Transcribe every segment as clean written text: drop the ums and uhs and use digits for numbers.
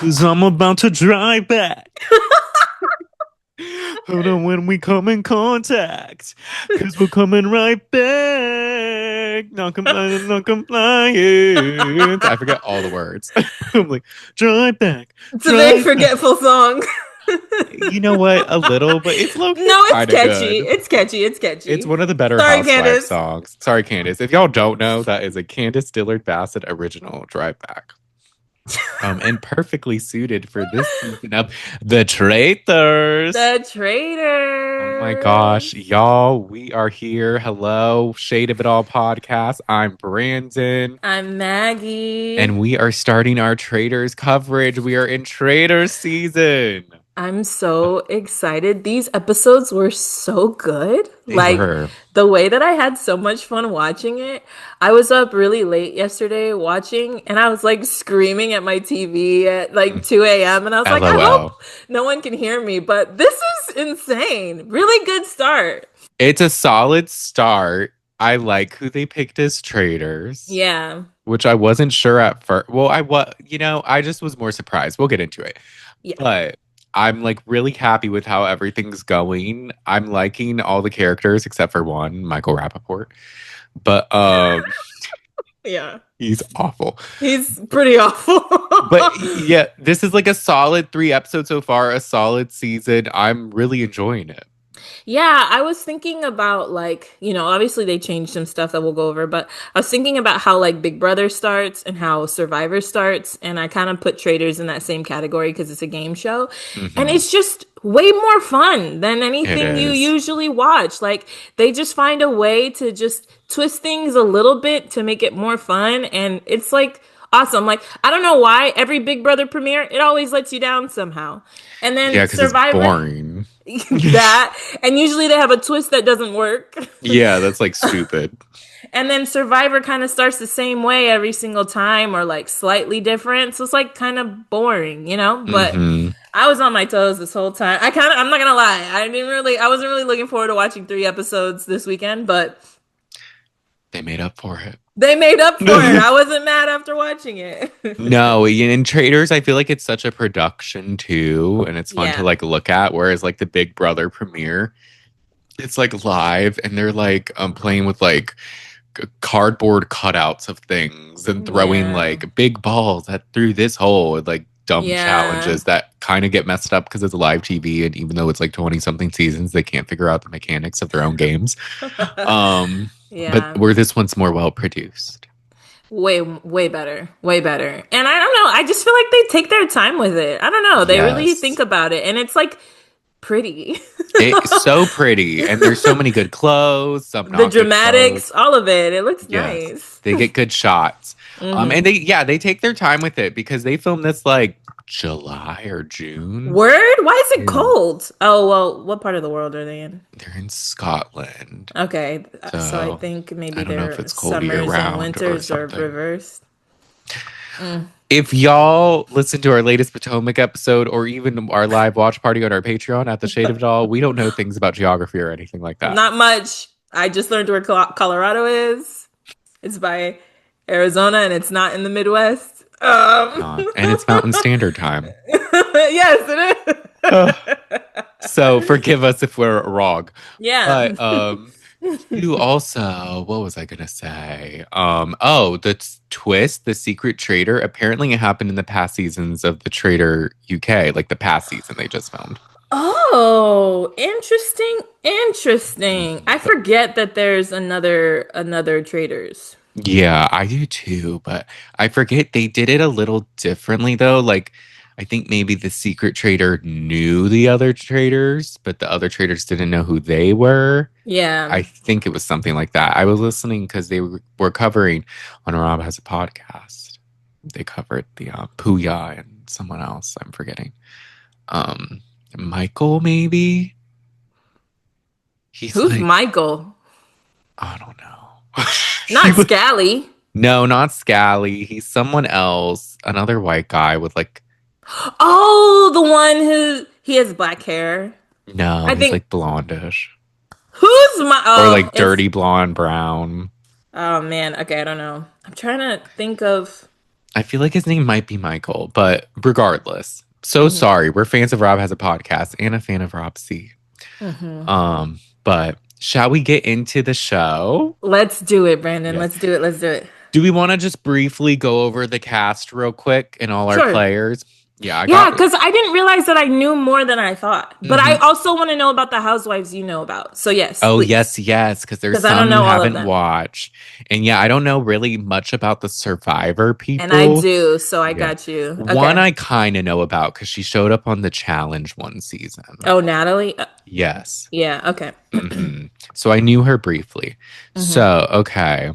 'Cause I'm about to drive back. Hold on when we come in contact. 'Cause we're coming right back. Non-compliant, non-compliant. I forget all the words. I'm like, drive back. It's a very Drive back. forgetful song. You know what? A little, but it's low-key No, it's kind of catchy. good. It's catchy. It's catchy. It's one of the better Sorry, Housewives Candace. songs. Sorry, Candace. If y'all don't know, that is a Candace Dillard Bassett original, Drive Back. And perfectly suited for this season of The Traitors. The Traitor. Oh my gosh, y'all, we are here. Hello, Shade of It All podcast. I'm Brandon. I'm Maggie. And we are starting our Traitors coverage. We are in Traitors season. I'm so excited. These episodes were so good. They like were. the way that I had so much fun watching it. I was up really late yesterday watching, and I was like screaming at my TV at like 2 a.m. And I was like, I LOL. hope no one can hear me, but this is insane. Really good start. It's a solid start. I like who they picked as traitors. Yeah. Which I wasn't sure at first. Well, I just was more surprised. We'll get into it. Yeah. But I'm like really happy with how everything's going. I'm liking all the characters except for one, Michael Rappaport. But yeah. He's awful. He's pretty awful. But yeah, this is like a solid 3 episodes so far, a solid season. I'm really enjoying it. Yeah, I was thinking about obviously they changed some stuff that we'll go over, but I was thinking about how like Big Brother starts and how Survivor starts, and I kind of put Traitors in that same category because it's a game show, and it's just way more fun than anything you usually watch. Like they just find a way to just twist things a little bit to make it more fun, and it's like awesome. Like I don't know why every Big Brother premiere it always lets you down somehow, and then Survivor. It's boring. That and usually they have a twist that doesn't work. Yeah, that's like stupid. And then Survivor kind of starts the same way every single time or like slightly different, so it's like kind of boring, but I was on my toes this whole time. I'm not gonna lie, I wasn't really looking forward to watching 3 episodes this weekend, but they made up for it. I wasn't mad after watching it. No, in Traitors, I feel like it's such a production too, and it's fun to like look at. Whereas like the Big Brother premiere, it's like live, and they're like playing with like cardboard cutouts of things and throwing like big balls through this hole and like dumb challenges that kind of get messed up because it's live TV, and even though it's like 20 something seasons, they can't figure out the mechanics of their own games. But where this one's more well produced. Way better. And I don't know, I just feel like they take their time with it. I don't know, they really think about it, and it's like pretty. It's so pretty, and there's so many good clothes, the dramatics, all of it looks nice. They get good shots. And they take their time with it because they filmed this like July or June. Word? Why is it cold? Oh, well, what part of the world are they in? They're in Scotland. Okay, so I think maybe their summers and winters are reversed. If y'all listen to our latest Potomac episode or even our live watch party on our Patreon at the Shade of It All, we don't know things about geography or anything like that. Not much. I just learned where Colorado is. It's by Arizona, and it's not in the Midwest. And it's Mountain Standard Time. Yes, it is. So forgive us if we're wrong. Yeah. But you also, what was I gonna say? The twist, the secret traitor. Apparently, it happened in the past seasons of the Traitor UK, like the past season they just filmed. Oh, interesting. I forget that there's another Traitors. Yeah, I do too, but I forget they did it a little differently though. Like, I think maybe the secret traitor knew the other traitors, but the other traitors didn't know who they were. Yeah. I think it was something like that. I was listening because they were covering on Rob Has a Podcast. They covered the Puya and someone else. I'm forgetting. Michael, maybe? Who's Michael? I don't know. Not Scally. No, not Scally. He's someone else. Another white guy with like... Oh, the one who... He has black hair. No, he's like blondish. Who's my... or like dirty blonde, brown. Oh, man. Okay, I don't know. I'm trying to think of... I feel like his name might be Michael, but regardless. So Mm-hmm. sorry. We're fans of Rob Has a Podcast and a fan of Rob C. Mm-hmm. But shall we get into the show? Let's do it, Brandon. Yes. Let's do it. Let's do it. Do we want to just briefly go over the cast real quick and all our Sure. players? Yeah, I Yeah, got. because I didn't realize that I knew more than I thought. But I Mhm. also want to know about the housewives you know about. So yes, Oh, please. yes, because there's Because I don't some you know all of haven't them. watched. And yeah, I don't know really much about the Survivor And I people. do, so I Yeah. got you. One Okay. I kind of know about because she showed up on the challenge one season. Oh, Natalie? Yes. Yeah, okay. So I knew her briefly. hmm So, okay.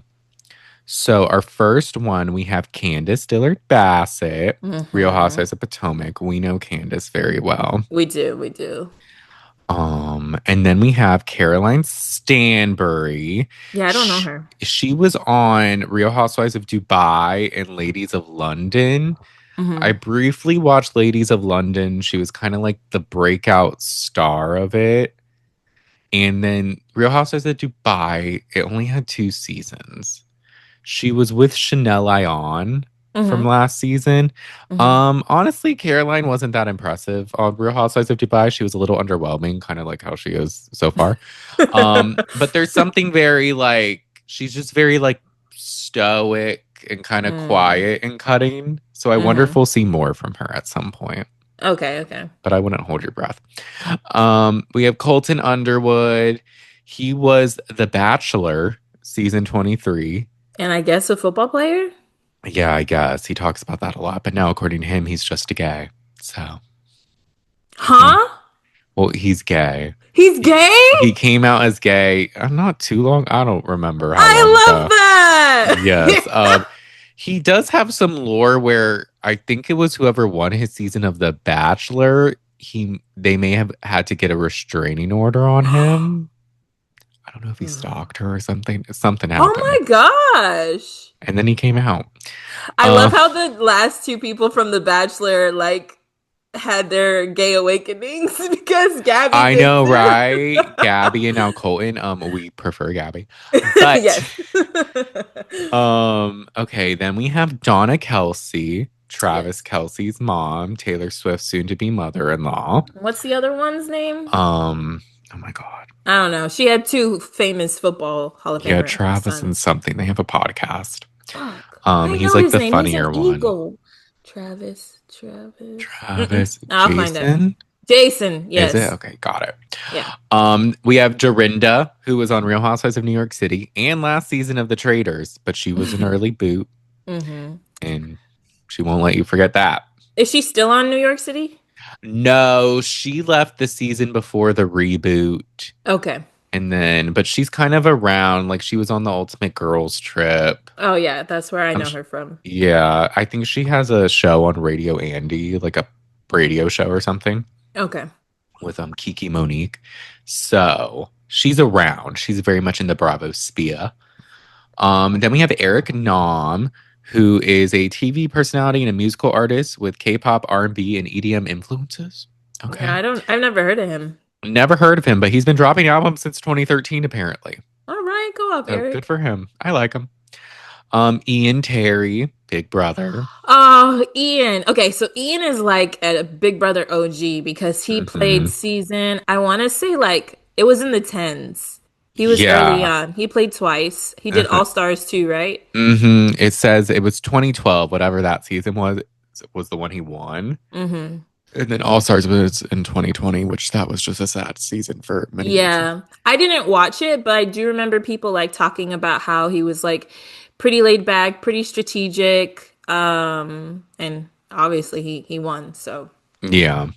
So our first one, we have Candace Dillard Bassett, Real hmm Housewives of Potomac. We know Candace very well. We do, we do. And then we have Caroline Stanbury. Yeah, I don't know She, her. she was on Real Housewives of Dubai and Ladies of London. I hmm briefly watched Ladies of London. She was kind of like the breakout star of it. And then Real Housewives of Dubai, it only had 2 seasons. She was with Chanel Ion from hmm last season. hmm Honestly, Caroline wasn't that impressive on Real Housewives of Dubai. She was a little underwhelming, kind of like how she is so far. But there's something very like she's just very like stoic and kind of mm quiet and cutting. So I wonder if hmm we'll see more from her at some point. Okay, okay. But I wouldn't hold your breath. We have Colton Underwood. He was The Bachelor, season 23. And I guess a football player? Yeah, I guess. He talks about that a lot. But now, according to him, he's just a gay. So, yeah. Huh? Well, he's gay. He's gay? He came out as gay not too long. I don't remember how long I ago. love that. Yes. He does have some lore where I think it was whoever won his season of The Bachelor. They may have had to get a restraining order on him. I don't know if he stalked her or something. Something Oh happened. my gosh. And then he came out. I Uh, love how the last two people from The Bachelor like had their gay awakenings because Gabby I did know, too. right? Gabby and now Colton. We prefer Gabby. But Yes. okay, then we have Donna Kelsey, Travis Yes. Kelsey's mom, Taylor Swift's soon-to-be mother-in-law. What's the other one's name? Oh my God. I don't know. She had two famous football Hall of Yeah, Famer Travis and sons. something. They have a podcast. Fuck. I He's know like his the name. He's an funnier one. eagle. Travis. Travis, I'll find it. Jason. Jason, Is it? yes. Okay, got it. Yeah. We have Dorinda, who was on Real Housewives of New York City and last season of The Traitors, but she was an early boot, hmm and she won't let you forget that. Is she still on New York City? No, she left the season before the reboot. Okay. But she's kind of around, like she was on the Ultimate Girls Trip. Oh yeah, that's where I know her from. Yeah, I think she has a show on Radio Andy, like a radio show or something Okay. with Kiki Monique. So she's around. She's very much in the Bravo sphere. Then we have Eric Nam, who is a TV personality and a musical artist with K-pop, R&B, and EDM influences. Okay. Yeah, I've never heard of him. Never heard of him, but he's been dropping albums since 2013, apparently. All right, go up, So Eric. good for him. I like him. Ian Terry, Big Brother. Oh, Ian. Okay, so Ian is like a Big Brother OG because he played Mhm. season, I want to say like it was in the tens. He was early Yeah. on. He played twice. He did All Stars too, right? It says it was 2012, whatever that season was the one he won. Mm-hmm. And then All Stars was in 2020, which that was just a sad season for many reasons. Yeah. I didn't watch it, but I do remember people like talking about how he was like pretty laid back, pretty strategic. And obviously he won, so. Yeah.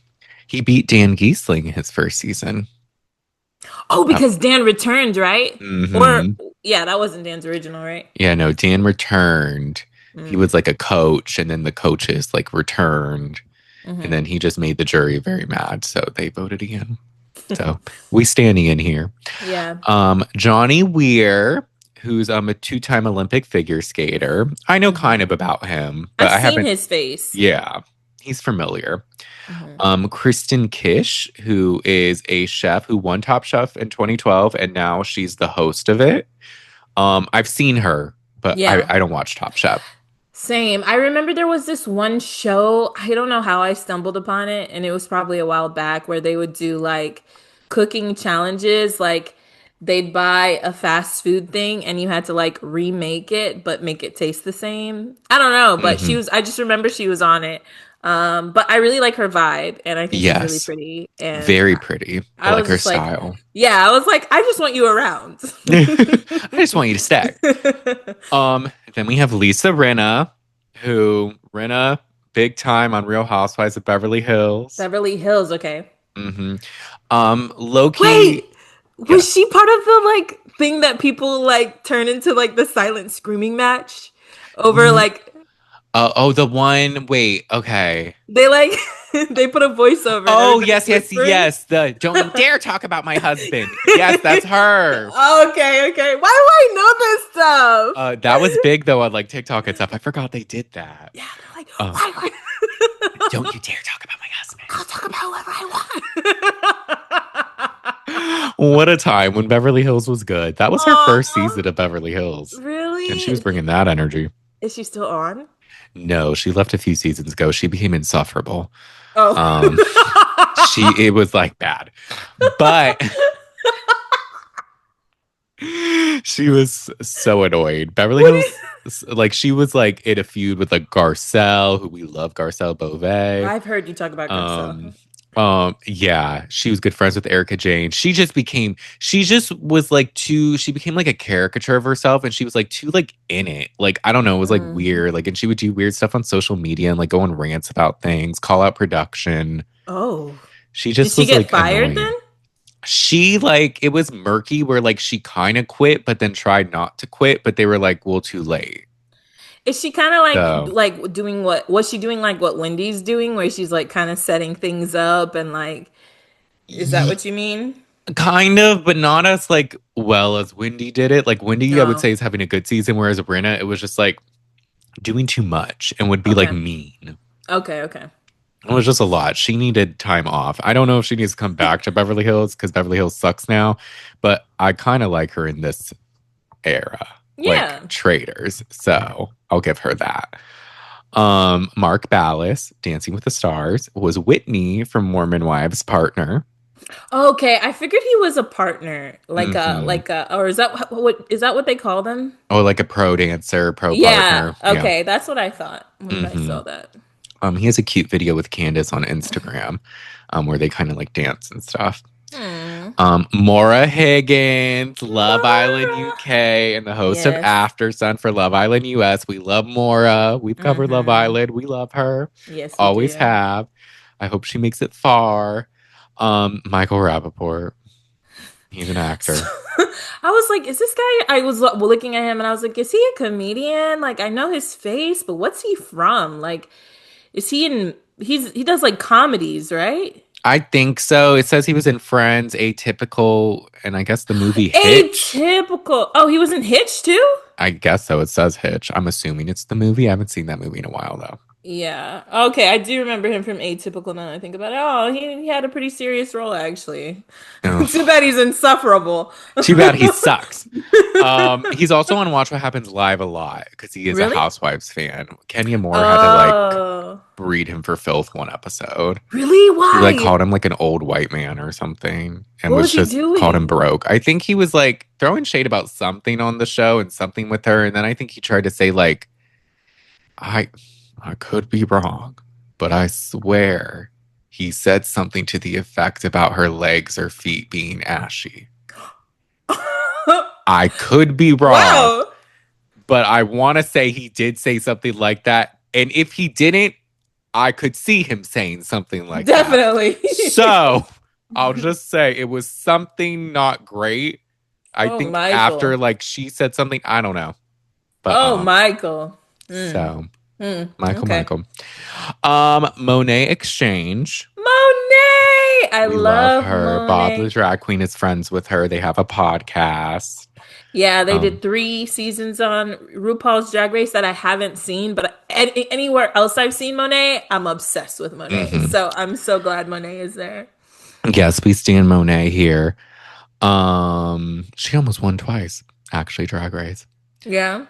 He beat Dan Giesling his first season. Oh, because Dan returned, right? Mhm. Or yeah, that wasn't Dan's original, right? Yeah, no, Dan returned. He was like a coach, and then the coaches like returned. And then he just made the jury very mad, so they voted again. So we stand Ian here. Yeah. Johnny Weir, who's a two-time Olympic figure skater. I know kind of about him, but I I've seen haven't. his face. Yeah, he's familiar. Kristen Kish, who is a chef who won Top Chef in 2012, and now she's the host of it. I've seen her, but Yeah. I don't watch Top Chef. Same. I remember there was this one show, I don't know how I stumbled upon it, and it was probably a while back where they would do like cooking challenges. Like they'd buy a fast food thing and you had to like remake it but make it taste the same. I don't know, but Hmm. I just remember she was on it. But I really like her vibe and I think she's really Yes, pretty. And very pretty. I I like was her just like, style. yeah, I was like, I just want you around. I just want you to stay. Then we have Lisa Rinna, who Rinna, big time on Real Housewives of Beverly Hills. Beverly Hills, okay. Hmm. Loki, Wait, was yes. she part of the like thing that people like turn into like the silent screaming match over N- like oh, the one. Wait, okay. they like they put a voiceover and Oh, everybody's yes, yes, whispering? yes. The don't you dare talk about my husband. Yes, that's her. Okay, okay. Why do I know this stuff? That was big though on like TikTok and stuff. I forgot they did that. Yeah, they're like, Uh, why? don't you dare talk about my husband. I'll talk about whoever I want. What a time when Beverly Hills was good. That was her first Aw, season of Beverly Hills. And she was really? bringing that energy. Is she still on? No, she left a few seasons ago. She became insufferable. Oh. Um, it was like bad. But she was so annoyed. Beverly What do Hills, like she was like in a feud with like Garcelle, who we love, Garcelle Beauvais. I've heard you talk about Um, Garcelle. yeah, she was good friends with Erica Jane. She just was like she became like a caricature of herself and she was like too like in it. Like, I don't know, it was like Mm. weird. Like, and she would do weird stuff on social media and like go on rants about things, call out production. Oh. She Did just she was get like fired annoying. then? She like it was murky where like she kind of quit, but then tried not to quit, but they were like, well, too late. Is she kind of So like doing what was she doing like what Wendy's doing where she's like kind of setting things up and like is that y- what you mean? kind of, but not as like well as Wendy did it. Like Wendy, I would No. say is having a good season, whereas Brenna, it was just like doing too much and would be like Okay. mean. Okay, okay. It was just a lot. She needed time off. I don't know if she needs to come back to Beverly Hills because Beverly Hills sucks now, but I kind of like her in this era, like Yeah. Traitors. So I'll give her that. Mark Ballas, Dancing with the Stars, was Whitney from Mormon Wives' partner. Okay, I figured he was a partner, Hmm. or is that what is that what they call them? Oh, like a pro dancer, pro Yeah. partner. Yeah. Okay, that's what I thought when I Hmm. saw that. He has a cute video with Candace on Instagram, where they kind of like dance and stuff. Hmm. Maura Higgins, Love Island Mara. UK, and the host of Yes. After Sun for Love Island US. We love Maura. We've covered Love Hmm. Island. We love her. Yes, we Always do. have. I hope she makes it far. Michael Rappaport. He's an So, actor. I was like, is this guy? I was looking at him and I was like, is he a comedian? Like, I know his face, but what's he from? Like, is he in? He does like comedies, right? I think so. It says he was in Friends, Atypical, and I guess the movie Hitch. Atypical. Oh, he was in Hitch too? I guess so. It says Hitch. I'm assuming it's the movie. I haven't seen that movie in a while though. Yeah. Okay, I do remember him from Atypical now that I think about it. Oh, he had a pretty serious role actually. Too Ugh. bad he's insufferable. Too bad he sucks. He's also on Watch What Happens Live a lot because he is a Really? Housewives fan. Kenya Moore had to like Oh. breed him for filth one episode. Really? She like Why? called him like an old white man or something and What was was he just called him doing? broke. I think he was like throwing shade about something on the show and something with her. And then I think he tried to say like, I I could be wrong, but I swear he said something to the effect about her legs or feet being ashy. I could be wrong, Wow. but I want to say he did say something like that. And if he didn't, I could see him saying something like that. Definitely. So I'll just say it was something not great. I Oh, think after Michael. like she said something, I don't know. But Oh, Michael. Mm. so Mm. Michael, Okay. Michael. Monet Exchange. Monet. I We love love her. Bob the Monet. drag queen is friends with her. They have a podcast. Yeah, they did Um, 3 seasons on RuPaul's Drag Race that I haven't seen, but anywhere else I've seen Monet, I'm obsessed with Monet. mhm. So I'm so glad Monet is there. Yes, we stand Monet here. She almost won twice, actually, Drag Race. Yeah.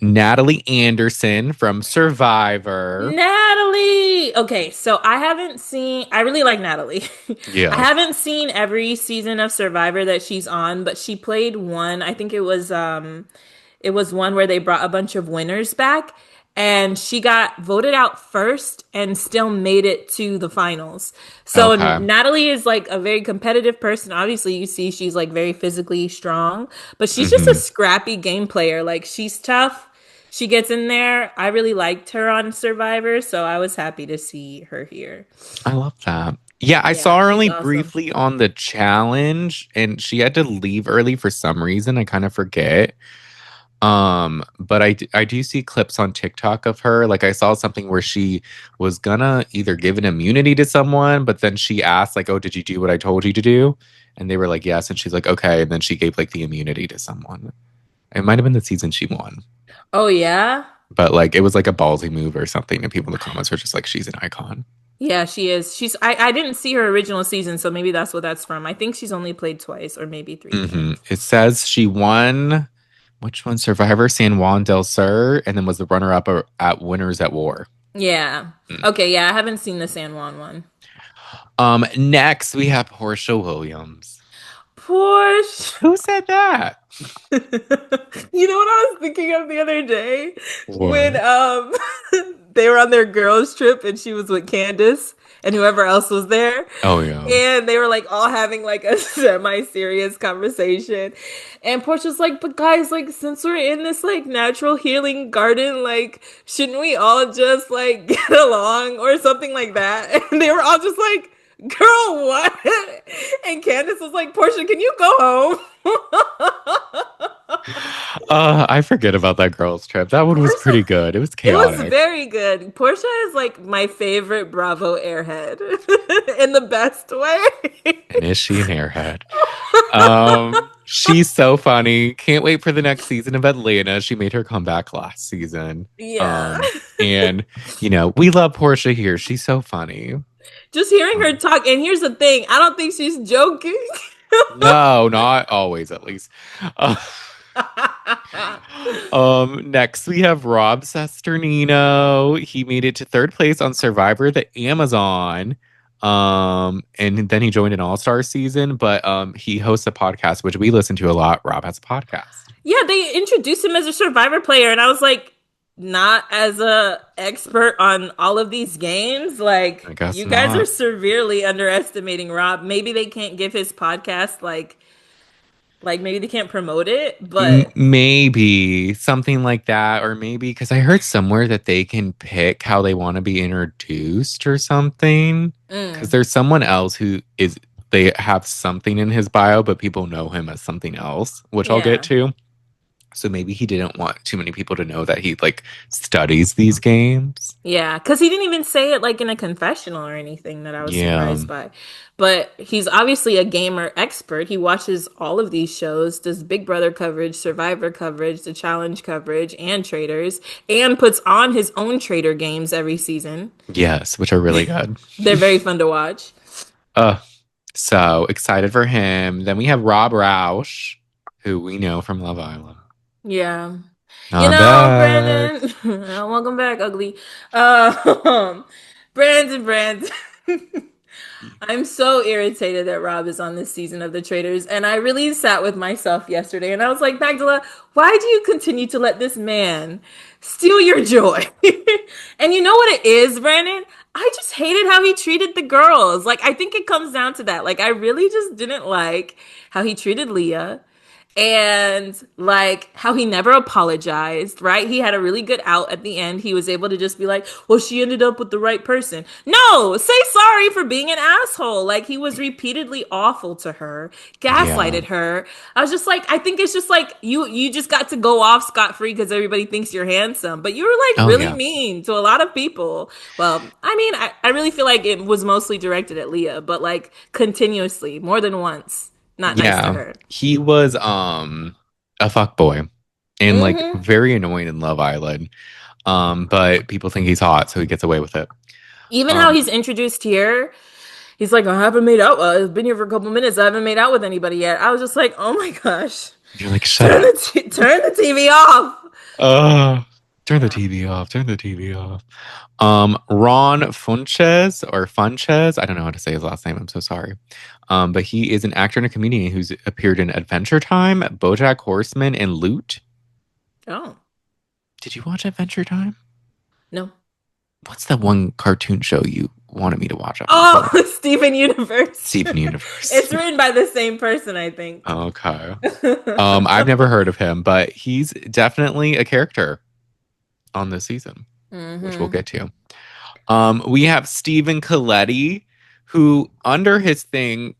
Natalie Anderson from Survivor. Natalie. Okay, so I really like Natalie. I Yeah. haven't seen every season of Survivor that she's on, but she played one. I think it was one where they brought a bunch of winners back and she got voted out first and still made it to the finals. So Okay. Natalie is like a very competitive person. Obviously, you see she's like very physically strong, but she's just a Hmm. scrappy game player. Like she's tough. She gets in there. I really liked her on Survivor, so I was happy to see her here. I love that. Yeah, I Yeah, saw her she's only awesome. briefly on the challenge and she had to leave early for some reason. I kind of forget. But I do see clips on TikTok of her. Like I saw something where she was gonna either give an immunity to someone, but then she asked, like, "Oh, did you do what I told you to do?" And they were like, "Yes." And she's like, "Okay." And then she gave like the immunity to someone. It might have been the season she won. Oh yeah? But like it was like a ballsy move or something, and people in the comments were just like, "She's an icon." Yeah, she is. I didn't see her original season, so maybe that's what that's from. I think she's only played twice or maybe three times. It says she won which one? Survivor San Juan del Sur, and then was the runner-up at Winners at War. Yeah. Mm. Okay, yeah, I haven't seen the San Juan one. Next we have Portia Williams. Porsche. Who said that? You know what I was thinking of the other day when What? they were on their girls trip and she was with Candace and whoever else was there. Oh yeah. And they were like all having like a semi-serious conversation. And Portia's like, but guys, like since we're in this like natural healing garden, like shouldn't we all just like get along or something like that? And they were all just like, girl, what? And Candace was like, Portia, can you go home? I forget about that girls' trip. That one was Portia, pretty good. It was it was chaotic. very good. Portia is like my favorite Bravo airhead in the best way. And is she an airhead? She's so funny. Can't wait for the next season of Atlanta. She made her comeback last season. Yeah. And we love Portia here. She's so funny. Just hearing her Um, talk, and here's the thing, I don't think she's joking. no, not always, at least. Uh, Next we have Rob Sesternino. He made it to third place on Survivor the Amazon. And then he joined an all-star season, but he hosts a podcast, which we listen to a lot. Rob has a podcast. Yeah, they introduced him as a Survivor player, and I was like, not as a expert on all of these games. I Like, guess you guys are not. severely underestimating Rob. Maybe they can't give his podcast like maybe they can't promote it, but Maybe something like that, or maybe because I heard somewhere that they can pick how they want to be introduced or something. Because mm, there's someone else who is they have something in his bio, but people know him as something else, which I'll get yeah. to. So maybe he didn't want too many people to know that he like studies these games. Yeah, because he didn't even say it like in a confessional or anything that I was Yeah. surprised by. But he's obviously a gamer expert. He watches all of these shows, does Big Brother coverage, Survivor coverage, the challenge coverage, and Traitors, and puts on his own Traitor games every season. Yes, which are really good. They're very fun to watch. Uh, so excited for him. Then we have Rob Roush, who we know from Love Island. Yeah. You I'm know, back. Brandon, welcome back, ugly. Brandon. I'm so irritated that Rob is on this season of The Traitors, and I really sat with myself yesterday, and I was like, Magdala, why do you continue to let this man steal your joy? And you know what it is, Brandon? I just hated how he treated the girls. Like, I think it comes down to that. Like, I really just didn't like how he treated Leah and like how he never apologized, right? He had a really good out at the end. He was able to just be like, well, she ended up with the right person. No, say sorry for being an asshole. Like he was repeatedly awful to her, Yeah. gaslighted her. I was just like, I think it's just like you just got to go off scot-free because everybody thinks you're handsome. But you were like Oh really yeah. mean to a lot of people. Well, I mean, I really feel like it was mostly directed at Leah, but like continuously, more than once. Not nice to Yeah. her. He was a fuck boy and like Hmm. very annoying in Love Island. But people think he's hot, so he gets away with it. Even how Um, he's introduced here, He's like, I haven't made out. I've been here for a couple minutes. I haven't made out with anybody yet. I was just like, oh my gosh, You're like, shut up. turn the TV off. Uh, turn the Yeah. TV off. Turn the TV off. Ron Funches or Funches. I don't know how to say his last name. I'm so sorry. But he is an actor and a comedian who's appeared in Adventure Time, BoJack Horseman, and Loot. Oh Did you watch Adventure Time? no. What's that one cartoon show you wanted me to watch up Oh, until Steven Universe. Steven Universe? It's written by the same person, I think. Okay. I've never heard of him, but he's definitely a character on this season, which we'll Hmm. get to. We have Stephen Coletti, who under his thing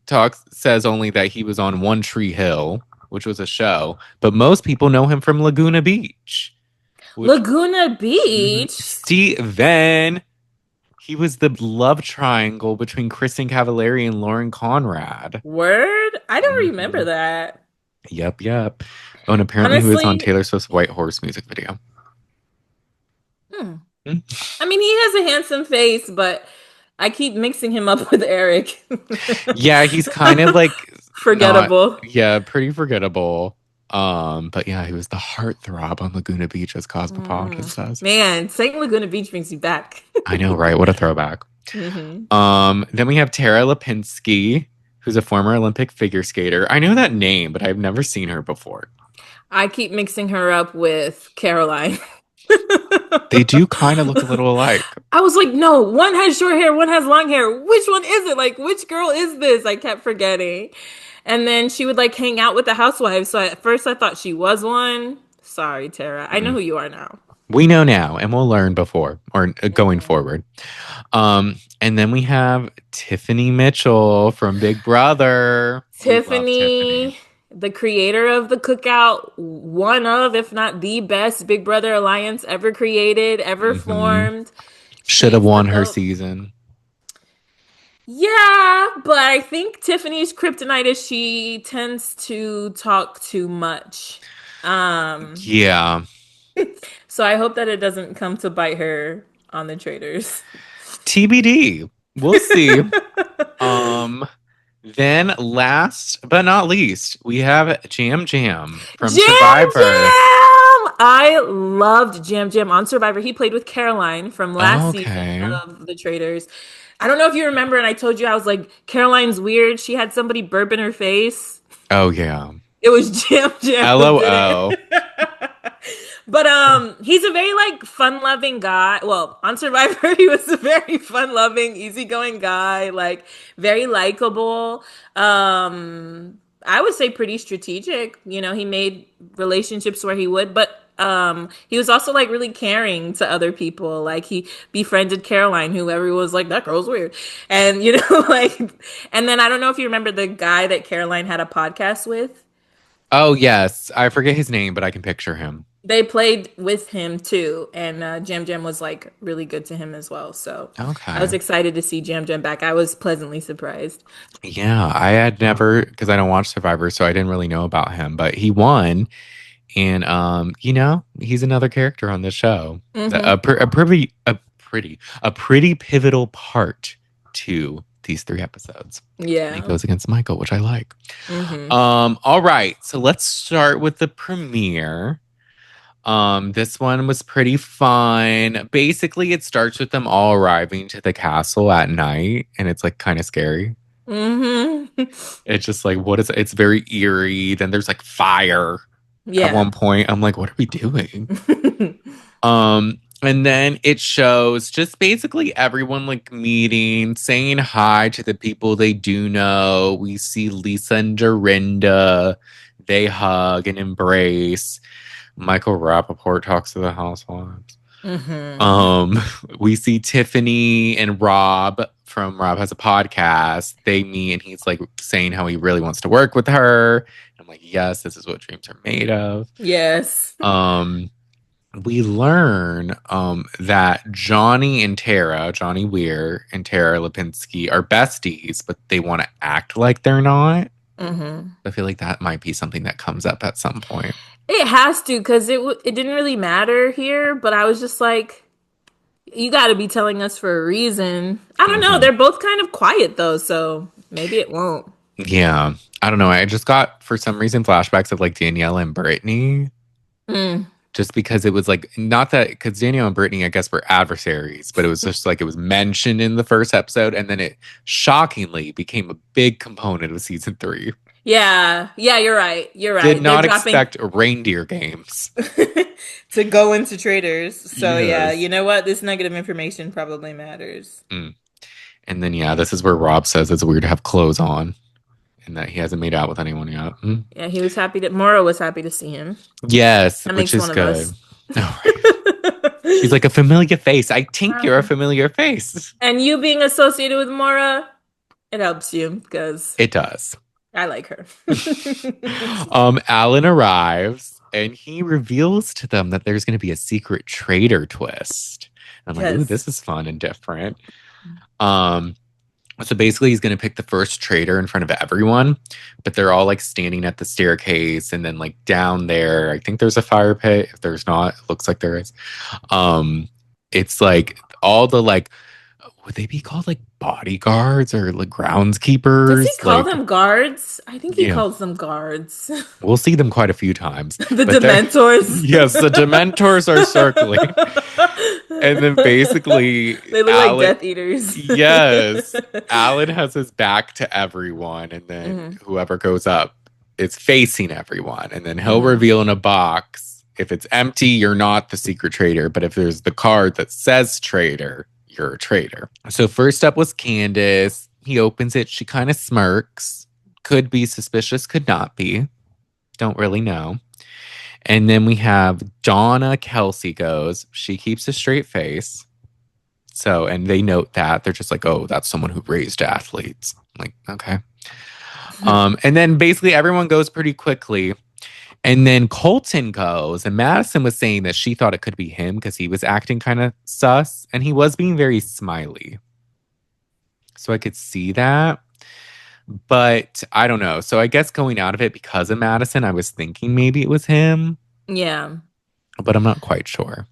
says only that he was on One Tree Hill, which was a show, but most people know him from Laguna Beach. Which Laguna Beach. Steven, he was the love triangle between Kristen Cavallari and Lauren Conrad. Word? I don't remember Mhm. that. Yep, yep. Oh, and apparently he was on Honestly, Taylor Swift's White Horse music video. hmm. Hmm. I mean, he has a handsome face, but I keep mixing him up with Eric. Yeah, he's kind of like not, Forgettable. yeah, pretty forgettable. But yeah, he was the heartthrob on Laguna Beach, as Cosmopolitan says. Man, saying Laguna Beach brings you back. I know, right? What a throwback. Hmm. Then we have Tara Lipinski, who's a former Olympic figure skater. I know that name, but I've never seen her before. I keep mixing her up with Caroline. They do kind of look a little alike. I was like, no, one has short hair, one has long hair. Which one is it? Like, which girl is this? I kept forgetting. And then she would like hang out with the housewives. So at first I thought she was one. Sorry, Tara. I know Mm. who you are now. We know now, and we'll learn before or going Mhm. forward. And then we have Tiffany Mitchell from Big Brother. We love Tiffany. Tiffany, the creator of the cookout, one of, if not the best Big Brother alliance ever created, ever Hmm. formed. Should have She's the won her goat. season. Yeah, but I think Tiffany's kryptonite is she tends to talk too much. Um, Yeah. so I hope that it doesn't come to bite her on the Traitors. TBD. We'll see. Um, then last but not least, we have Jam Jam from Jam Survivor. Jam! I loved Jam Jam on Survivor. He played with Caroline from last season Okay. of The Traitors. I don't know if you remember, and I told you I was like, Caroline's weird. She had somebody burp in her face. Oh yeah. It was Jam Jam who did LOL. it. But he's a very like fun-loving guy. Well, on Survivor, he was a very fun-loving, easygoing guy, like very likable. I would say pretty strategic. You know, he made relationships where he would, but he was also like really caring to other people. Like he befriended Caroline, who everyone was like, that girl's weird. And you know, like and then I don't know if you remember the guy that Caroline had a podcast with. Oh yes. I forget his name, but I can picture him. They played with him too, and Jam Jam was like really good to him as well. So I was Okay. excited to see Jam Jam back. I was pleasantly surprised. Yeah, I had never because I don't watch Survivor, so I didn't really know about him. But he won, and he's another character on this show. Hmm. A pretty pivotal part to these 3 episodes. And he Yeah. goes against Michael, which I like. Hmm. All right, so let's start with the premiere. This one was pretty fun. Basically, it starts with them all arriving to the castle at night, and it's like kind of scary. Hmm. It's just like, what is it? It's very eerie. Then there's like fire at Yeah. one point. I'm like, what are we doing? And then it shows just basically everyone like meeting, saying hi to the people they do know. We see Lisa and Dorinda. They hug and embrace. Michael Rappaport talks to the housewives. Hmm. Um, we see Tiffany and Rob from Rob Has a Podcast. They meet and he's like saying how he really wants to work with her. I'm like, yes, this is what dreams are made of. Yes. Um, we learn that Johnny Weir and Tara Lipinski are besties, but they want to act like they're not. Hmm. I feel like that might be something that comes up at some point. It has to, because it didn't really matter here, but I was just like, You got to be telling us for a reason. I don't know. Hmm. They're both kind of quiet though, so maybe it won't. Yeah. I don't know. I just got, for some reason, flashbacks of like Danielle and Brittany, Mm. just because it was like, not that, because Danielle and Brittany, I guess, were adversaries, but it was just like it was mentioned in the first episode. And then it shockingly became a big component of season three. Yeah, yeah, you're right. You're Did right. They're not dropping expect reindeer games. to go into traders. So yeah, Yes. you know what? This negative information probably matters. Mm. And then, yeah, this is where Rob says it's weird to have clothes on and that he hasn't made out with anyone yet. Mm. Yeah, he was happy to Mora was happy to see him. Yes, That which makes is one of good. us. All right. He's like a familiar face. I think you're a familiar face. And you being associated with Mora, it helps you because It does. I like her. Alan arrives and he reveals to them that there's going to be a secret traitor twist. And I'm like, ooh, Yes. this is fun and different. Um, so basically, he's going to pick the first traitor in front of everyone, but they're all like standing at the staircase, and then like down there, I think there's a fire pit. If there's not, it looks like there is. It's like all the like, would they be called like bodyguards or like Does he groundskeepers? call Like, them guards? I think he yeah, calls them guards. we'll see them quite a few times, The but they're Dementors. yes, the Dementors are circling, and then basically They look like Alan. Death Eaters. Yes. Alan has his back to everyone, and then Hmm. whoever goes up is facing everyone. And then he'll Hmm. reveal in a box. If it's empty, you're not the secret traitor. But if there's the card that says traitor, you're a traitor. So first up was Candace. He opens it. She kind of smirks. Could be suspicious, could not be. Don't really know. And then we have Donna. Kelsey goes. She keeps a straight face. So, and they note that they're just like, oh, that's someone who raised athletes. I'm like, okay. And then basically everyone goes pretty quickly. And then Colton goes, and Madison was saying that she thought it could be him because he was acting kind of sus and he was being very smiley. So I could see that. But I don't know. So I guess going out of it because of Madison, I was thinking maybe it was him, Yeah. but I'm not quite sure.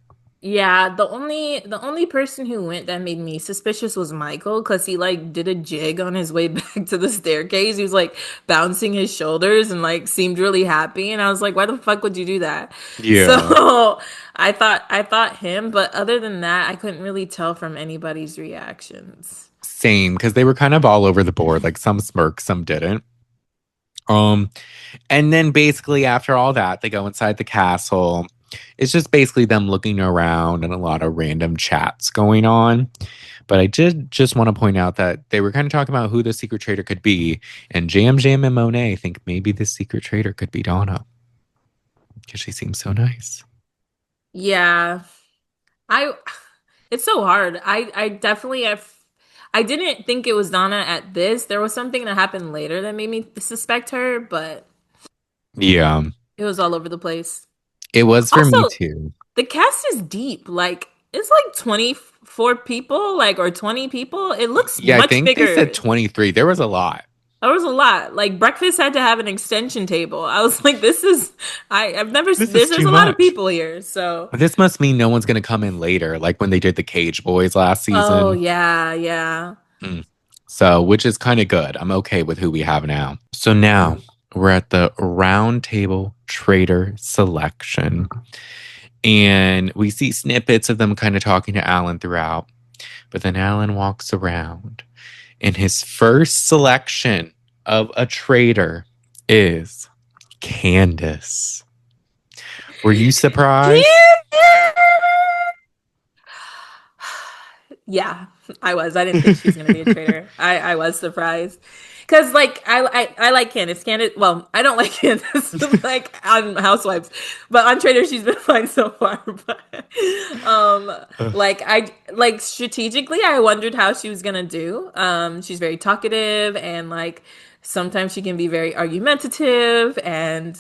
Yeah, the only person who went that made me suspicious was Michael because he like did a jig on his way back to the staircase. He was like bouncing his shoulders and like seemed really happy. And I was like, why the fuck would you do that? Yeah. So I thought him, but other than that, I couldn't really tell from anybody's reactions. Same, because they were kind of all over the board. Like some smirked, some didn't. Um, and then basically after all that, they go inside the castle. It's just basically them looking around and a lot of random chats going on. But I did just want to point out that they were kind of talking about who the secret traitor could be. And Jam and Monet think maybe the secret traitor could be Donna because she seems so nice. Yeah. I it's so hard. I definitely have I didn't think it was Donna at this. There was something that happened later that made me suspect her, but Yeah, it was all over the place. it was for me Also, too. the cast is deep. Like it's like 24 people, like or 20 people. It looks Yeah, I much think they bigger. said 23. There was a lot. There was a lot. Like breakfast had to have an extension table. I was like, this is I've never This is there's too a lot of much. people here. So, This must mean no one's going to come in later, like when they did the Cage Boys last oh season. yeah, yeah. Mm. So, which is kind of good. I'm okay with who we have now. So now we're at the Roundtable Traitor Selection. And we see snippets of them kind of talking to Alan throughout. But then Alan walks around. And his first selection of a traitor is Candace. Were you surprised? Yeah, I was. I didn't think she was gonna be a traitor. I was surprised because like I like Candace. Candace. Well, I don't like Candace like on Housewives, but on Traitors she's been fine so far. But Ugh. like I like strategically, I wondered how she was gonna do. She's very talkative and like sometimes she can be very argumentative and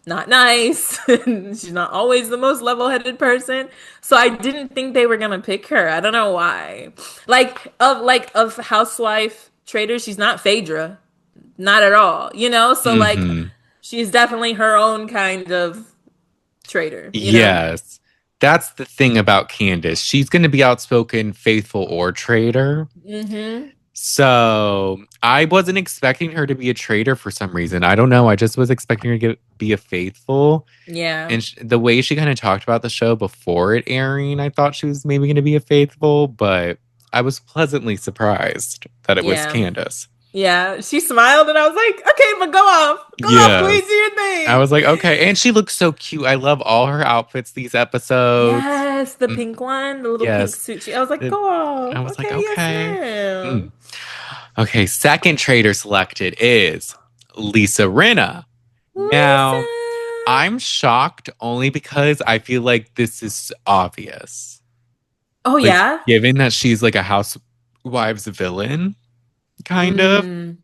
not nice. She's not always the most level-headed person. So I didn't think they were gonna pick her. I don't know why. Like of housewife traders, she's not Phaedra. Not at all. So like Hmm. she's definitely her own kind of trader, Yes. That's the thing about Candace. She's going to be outspoken, faithful, or traitor. Mm-hmm. So I wasn't expecting her to be a traitor for some reason. I don't know. I just was expecting her to be a faithful. Yeah. And the way she kind of talked about the show before it airing, I thought she was maybe going to be a faithful, but I was pleasantly surprised that it was Yeah. Candace. Yeah. She smiled and I was like, okay, but go off. Go off, please do Yes. your I thing. was like, okay. And she looks so cute. I love all her outfits these episodes. Yes, the Mm, pink one, the little pink yes. suit. I was like, It- go I off. was like, Okay, yes, okay. Mm. ma'am. Okay, second traitor selected is Lisa Rinna. Lisa. Now, I'm shocked only because I feel like this is obvious. Oh Like, yeah. given that she's like a housewives villain, kind of, Mm,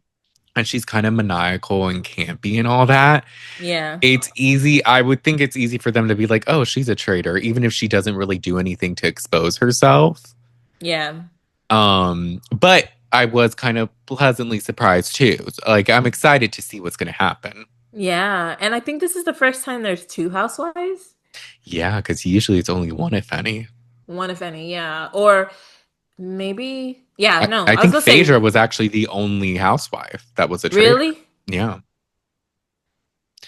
and she's kind of maniacal and campy and all that, yeah. it's easy. I would think it's easy for them to be like, oh, she's a traitor, even if she doesn't really do anything to expose herself. Yeah. But I was kind of pleasantly surprised too. Like, I'm excited to see what's going to happen. Yeah. And I think this is the first time there's two housewives. Yeah, because usually it's only one, if any. One, if any, yeah. Or maybe, yeah, I, no. I I was think gonna say, Phaedra was actually the only housewife that was a traitor. really? Yeah.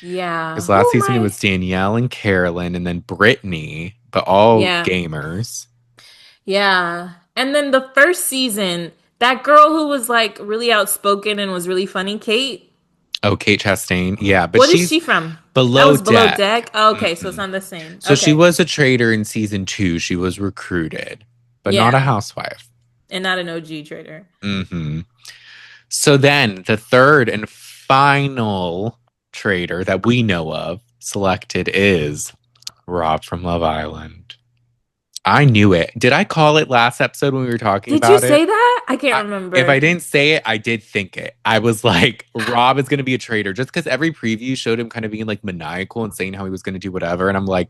Yeah. Because Who last am season it I? was Danielle and Carolyn and then Brittany, but all Yeah. gamers. Yeah. And then the first season, that girl who was like really outspoken and was really funny, Kate. Oh, Kate Chastain. Yeah, but What is she's she from? That below was Below deck. Deck. Oh, okay, so it's Mhm. not the same. So she Okay. was a traitor in season 2. She was recruited, but not a Yeah. housewife. And not an OG trader. Hmm. So then the third and final traitor that we know of selected is Rob from Love Island. I knew it. Did I call it last episode when we were talking Did you about it? say that? I can't If I remember. didn't say it, I did think it. I was like, Rob is going to be a traitor just because every preview showed him kind of being like maniacal and saying how he was going to do whatever. And I'm like,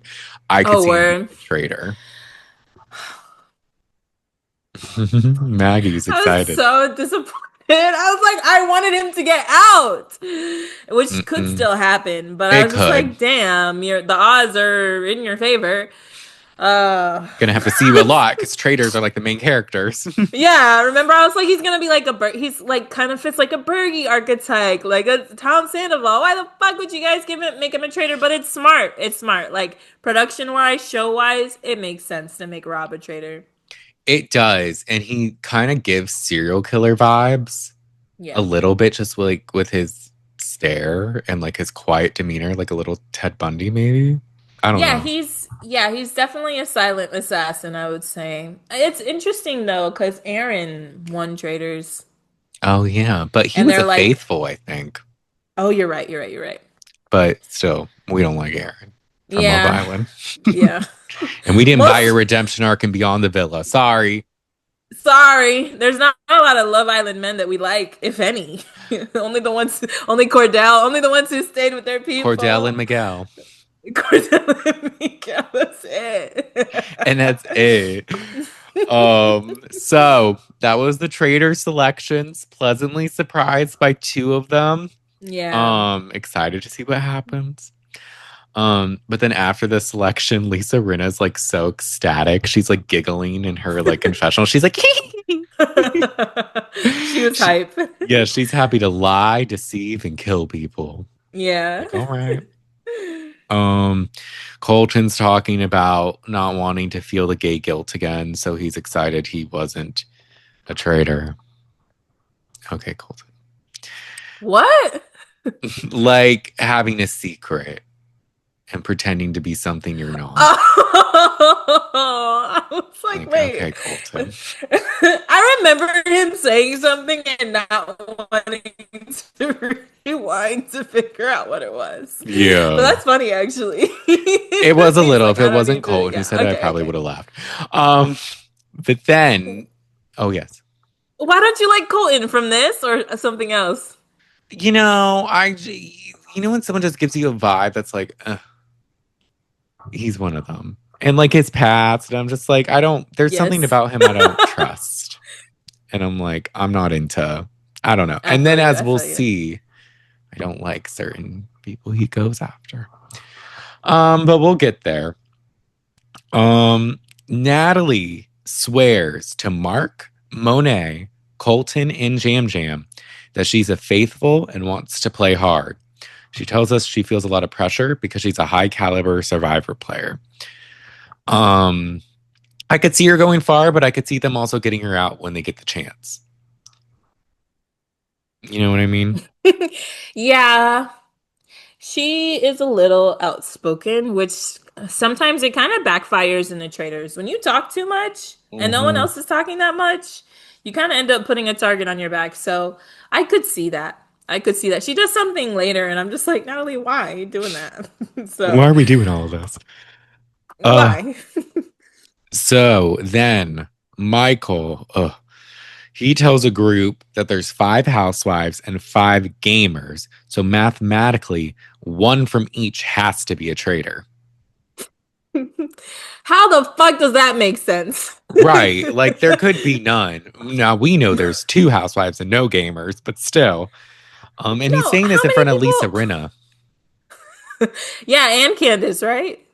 I could Oh, see him being word. a traitor. Maggie's I was excited. so disappointed. I was like, I wanted him to get out, which could Mm-mm. still happen, but I It was just could. like, damn, the odds are in your favor. Uh, Gonna have to see you a lot because traitors are like the main characters. yeah, remember I was like, he's gonna be like he's like kind of fits like a Bergie archetype, like a Tom Sandoval. Why the fuck would you guys make him a traitor? But it's smart. It's smart. Like production wise, show wise, it makes sense to make Rob a traitor. It does. And he kind of gives serial killer vibes a Yeah. little bit, just like with his stare and like his quiet demeanor, like a little Ted Bundy, maybe. I don't know. He's definitely a silent assassin, I would say. It's interesting though, because Aaron won Traitors, Oh, yeah. But he and was they're a like, faithful, I think. "Oh, you're right, you're right, you're right." But still, we don't like Aaron from Love Yeah, Island. yeah. And we didn't buy your Most redemption arc in Beyond the Villa. Sorry. sorry, there's not a lot of Love Island men that we like, if any. Only Cordell, only the ones who stayed with their Cordell and people. Miguel. Cordell and Mika, that's it. And that's it. So that was the trader selections. Pleasantly surprised by two of them. Yeah. Excited to see what happens. But then after the selection, Lisa Rinna's like so ecstatic. She's like giggling in her like confessional. She's like, She was she, hype. yeah, she's happy to lie, deceive, and kill people. Yeah. Like, all right. Colton's talking about not wanting to feel the gay guilt again, so he's excited he wasn't a traitor. Okay, Colton. What? Like having a secret and pretending to be something you're not. Oh, I was like, Okay, wait. Colton. I remember him saying something and not wanting to rewind to figure out what it was. Yeah. But that's funny, actually. It was a He's little. like, If I it don't wasn't need to. Colton who Yeah. said it, I Okay. probably Okay. would have laughed. But then, oh yes. Why don't you like Colton from this or something else? You know, when someone just gives you a vibe that's like, he's one of them. And like his past, and I'm just like, there's something Yes. about him I don't trust. And I'm like, I'm not into, I don't know. I And feel then you. as I we'll feel you. see, I don't like certain people he goes after. But we'll get there. Natalie swears to Mark, Monet, Colton, and Jam Jam that she's a faithful and wants to play hard. She tells us she feels a lot of pressure because she's a high caliber survivor player. Um, I could see her going far, but I could see them also getting her out when they get the chance. You know what I mean? Yeah, she is a little outspoken, which sometimes it kind of backfires in the traders. When you talk too much and no one Mm-hmm. else is talking that much, you kind of end up putting a target on your back. So I could see that. I could see that. She does something later, and I'm just like, Natalie, why are you doing that? Why So, are we doing all of this? Uh, why? so then Michael, he tells a group that there's five housewives and five gamers. So mathematically, one from each has to be a traitor. How the fuck does that make sense? Right. Like there could be none. Now we know there's two housewives and no gamers, but still. And he's No, saying this how in many front of Lisa people? Rinna. Yeah, and Candace, right?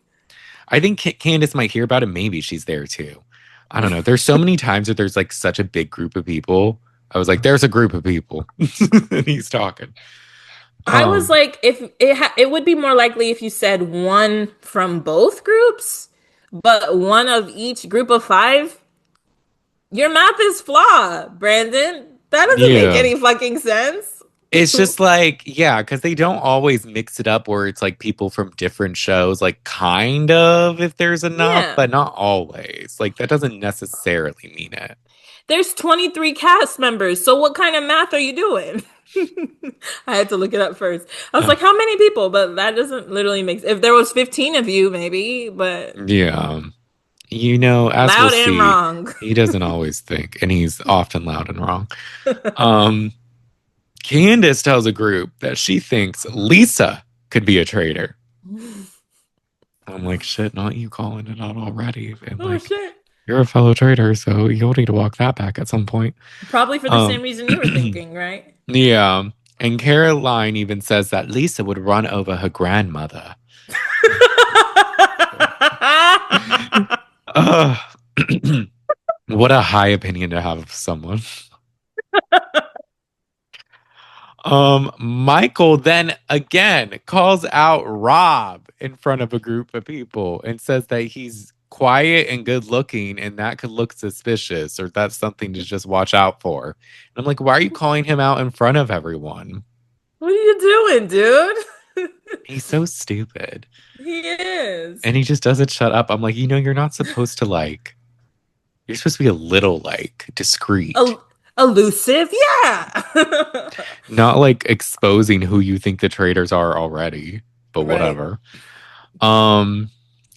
I think Candace might hear about it. Maybe she's there too. I don't know. There's so many times that there's like such a big group of people. I was like, there's a group of people. And he's talking. I was Um, like, if it would be more likely if you said one from both groups, but one of each group of five. Your math is flawed, Brandon. That doesn't make yeah. any fucking sense. It's just like, yeah, because they don't always mix it up where it's like people from different shows, like kind of if there's enough, Yeah. but not always. Like that doesn't necessarily mean it. There's 23 cast members. So what kind of math are you doing? I had to look it up first. I was like, how many people? But that doesn't literally make sense. If there was 15 of you, maybe, but Yeah. You know, as we'll loud and see, wrong. he doesn't always think, and he's often loud and wrong. Um, Candace tells a group that she thinks Lisa could be a traitor. I'm like, shit, not you calling it out already. And Oh like, shit. you're a fellow traitor, so you'll need to walk that back at some point. Probably for the Um, same reason you were thinking, right? yeah. And Caroline even says that Lisa would run over her grandmother. Ugh. What a high opinion to have of someone. Michael then again calls out Rob in front of a group of people and says that he's quiet and good looking and that could look suspicious or that's something to just watch out for. And I'm like, why are you calling him out in front of everyone? What are you doing, dude? He's so stupid. He is. And he just doesn't shut up. I'm like, you're not supposed to like, you're supposed to be a little like discreet, El- Elusive, yeah. not like exposing who you think the traitors are already, but Right. whatever. Um,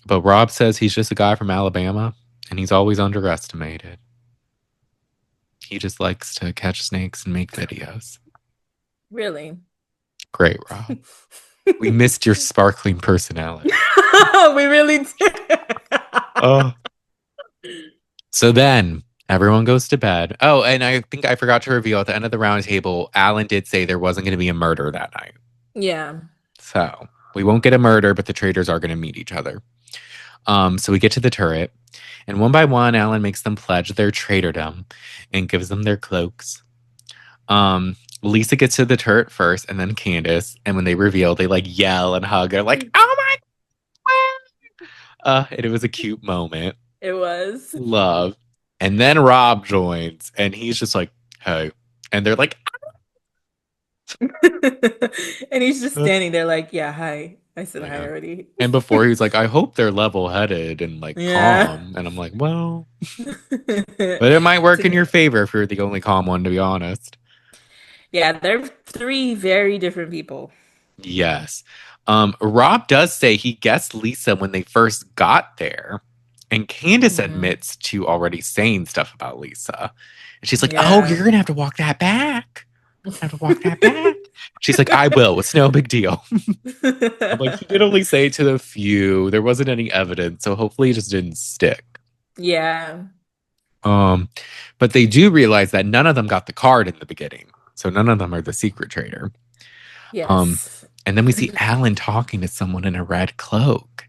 but Rob says he's just a guy from Alabama and he's always underestimated. He just likes to catch snakes and make videos. Really? Great, Rob. We missed your sparkling personality. We really did. Oh. So then everyone goes to bed. Oh, and I think I forgot to reveal at the end of the round table, Alan did say there wasn't going to be a murder that night. Yeah. So we won't get a murder, but the traitors are going to meet each other. So we get to the turret, and one by one, Alan makes them pledge their traitordom and gives them their cloaks. Lisa gets to the turret first, and then Candace. And when they reveal, they like yell and hug. They're like, "Oh my god!" And it was a cute moment. It was. Love. And then Rob joins, and he's just like, "Hey," and they're like, And he's just "Ah." standing there like, yeah, hi. I said hi Yeah. already. And before he was like, "I hope they're level-headed and like Yeah. calm," and I'm like, "Well." But it might work in your favor if you're the only calm one, to be honest. Yeah, they're three very different people. Yes. Rob does say he guessed Lisa when they first got there. And Candace Mhm. admits to already saying stuff about Lisa. And she's like, "Oh, Yeah. you're going to have to walk that back. Have to walk that back." She's like, "I will. It's no big deal." I'm like, he did only say it to the few. There wasn't any evidence. So hopefully it just didn't stick. Yeah. Um, but they do realize that none of them got the card in the beginning. So none of them are the secret traitor. Um, Yes. and then we see Alan talking to someone in a red cloak.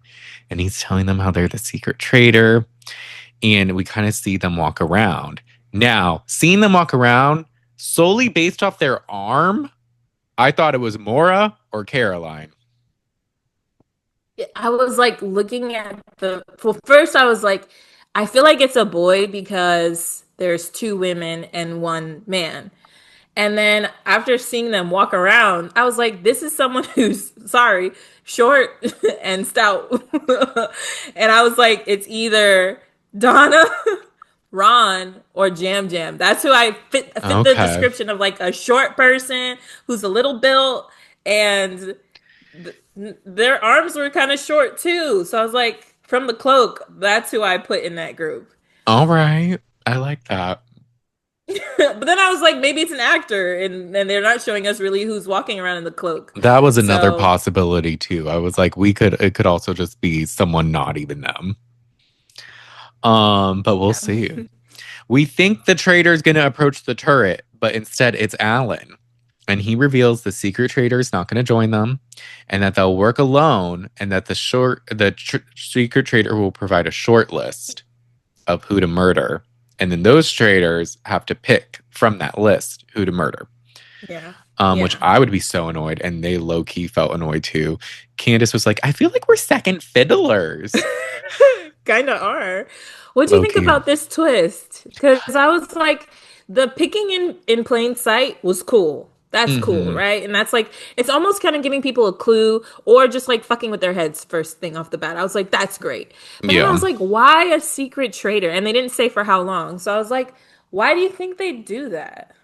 and he's telling them how they're the secret traitor. And we kind of see them walk around. Now, seeing them walk around solely based off their arm, I thought it was Mora or Caroline. I was like looking at well, first I was like, I feel like it's a boy because there's two women and one man. And then after seeing them walk around, I was like, this is someone who's, sorry, short and stout. And I was like, it's either Donna, Ron, or Jam Jam. That's who I fit the Okay. description of like a short person who's a little built and their arms were kind of short too. So I was like, from the cloak, that's who I put in that group. All right. I like that. But then I was like, maybe it's an actor, and they're not showing us really who's walking around in the cloak. That was another So possibility too. I was like, it could also just be someone not even them. But we'll yeah, see. We think the traitor is going to approach the turret, but instead it's Alan. And he reveals the secret traitor is not going to join them and that they'll work alone and that secret traitor will provide a short list of who to murder. And then those traitors have to pick from that list who to murder. yeah, Which yeah. I would be so annoyed. And they low key felt annoyed too. Candace was like, I feel like we're second fiddlers. Kind of are. What do you Low think key. about this twist? Because I was like, the picking in plain sight was cool. That's cool, Mm-hmm. right? And that's like, it's almost kind of giving people a clue or just like fucking with their heads first thing off the bat. I was like, that's great. But then I Yeah. was like, why a secret traitor? And they didn't say for how long. So I was like, why do you think they do that?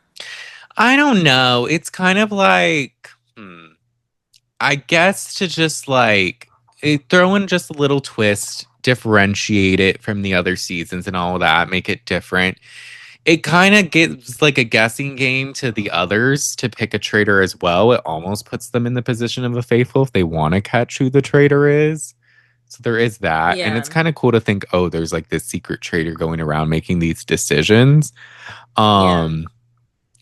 I don't know. It's kind of like, I guess to just like throw in just a little twist, differentiate it from the other seasons and all of that, make it different. It kind of gives like a guessing game to the others to pick a traitor as well. It almost puts them in the position of a faithful if they want to catch who the traitor is. So there is that. And it's Yeah. kind of cool to think, oh, there's like this secret traitor going around making these decisions. Yeah. Um,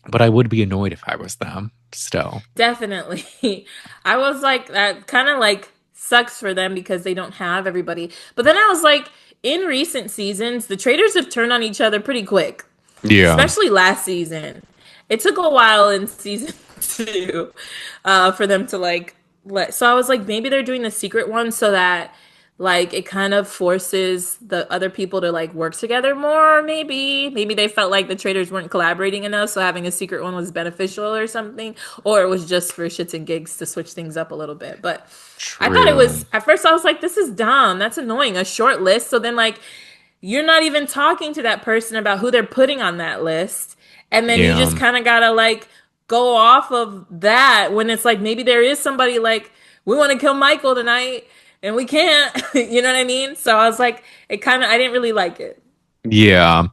but I would be annoyed if I was them still. Definitely. I was like, that kind of like sucks for them because they don't have everybody. But then I was like, in recent seasons, the traders have turned on each other pretty quick, Yeah. especially last season. It took a while in season two for them to like let. So I was like, maybe they're doing the secret one so that like it kind of forces the other people to like work together more. Maybe they felt like the traders weren't collaborating enough, so having a secret one was beneficial or something, or it was just for shits and gigs to switch things up a little bit. But I thought it True. was at first I was like, this is dumb. That's annoying. A short list. So then like you're not even talking to that person about who they're putting on that list. And then you Yeah. just kind of gotta like go off of that when it's like maybe there is somebody like, we want to kill Michael tonight and we can't. You know what I mean? So I was like, I didn't really like it. Yeah.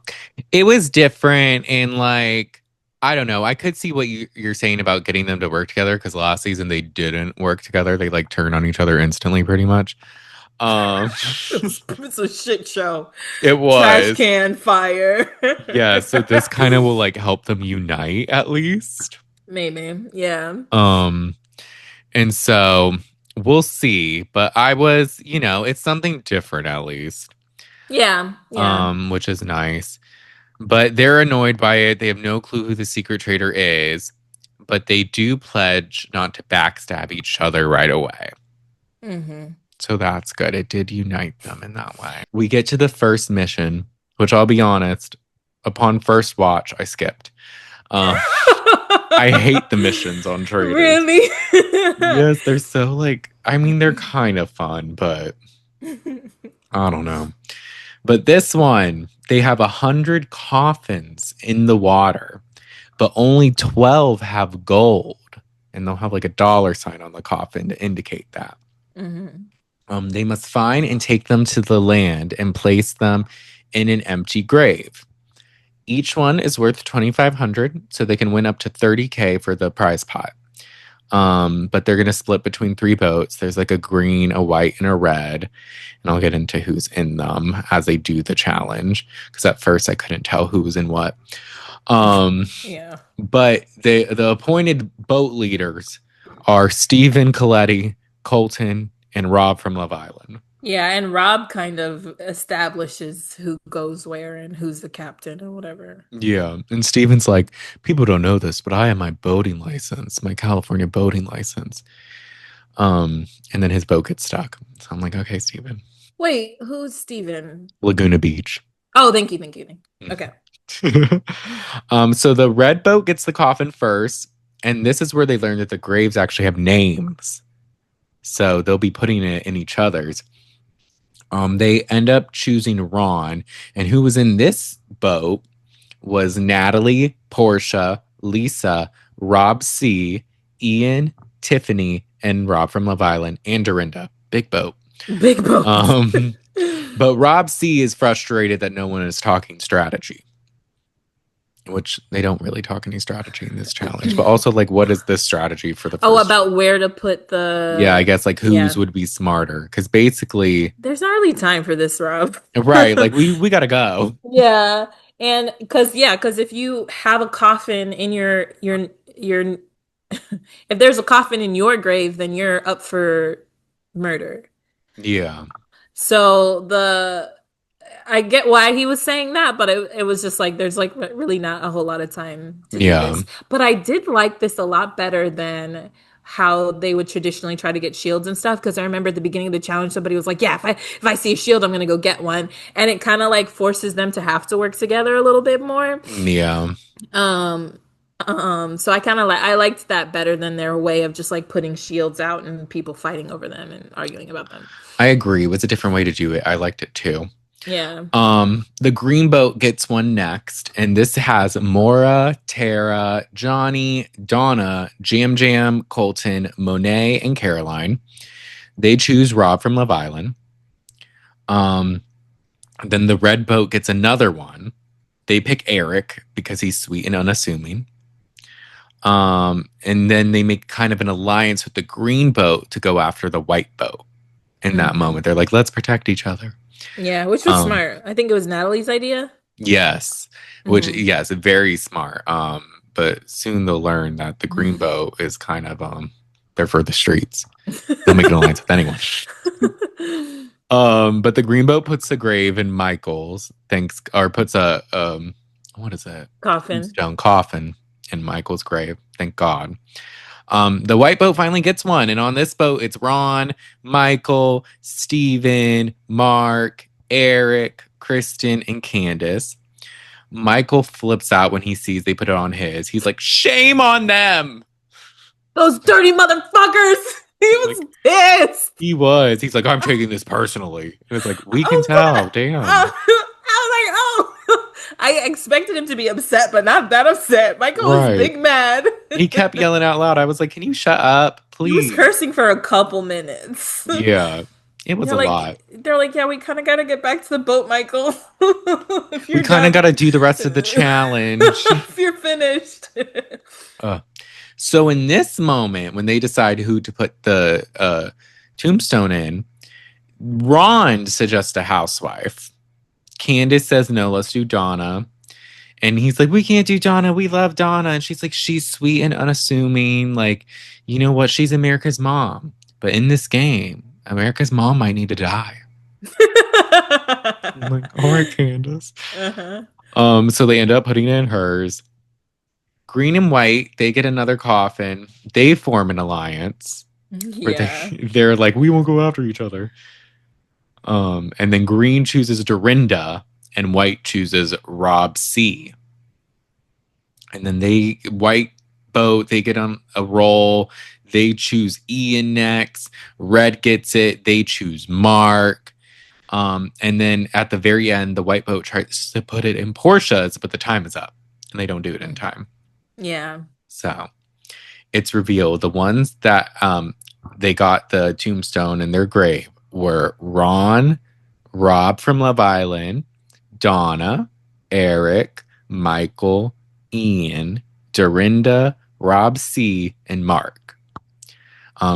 It was different and like I don't know. I could see what you're saying about getting them to work together because last season they didn't work together. They like turned on each other instantly pretty much. Um It's a shit show. it Trash was. can fire. Yeah, so this kind of will like help them unite at least. Maybe. Yeah. Um and so we'll see, but I was, it's something different at least. Yeah. Yeah. Which is nice. But they're annoyed by it. They have no clue who the secret traitor is, but they do pledge not to backstab each other right away. Mm-hmm. So that's good. It did unite them in that way. We get to the first mission, which I'll be honest, upon first watch, I skipped. I hate the missions on Traitors. Really? Yes, they're so like, I mean, they're kind of fun, but I don't know. But this one, they have 100 coffins in the water, but only 12 have gold. And they'll have like a dollar sign on the coffin to indicate that. Mm-hmm. They must find and take them to the land and place them in an empty grave. Each one is worth 2,500, so they can win up to 30K for the prize pot. But they're gonna split between 3 boats. There's like a green, a white, and a red. And I'll get into who's in them as they do the challenge. Because at first I couldn't tell who was in what. Yeah. But the appointed boat leaders are Stephen Coletti, Colton, and Rob from Love Island. Yeah, and Rob kind of establishes who goes where and who's the captain or whatever. Yeah. And Steven's like, people don't know this, but I have my boating license, my California boating license. And then his boat gets stuck. So I'm like, okay, Steven. Wait, who's Steven? Laguna Beach. Oh, thank you, thank you. Okay. So the red boat gets the coffin first, and this is where they learn that the graves actually have names. So they'll be putting it in each other's. They end up choosing Ron, and who was in this boat was Natalie, Portia, Lisa, Rob C, Ian, Tiffany, and Rob from Love Island, and Dorinda. Big boat. Big boat. But Rob C is frustrated that no one is talking strategy, which they don't really talk any strategy in this challenge. But also, like, what is this strategy for the first? Oh, about where to put the... Yeah, I guess, like, whose would be smarter? Because basically... There's not really time for this, Rob. Right, like, we gotta go. Yeah. And because if you have a coffin in your if there's a coffin in your grave, then you're up for murder. Yeah. So I get why he was saying that, but it was just like there's like really not a whole lot of time to do this. But I did like this a lot better than how they would traditionally try to get shields and stuff. Because I remember at the beginning of the challenge, somebody was like, "Yeah, if I see a shield, I'm gonna go get one," and it kind of like forces them to have to work together a little bit more. Yeah. So I liked that better than their way of just like putting shields out and people fighting over them and arguing about them. I agree. It was a different way to do it. I liked it too. Yeah. The green boat gets one next, and this has Maura, Tara, Johnny, Donna, Jam Jam, Colton, Monet, and Caroline. They choose Rob from Love Island. Then the red boat gets another one. They pick Eric because he's sweet and unassuming. And then they make kind of an alliance with the green boat to go after the white boat. In that moment, they're like, let's protect each other. Yeah, which was smart. I think it was Natalie's idea. Yes, which yes, very smart. But soon they'll learn that the green boat is kind of they're for the streets. They'll make an alliance with anyone. But the green boat puts a grave in Michael's, puts a what is it? Coffin. Stone coffin in Michael's grave. Thank God. The white boat finally gets one, and on this boat, it's Ron, Michael, Steven, Mark, Eric, Kristen, and Candace. Michael flips out when he sees they put it on his. He's like, shame on them! Those dirty motherfuckers! He was like, pissed! He was. He's like, I'm taking this personally. And it's like, we can tell, damn. I was like, oh! I expected him to be upset, but not that upset. Michael was big mad. He kept yelling out loud. I was like, can you shut up, please? He was cursing for a couple minutes. Yeah. It was a lot. They're like, yeah, we kind of got to get back to the boat, Michael. We kind of got to do the rest of the challenge. If you're finished. So in this moment, when they decide who to put the tombstone in, Ron suggests a housewife. Candace says, no, let's do Donna. And he's like, we can't do Donna. We love Donna. And she's like, she's sweet and unassuming. Like, you know what? She's America's mom. But in this game, America's mom might need to die. I'm like, all right, Candace. So they end up putting it in hers. Green and white, they get another coffin. They form an alliance. Yeah. They're like, we won't go after each other. And then green chooses Dorinda and white chooses Rob C. And then white boat, they get on a roll. They choose Ian next. Red gets it. They choose Mark. And then at the very end, the white boat tries to put it in Portia's, but the time is up and they don't do it in time. Yeah. So it's revealed the ones that they got the tombstone in their grave were Ron, Rob from Love Island, Donna, Eric, Michael, Ian, Dorinda, Rob C, and Mark.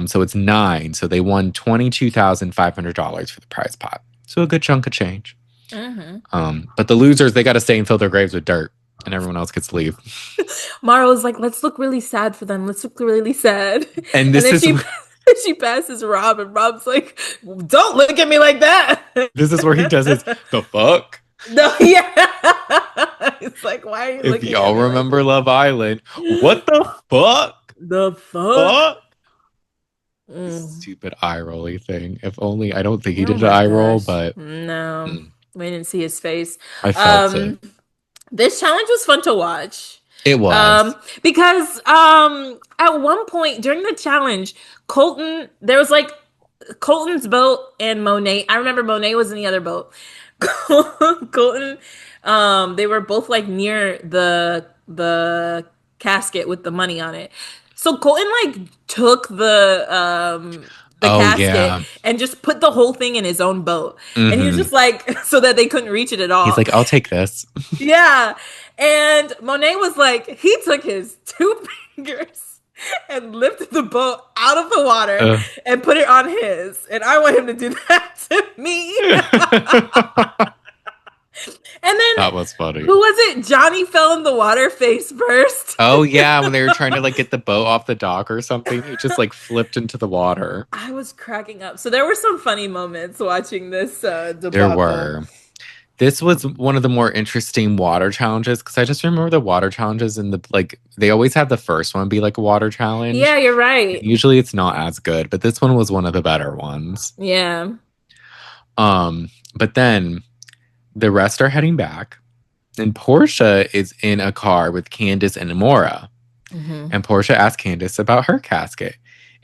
So it's 9. So they won $22,500 for the prize pot. So a good chunk of change. But the losers, they got to stay and fill their graves with dirt, and everyone else gets to leave. Mara was like, let's look really sad for them. Let's look really sad. And this is She passes Rob, and Rob's like, "Don't look at me like that." This is where he does his the fuck. No, yeah. It's like, why are you If looking at y'all me like remember that? Love Island, what the fuck? The fuck? Fuck. Mm. Stupid eye rolly thing. If only I don't think he Oh did an my eye roll, gosh. but No. mm, We didn't see his face. I felt it. Um, this challenge was fun to watch. It was. Because at one point during the challenge, Colton, there was like Colton's boat and Monet. I remember Monet was in the other boat. Colton, they were both like near the casket with the money on it. So Colton like took the Oh casket yeah. and just put the whole thing in his own boat. And he was Hmm. just like so that they couldn't reach it at He's all. like, I'll take this. Yeah. And Monet was like, he took his two fingers and lifted the boat out of the water Uh. and put it on his. And I want him to do that to me. And then That was funny. who was it? Johnny fell in the water face first. Oh yeah, when they were trying to like get the boat off the dock or something, he just like flipped into the water. I was cracking up. So there were some funny moments watching this debacle. There were. This was one of the more interesting water challenges because I just remember the water challenges and the like they always have the first one be like a water challenge. Yeah, you're right. Usually it's not as good, but this one was one of the better ones. Yeah. But then the rest are heading back, and Portia is in a car with Candace and Amora. Mm-hmm. And Portia asks Candace about her casket.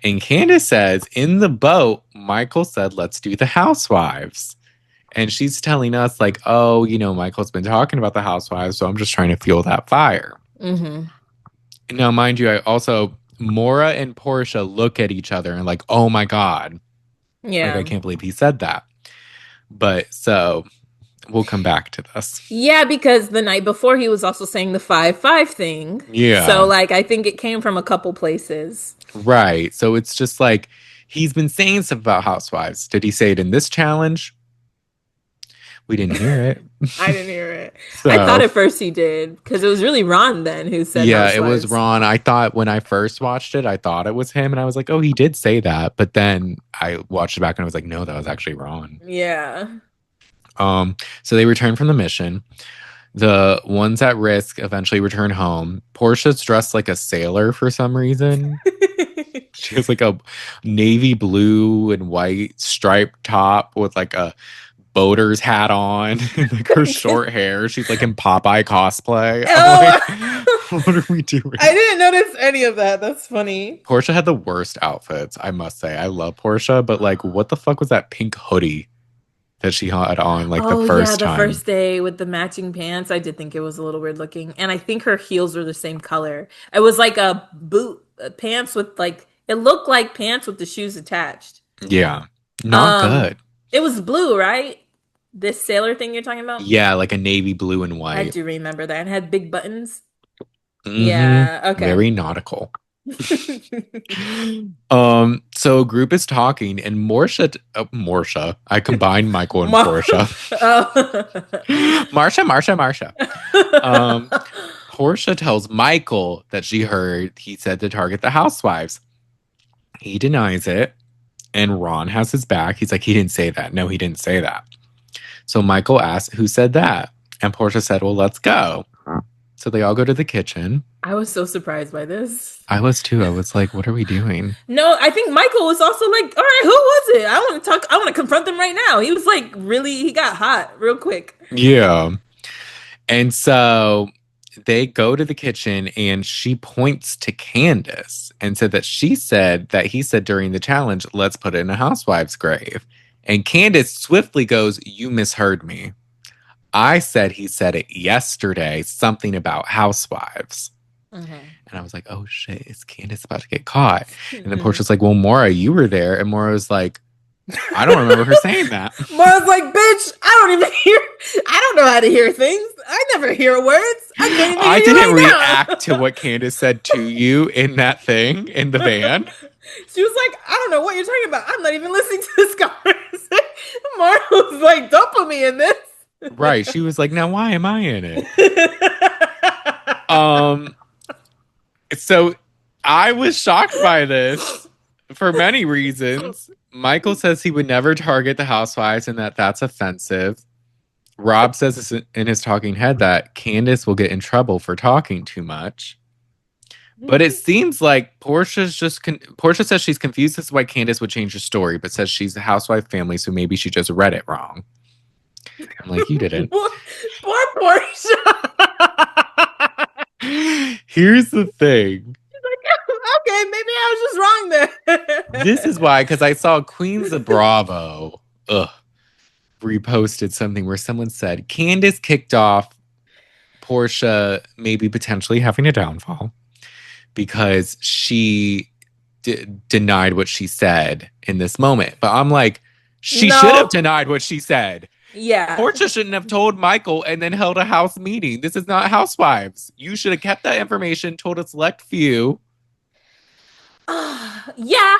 And Candace says, in the boat, Michael said, let's do the housewives. And she's telling us, like, oh, you know, Michael's been talking about the housewives, so I'm just trying to fuel that fire. Mm-hmm. Now, mind you, I also, Mora and Portia look at each other and like, oh my God. Yeah. Like, I can't believe he said that. But so we'll come back to this. Yeah, because the night before he was also saying the 5-5 thing. Yeah. So like I think it came from a couple places. Right. So it's just like he's been saying stuff about housewives. Did he say it in this challenge? We didn't hear it. I didn't hear it. So, I thought at first he did because it was really Ron then who said yeah, housewives. it was Ron. I thought when I first watched it, I thought it was him, and I was like, oh, he did say that. But then I watched it back and I was like, no, that was actually Ron. Yeah. So they return from the mission. The ones at risk eventually return home. Portia's dressed like a sailor for some reason. She has like a navy blue and white striped top with like a boater's hat on and like her short hair. She's like in Popeye cosplay. I'm like, what are we doing? I didn't notice any of that. That's funny. Portia had the worst outfits, I must say. I love Portia, but like, what the fuck was that pink hoodie that she had on like the first time? The first day with the matching pants. I did think it was a little weird looking. And I think her heels were the same color. It was like a boot pants with like, it looked like pants with the shoes attached. Yeah. Not good. It was blue, right? This sailor thing you're talking about? Yeah, like a navy blue and white. I do remember that. And had big buttons. Mm-hmm. Yeah, okay. Very nautical. So a group is talking and Marsha. I combined Michael and Portia. Marsha. Portia tells Michael that she heard he said to target the housewives. He denies it, and Ron has his back. He's like, he didn't say that. No, he didn't say that. So Michael asks, who said that? And Portia said, well, let's go. So they all go to the kitchen. I was so surprised by this. I was too. I was like, what are we doing? No, I think Michael was also like, all right, who was it? I want to talk. I want to confront them right now. He was like, really, he got hot real quick. Yeah. And so they go to the kitchen and she points to Candace and said that she said that he said during the challenge, let's put it in a housewife's grave. And Candace swiftly goes, you misheard me. I said he said it yesterday, something about housewives. Mm-hmm. And I was like, oh shit, is Candace about to get caught? And then Portia's like, well, Mora, you were there. And Mora was like, I don't remember her saying that. Mora's like, bitch, I don't know how to hear things. I never hear words. I didn't react to what Candace said to you in that thing in the van. She was like, I don't know what you're talking about. I'm not even listening to this conversation. Mora was like, don't put me in this. Right. She was like, now why am I in it? So I was shocked by this for many reasons. Michael says he would never target the housewives and that that's offensive. Rob says in his talking head that Candace will get in trouble for talking too much. But it seems like Portia says she's confused as to why Candace would change her story, but says she's a housewife family, so maybe she just read it wrong. I'm like, you didn't. Poor Portia. Here's the thing. Okay, maybe I was just wrong there. This is why, because I saw Queens of Bravo reposted something where someone said Candace kicked off Portia maybe potentially having a downfall because she denied what she said in this moment. But I'm like, she should have denied what she said. Yeah. Portia shouldn't have told Michael and then held a house meeting. This is not Housewives. You should have kept that information, told a select few. Yeah,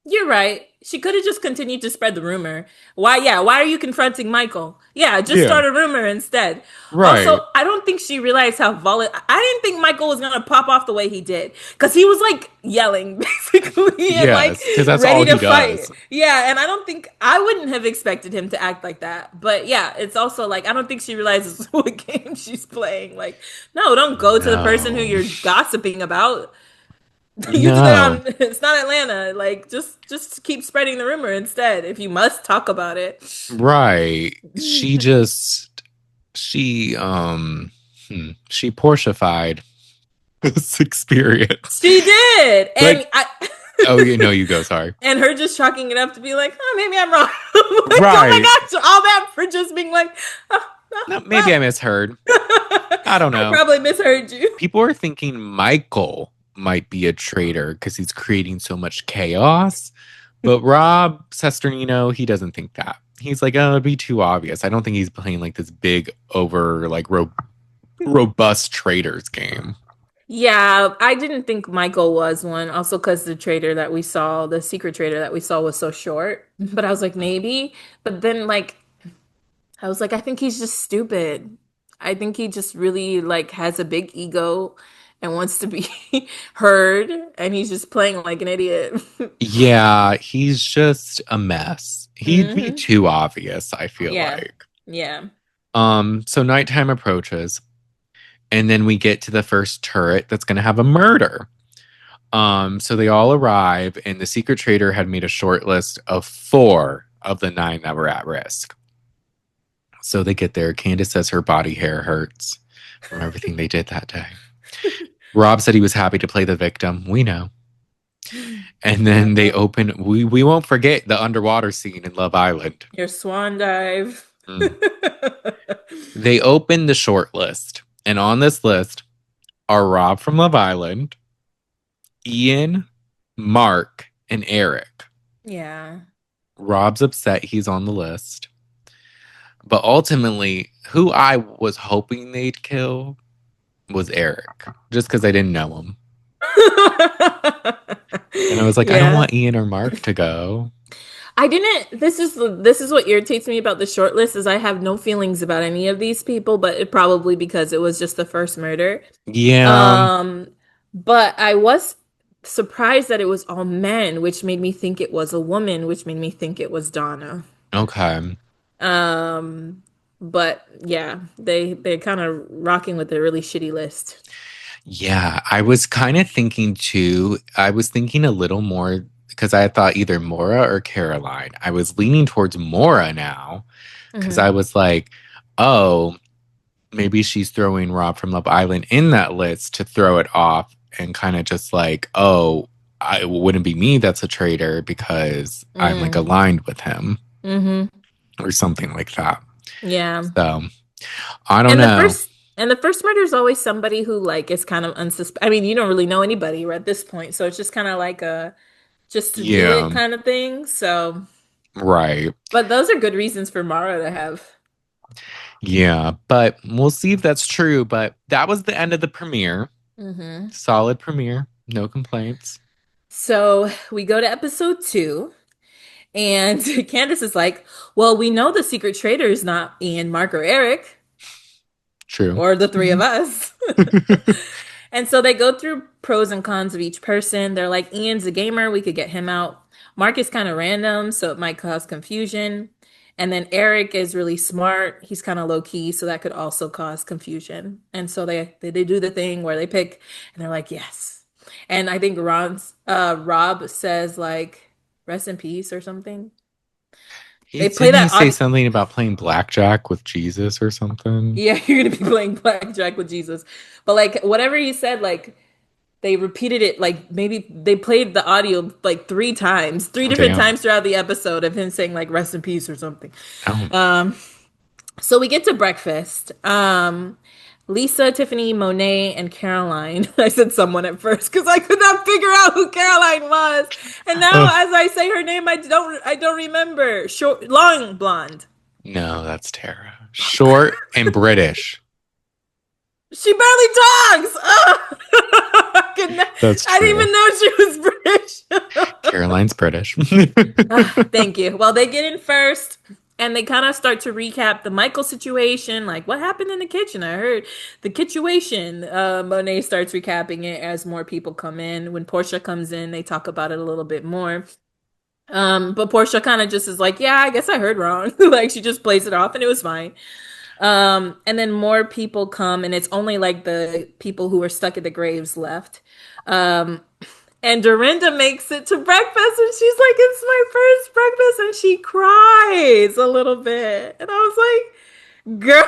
you're right. She could have just continued to spread the rumor. Why? Yeah. Why are you confronting Michael? Yeah, just start a rumor instead. Right. Also, I don't think she realized how volatile. I didn't think Michael was gonna pop off the way he did because he was like yelling basically and like that's ready all to he fight. does. Yeah, and I wouldn't have expected him to act like that. But yeah, it's also like I don't think she realizes what game she's playing. Like, no, don't go to the person who you're gossiping about. You do that on it's not Atlanta. Like just keep spreading the rumor instead if you must talk about it. Right. She Portified this experience. She did. And oh, you know, you go, sorry. And her just chalking it up to be like, oh, maybe I'm wrong. Like, right. Oh my gosh, all that for just being like, no, maybe I misheard. I don't know. I probably misheard you. People are thinking Michael might be a traitor because he's creating so much chaos. But Rob Cesternino, he doesn't think that. He's like, oh, it'd be too obvious. I don't think he's playing like this big over like robust traitors game. Yeah, I didn't think Michael was one. Also, because the traitor that we saw, the secret traitor that we saw was so short. But I was like, maybe. But then like I was like, I think he's just stupid. I think he just really like has a big ego and wants to be heard, and he's just playing like an idiot. Yeah, he's just a mess. He'd be too obvious, I feel like. Yeah. So nighttime approaches, and then we get to the first turret that's gonna have a murder. So they all arrive, and the secret traitor had made a short list of 4 of the 9 that were at risk. So they get there. Candace says her body hair hurts from everything they did that day. Rob said he was happy to play the victim. We know. And then they open. We won't forget the underwater scene in Love Island. Your swan dive. They open the short list. And on this list are Rob from Love Island, Ian, Mark, and Eric. Yeah. Rob's upset he's on the list. But ultimately, who I was hoping they'd kill was Eric, just because I didn't know him. And I was like, I don't want Ian or Mark to go. I didn't. This is what irritates me about the short list is I have no feelings about any of these people, but it probably because it was just the first murder. Yeah. But I was surprised that it was all men, which made me think it was a woman, which made me think it was Donna. Okay. But yeah, they're kind of rocking with a really shitty list. Yeah, I was kind of thinking too. I was thinking a little more because I thought either Maura or Caroline. I was leaning towards Maura now because I was like, oh, maybe she's throwing Rob from Love Island in that list to throw it off and kind of just like, oh, it wouldn't be me that's a traitor because I'm like aligned with him or something like that. Yeah. So I don't know. The first murder is always somebody who like is kind of unsuspecting. I mean, you don't really know anybody at this point, so it's just kind of like a just to do it kind of thing. So right. But those are good reasons for Mara to have. Yeah, but we'll see if that's true. But that was the end of the premiere. Solid premiere, no complaints. So we go to episode 2. And Candace is like, well, we know the secret traitor is not Ian, Mark, or Eric. True. Or the 3 of us. And so they go through pros and cons of each person. They're like, Ian's a gamer, we could get him out. Mark is kind of random, so it might cause confusion. And then Eric is really smart. He's kind of low key, so that could also cause confusion. And so they do the thing where they pick, and they're like, yes. And I think Rob says like, rest in peace or something. They play Didn't he that say audio. something about playing blackjack with Jesus or something? Yeah, you're gonna be playing blackjack with Jesus. But like whatever he said, like they repeated it like maybe they played the audio like three times, three Oh, different damn. times throughout the episode of him saying like rest in peace or something. Oh, Um, so we get to breakfast. Lisa, Tiffany, Monet, and Caroline. I said someone at first because I could not figure out who Caroline was. And now oh, as I say her name, I don't remember. Short long blonde. no, that's Tara. Short and British. She barely talks. Oh. That's I didn't true. even know she was British. Caroline's British. Thank you. Well, they get in first and they kind of start to recap the Michael situation. Like, what happened in the kitchen? I heard the situation. Monet starts recapping it as more people come in. When Portia comes in, they talk about it a little bit more. But Portia kind of just is like, yeah, I guess I heard wrong. Like, she just plays it off and it was fine. And then more people come, and it's only like the people who are stuck at the graves left. Um, and Dorinda makes it to breakfast, and she's like, "It's my first breakfast," and she cries a little bit, and I was like, "Girl,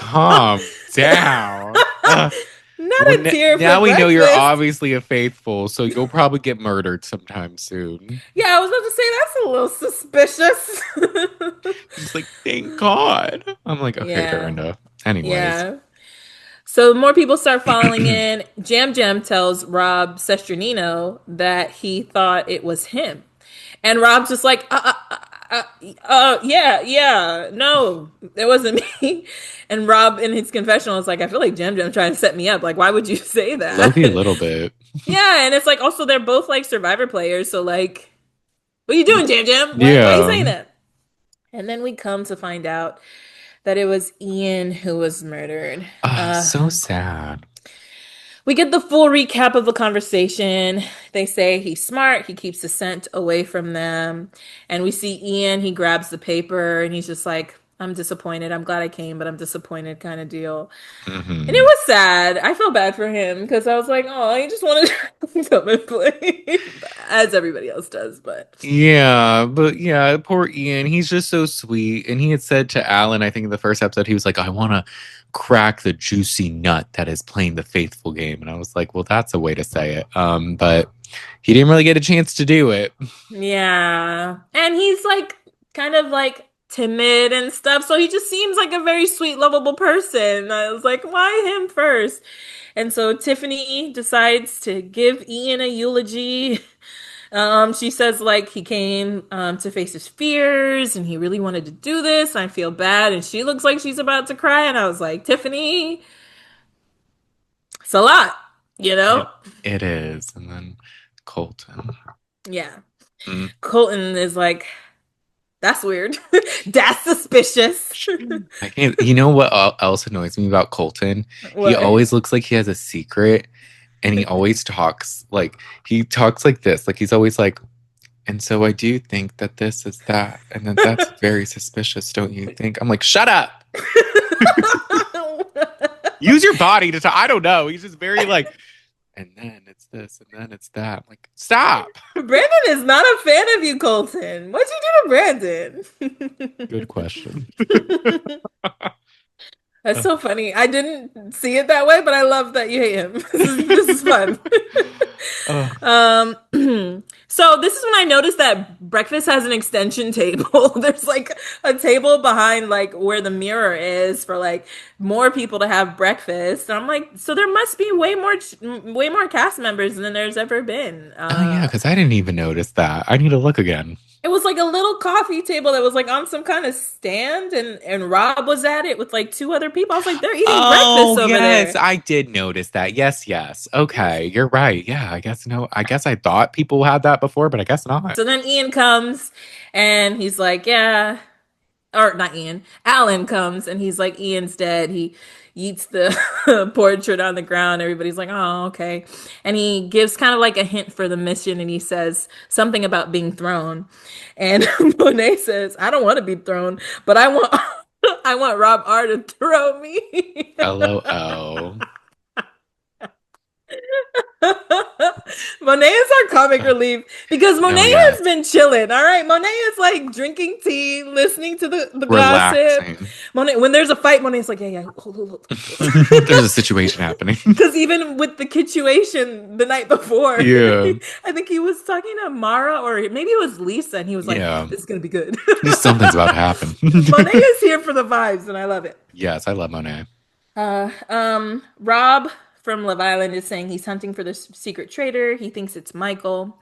Calm down. not Well, a tear for now we know you're breakfast." obviously a faithful, so you'll probably get murdered sometime soon. Yeah, I was about to say that's a little suspicious. She's like, thank God. I'm like, okay, Yeah, Dorinda. Anyways. yeah. So more people start falling in. Jam Jam tells Rob Sesternino that he thought it was him. And Rob's just like, yeah, yeah, no, it wasn't me. And Rob in his confessional is like, I feel like Jam Jam trying to set me up. Like, why would you say Loki a that? little bit. Yeah, and it's like also they're both like Survivor players, so like, what are you doing, Jam Jam? Why are you Yeah. saying that? And then we come to find out that it was Ian who was murdered. So sad. We get the full recap of the conversation. They say he's smart, he keeps the scent away from them. And we see Ian, he grabs the paper and he's just like, I'm disappointed. I'm glad I came, but I'm disappointed kind of deal. And it Hmm. was sad. I felt bad for him because I was like, oh, he just wanted to come and play, as everybody else does. But Yeah, but yeah, poor Ian. He's just so sweet. And he had said to Alan, I think in the first episode, he was like, I want to crack the juicy nut that is playing the faithful game. And I was like, well, that's a way to say it. But he didn't really get a chance to do it. yeah. And he's like kind of like timid and stuff. So he just seems like a very sweet, lovable person. I was like, why him first? And so Tiffany decides to give Ian a eulogy. She says like he came to face his fears and he really wanted to do this. I feel bad. And she looks like she's about to cry. And I was like, Tiffany, it's a lot, you know? It is. And then Colton. Yeah. Mm. Colton is like, that's weird. That's suspicious. I can't, you know what else annoys me about Colton? He What? always looks like he has a secret, and he talks like this. Like he's always like, and so I do think that this is that, and then that's very suspicious, don't you think? I'm like, shut up. Use your body to talk. I don't know. He's just very like, and then it's this, and then it's that. I'm like, stop. Brandon is not a fan of you, Colton. What'd you do to Brandon? Good question. That's so funny. I didn't see it that way, but I love that you hate him. This is fun. Um, so this is when I noticed that breakfast has an extension table. There's like a table behind like where the mirror is for like more people to have breakfast. And I'm like, so there must be way more cast members than there's ever been. Oh yeah, because I didn't even notice that. I need to look again. It was like a little coffee table that was like on some kind of stand, and Rob was at it with like two other people. I was like, they're eating breakfast over yes, there. I did notice that. Yes. Okay, you're right. Yeah, I guess no. I guess I thought people had that before, but I guess not. So then Ian comes and he's like, yeah. or not Ian, Alan comes and he's like, Ian's dead. He eats the portrait on the ground. Everybody's like, oh, okay. And he gives kind of like a hint for the mission and he says something about being thrown. And Monet says, I don't want to be thrown, but I want I want Rob R to throw me. LOL. Monet is our comic relief because No, Monet yeah. has been chilling. All right, Monet is like drinking tea, listening to the gossip. Relaxing. Monet, when there's a fight, Monet's like, yeah, yeah, hold. There's a situation happening. Because even with the situation the night before, Yeah. I think he was talking to Mara or maybe it was Lisa, and he was like, Yeah. "This is gonna be good." Just something's about to happen. Monet is here for the vibes, and I love it. Yes, I love Monet. Rob from Love Island is saying he's hunting for the secret traitor. He thinks it's Michael.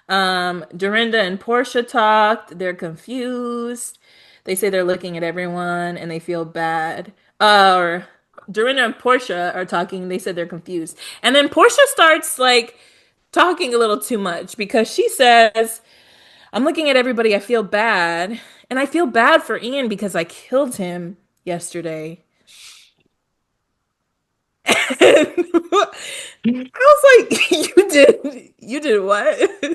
Dorinda and Portia talked. They're confused. They say they're looking at everyone and they feel bad. Or Dorinda and Portia are talking. They said they're confused. And then Portia starts like talking a little too much because she says, I'm looking at everybody. I feel bad. And I feel bad for Ian because I killed him yesterday. I was like, you did what? Oh,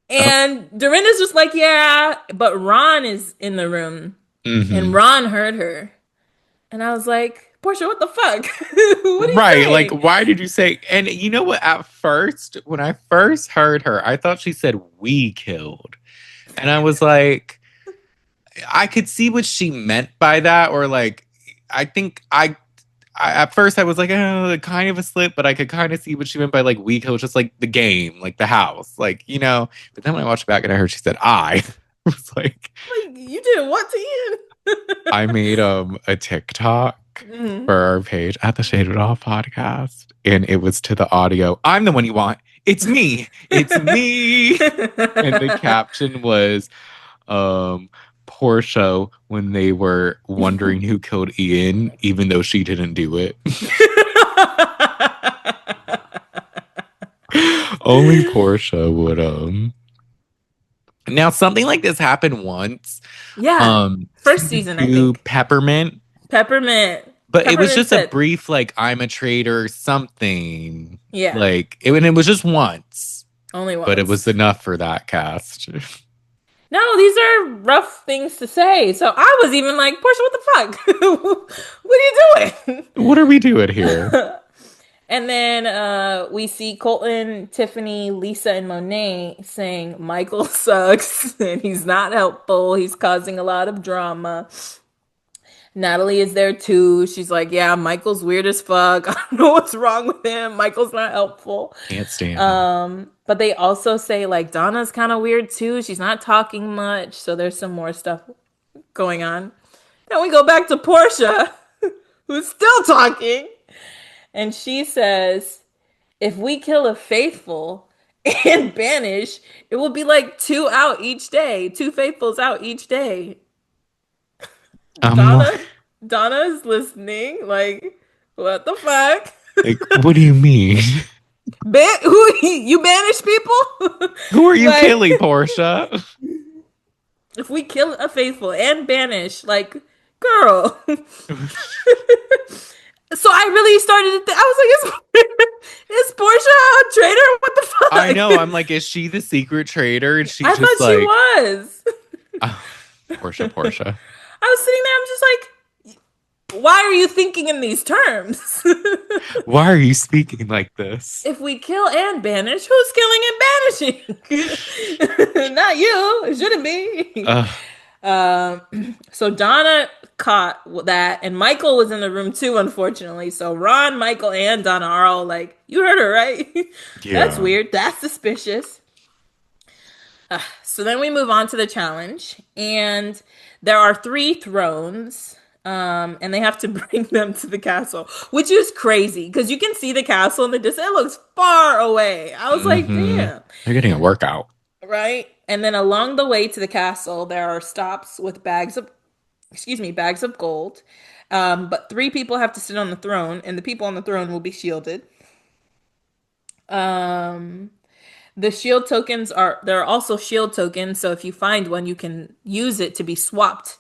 And Dorinda's just like, yeah, but Ron is in the room and hmm. Ron heard her. And I was like, Portia, what the fuck? What are you Right. Like, saying? why did you say? And you know what? At first, when I first heard her, I thought she said we killed. And I was like, I could see what she meant by that. Or like, I think I at first I was like, oh, kind of a slip, but I could kind of see what she meant by like we killed, just like the game, like the house, like, you know. But then when I watched it back and I heard she said I was like, Like, you did what to Ian? I made a TikTok Mhm. for our page at the Shade It All podcast, and it was to the audio. I'm the one you want. It's me. It's me. And the caption was Portia when they were wondering who killed Ian, even though she didn't do it. Only Portia would now something like this happened once. Yeah. First Season season, I two, think. Peppermint. Peppermint. But it was Peppermint just a said, brief, like, I'm a traitor, something. yeah, Like, and it was just once, only but it was once. enough for that cast. No, these are rough things to say. So I was even like, Portia, what the fuck? What are you doing? What are we doing here? And then we see Colton, Tiffany, Lisa, and Monet saying Michael sucks and he's not helpful. He's causing a lot of drama. Natalie is there too. She's like, yeah, Michael's weird as fuck. I don't know what's wrong with him. Michael's not helpful. Can't stand him. But they also say like Donna's kind of weird too. She's not talking much. So there's some more stuff going on. Then we go back to Portia, who's still talking. And she says, if we kill a faithful and banish, it will be like two out each day, two faithfuls out each day. I'm Donna, Donna is listening. Like, what the fuck? like, what do you mean? Who you banish people? Who are you Like, killing, Portia? if we kill a faithful and banish, like, girl. So I really started to I was like, is Portia a traitor? What the I know. fuck? I'm like, is she the secret traitor? And she I just thought she like, was. oh, Portia. I was sitting there, I'm just like, why are you thinking in these terms? Why are you speaking like this? If we kill and banish, who's killing and banishing? Not you. It shouldn't be. Ugh. So Donna caught that, and Michael was in the room too, unfortunately. So Ron, Michael, and Donna are all like, "You heard her, right? That's Yeah. weird. That's suspicious." So then we move on to the challenge, and there are three thrones. And they have to bring them to the castle, which is crazy because you can see the castle in the distance. It looks far away. I was like, Mm-hmm. damn. They're getting a workout. Right? And then along the way to the castle, there are stops with bags of gold. But three people have to sit on the throne, and the people on the throne will be shielded. Um, the shield tokens there are also shield tokens, so if you find one, you can use it to be swapped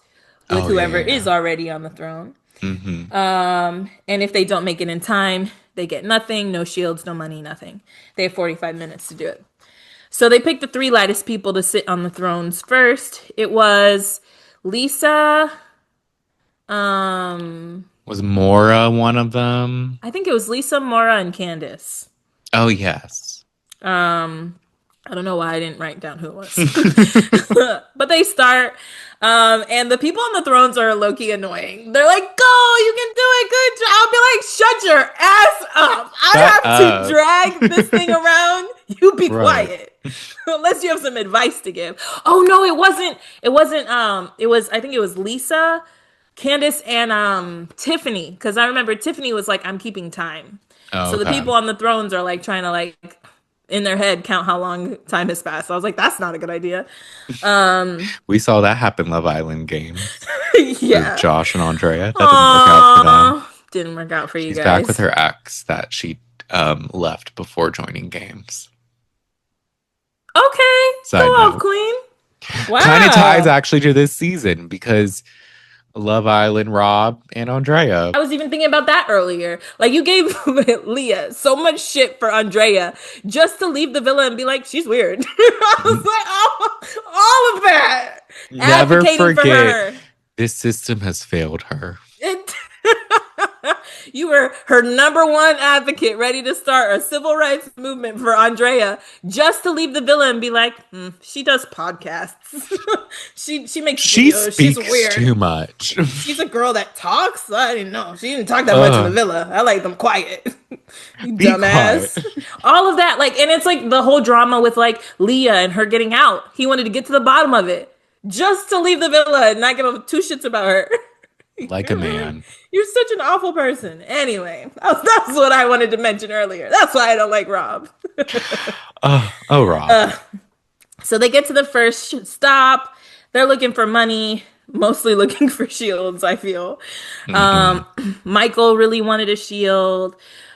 with Oh yeah, whoever yeah, is yeah. already on the throne. Mm-hmm. And if they don't make it in time, they get nothing, no shields, no money, nothing. They have 45 minutes to do it. So they picked the three lightest people to sit on the thrones first. It was Lisa, um, Was Mora one of them? I think it was Lisa, Mora, and Candace. Oh yes. Um, I don't know why I didn't write down who it was. But they start, and the people on the thrones are low-key annoying. They're like, go, you can do it, good job. I'll be like, shut your ass up. I Shut have to up. drag this thing around. You be Right. quiet. Unless you have some advice to give. Oh no, it was I think it was Lisa, Candace, and Tiffany. Because I remember Tiffany was like, I'm keeping time. Oh, So the okay. people on the thrones are like trying to like in their head count how long time has passed. So I was like, that's not a good idea. We saw that happen Love Island games with Yeah. Josh and Andrea. That didn't work out for them. Aww. Didn't work out for you She's back with guys. her ex that she left before joining games. Okay. Go Side off, note. Queen. Kind of ties Wow. actually to this season because Love Island, Rob, and Andrea. I was even thinking about that earlier. Like you gave Leah so much shit for Andrea just to leave the villa and be like, she's weird. I was like, all of that. Never Advocating for forget, her. this system has failed her. It, you were her number one advocate, ready to start a civil rights movement for Andrea, just to leave the villa and be like, she does podcasts. she makes She videos. She's speaks weird. too much. She's a girl that talks. I didn't know. She didn't talk that much in the villa. I like them quiet. You Be quiet. dumbass. All of that, like, and it's like the whole drama with like Leah and her getting out. He wanted to get to the bottom of it just to leave the villa and not give two shits about her. Like a man. You're such an awful person. Anyway, that's what I wanted to mention earlier. That's why I don't like Rob. Oh, Rob. So they get to the first stop. They're looking for money, mostly looking for shields, I feel. Michael really wanted a shield.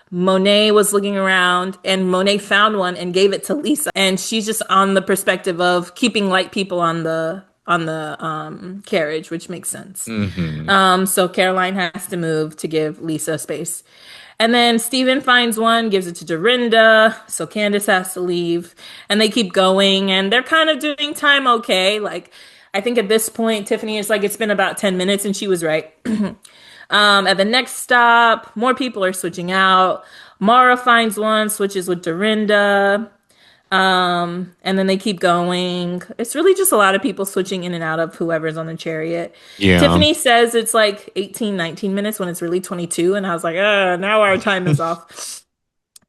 Monet was looking around and Monet found one and gave it to Lisa. And she's just on the perspective of keeping light people on the carriage, which makes sense. So Caroline has to move to give Lisa space. And then Steven finds one, gives it to Dorinda. So Candace has to leave. And they keep going and they're kind of doing time okay. Like, I think at this point, Tiffany is like, it's been about 10 minutes and she was right. At the next stop, more people are switching out. Mara finds one, switches with Dorinda. And then they keep going. It's really just a lot of people switching in and out of whoever's on the chariot. Yeah. Tiffany says it's like 18, 19 minutes when it's really 22. And I was like, now our time is off.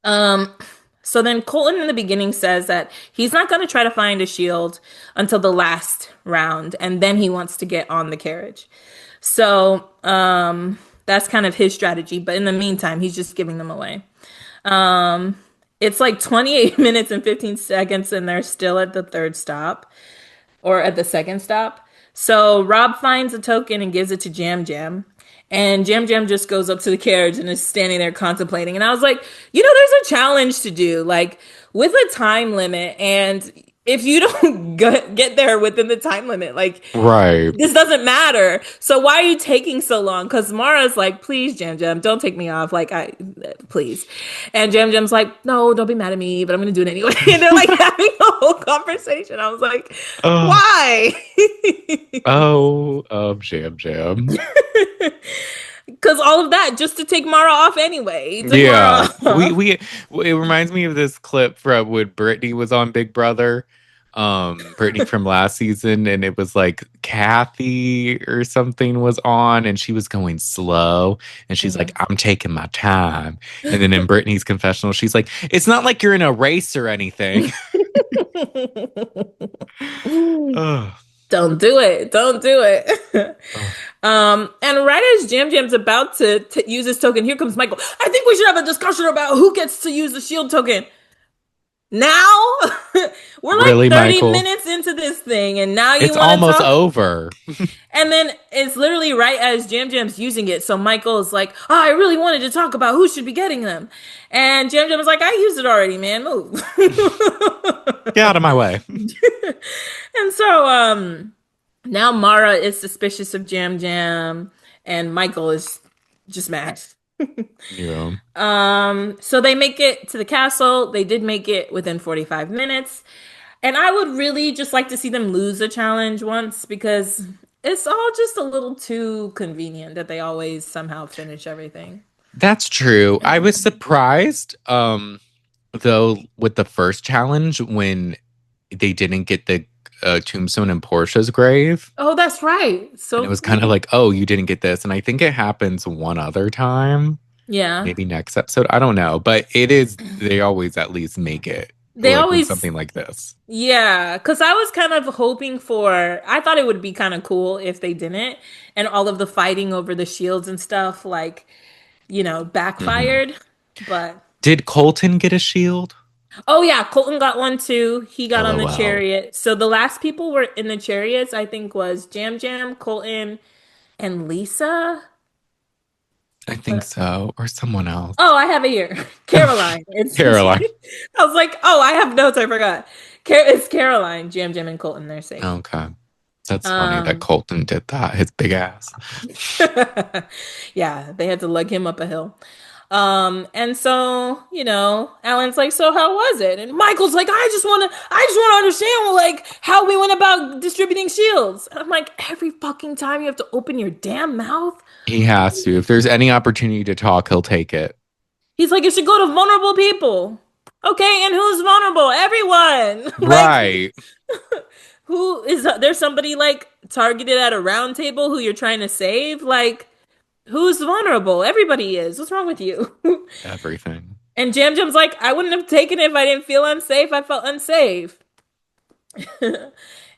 So then Colton in the beginning says that he's not going to try to find a shield until the last round. And then he wants to get on the carriage. So, that's kind of his strategy. But in the meantime, he's just giving them away. It's like 28 minutes and 15 seconds and they're still at the third stop or at the second stop. So Rob finds a token and gives it to Jam Jam. And Jam Jam just goes up to the carriage and is standing there contemplating. And I was like, there's a challenge to do, like with a time limit. And if you don't get there within the time limit, like, right, this doesn't matter. So why are you taking so long? Because Mara's like, please, Jam Jam, don't take me off. Like, please. And Jam Jam's like, no, don't be mad at me, but I'm going to do it anyway. And they're like having a whole conversation. I was like, why? Jam Jam. Because all of that just to take Mara off anyway. Yeah, it reminds me of this clip from when Brittany was on Big Brother. Brittany from last season, and it was like Kathy or something was on, and she was going slow, and she's like, "I'm taking my time." And then in Brittany's confessional, she's like, "It's not like you're in a race or anything." Don't do it. Don't do it. And right as Jam Jam's about to use his token, here comes Michael. I think we should have a discussion about who gets to use the shield token. Now we're like really, 30 Michael? Minutes into this thing, and now it's almost over. And then it's literally right as Jam Jam's using it. So Michael is like, I really wanted to talk about who should be getting them. And Jam Jam was like, I used it already, man. Move. Get out of my way. And so Now Mara is suspicious of Jam Jam, and Michael is just mad. Yeah. So they make it to the castle. They did make it within 45 minutes. And I would really just like to see them lose a challenge once because it's all just a little too convenient that they always somehow finish everything. That's true. I was surprised, though, with the first challenge when they didn't get the tombstone in Portia's grave. Oh, that's right. And it So, was kind of like, oh, you didn't get this. And I think it happens one other time, yeah. maybe next episode. I don't know. But it is, they always at least make it, They like with always, something like this. yeah, because I was kind of hoping for, I thought it would be kind of cool if they didn't, and all of the fighting over the shields and stuff, like, Hmm. backfired. But, Did Colton get a shield? oh yeah, Colton got one too. He got on the LOL. chariot. So the last people were in the chariots, I think, was Jam Jam, Colton, and Lisa. I think But so. Or someone else. oh, I have it here. Caroline. Caroline. I was like, oh, I have notes. I forgot. It's Caroline, Jam Jam, and Colton. They're safe. Okay. That's funny that Um, Colton did that. His big ass. yeah, they had to lug him up a hill. And so, Alan's like, so how was it? And Michael's like, I just wanna understand like how we went about distributing shields. And I'm like, every fucking time you have to open your damn mouth. He has to. If there's any opportunity to talk, he'll take it. He's like, it should go to vulnerable people. Okay, and who's vulnerable? Everyone. Like, Right. who is there's somebody like targeted at a round table who you're trying to save? Like, who's vulnerable? Everybody is. What's wrong with you? Everything. And Jam Jam's like, I wouldn't have taken it if I didn't feel unsafe. I felt unsafe.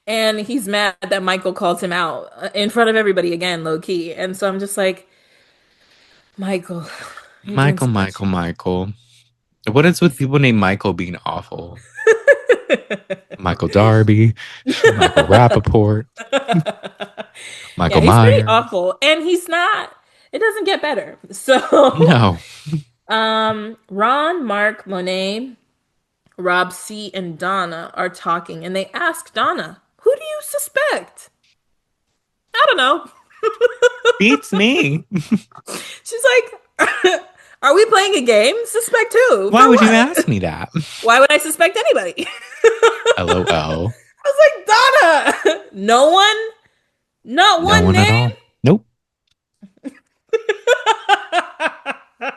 And he's mad that Michael called him out in front of everybody again, low key. And so I'm just like, Michael, you're doing Michael, too much. Michael, Michael. What is with people named Michael being awful? Michael Darby, Michael Rappaport, Yeah, Michael he's pretty Myers. awful. And he's not, it doesn't get better. So, No. Ron, Mark, Monet, Rob C, and Donna are talking, and they ask Donna, who do you suspect? I don't know. Beats me. She's like, are we playing a game? Suspect who? Why For would you what? ask me that? Why would I suspect anybody? LOL. I was like, Donna, no one? Not No one one at name? all. Nope. I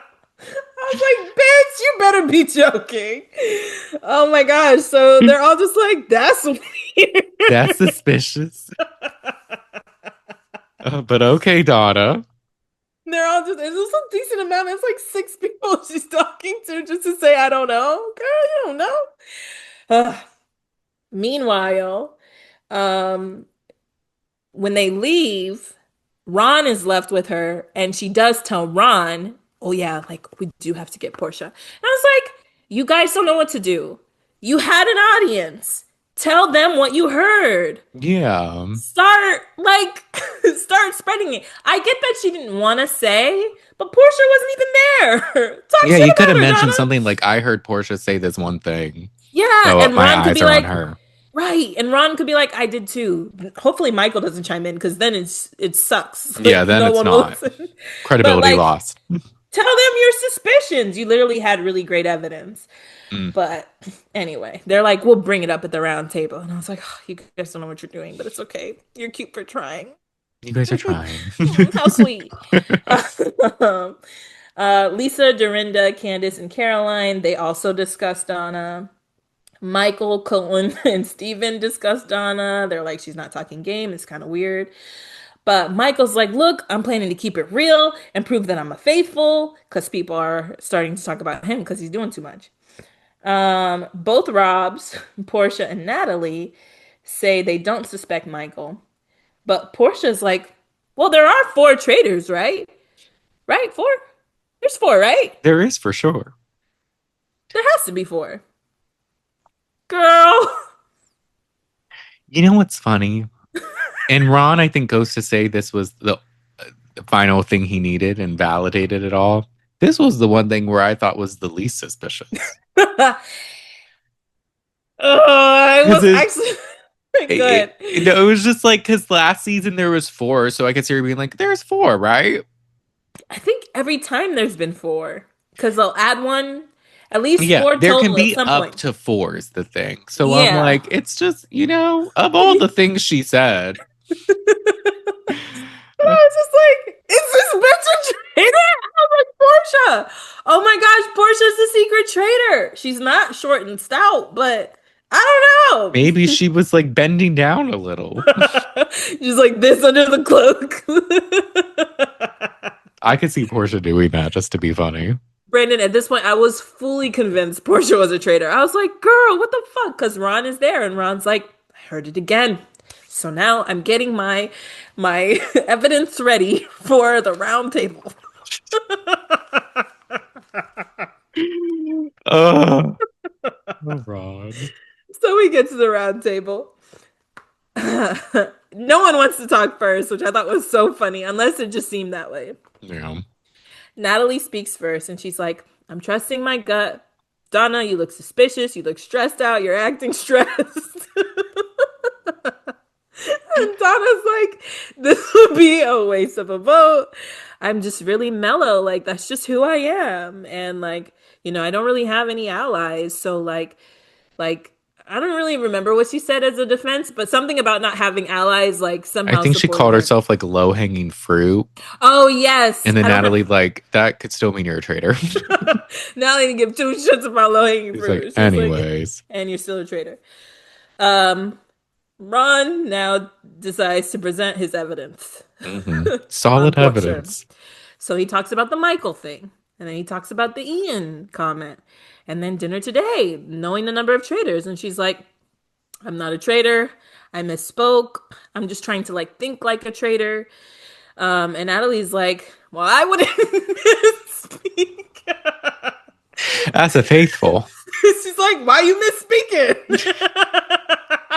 was like, bitch, you better be joking. Oh my gosh. So they're all just like, that's weird. That's suspicious. But okay, Donna. They're all just, there's just a decent amount. It's like six people she's talking to just to say, I don't know. Girl, you don't know. Meanwhile, um, when they leave, Ron is left with her, and she does tell Ron, "Oh yeah, like we do have to get Portia." And I was like, "You guys don't know what to do. You had an audience. Tell them what you heard. Yeah. Start like start spreading it." I get that she didn't want to say, but Portia wasn't even there. Talk Yeah, shit you could about have her, mentioned Donna. something like, I heard Portia say this one thing. Yeah, So and my Ron could eyes be are on like, her. right. And Ron could be like, I did too. Hopefully Michael doesn't chime in because then it sucks. Yeah, Like then no it's one will not. listen. But Credibility like lost. tell them your suspicions. You literally had really great evidence. Mm. But anyway, they're like, we'll bring it up at the round table. And I was like, oh, you guys don't know what you're doing, but it's okay. You're cute for trying. You guys are trying. How sweet. Lisa, Dorinda, Candace, and Caroline, they also discussed Donna. Michael, Colin, and Steven discuss Donna. They're like, she's not talking game. It's kind of weird. But Michael's like, look, I'm planning to keep it real and prove that I'm a faithful because people are starting to talk about him because he's doing too much. Both Robs, Portia and Natalie, say they don't suspect Michael. But Portia's like, well, there are four traitors, right? Right? Four? There's four, right? There is for sure. There has to be four. Girl. You know what's funny? And Ron, I think, goes to say this was the final thing he needed and validated it all. This was the one thing where I thought was the least suspicious. I Because was actually. Good. It was just like because last season there was four, so I could see her being like, "There's four, right?" I think every time there's been four because they'll add one, at least Yeah, four there can total at be some up point. to four is the thing. So I'm Yeah. like, it's just, of all the things she said. I was just like, is this bitch a traitor? I'm like, Portia. Oh my gosh, Portia's the secret traitor. She's not short and stout, but I don't Maybe know. she was like bending down a little. She's like this under the cloak. I could see Portia doing that just to be funny. Brandon, at this point, I was fully convinced Portia was a traitor. I was like, girl, what the fuck? Because Ron is there, and Ron's like, I heard it again. So now I'm getting my evidence ready for the round table. Oh, oh Ron. So we get to the round table. No one wants to talk first, which I thought was so funny, unless it just seemed that way. Yeah. Natalie speaks first, and she's like, I'm trusting my gut. Donna, you look suspicious. You look stressed out. You're acting stressed. And Donna's like, this would be a waste of a vote. I'm just really mellow. Like, that's just who I am. And like, I don't really have any allies. So like, I don't really remember what she said as a defense, but something about not having allies, like I somehow think she supporting called her. herself like low hanging fruit. Oh, yes. And then I don't Natalie, like, that could still mean you're a traitor. Now I didn't give two shits about low hanging He's like, fruit. She's like, anyways. and you're still a traitor. Um, Ron now decides to present his evidence on Solid Portia. evidence. So he talks about the Michael thing, and then he talks about the Ian comment, and then dinner today, knowing the number of traitors. And she's like, I'm not a traitor. I misspoke. I'm just trying to like think like a traitor. And Natalie's like, well, I wouldn't misspeak. That's a faithful. She's like, why you misspeaking?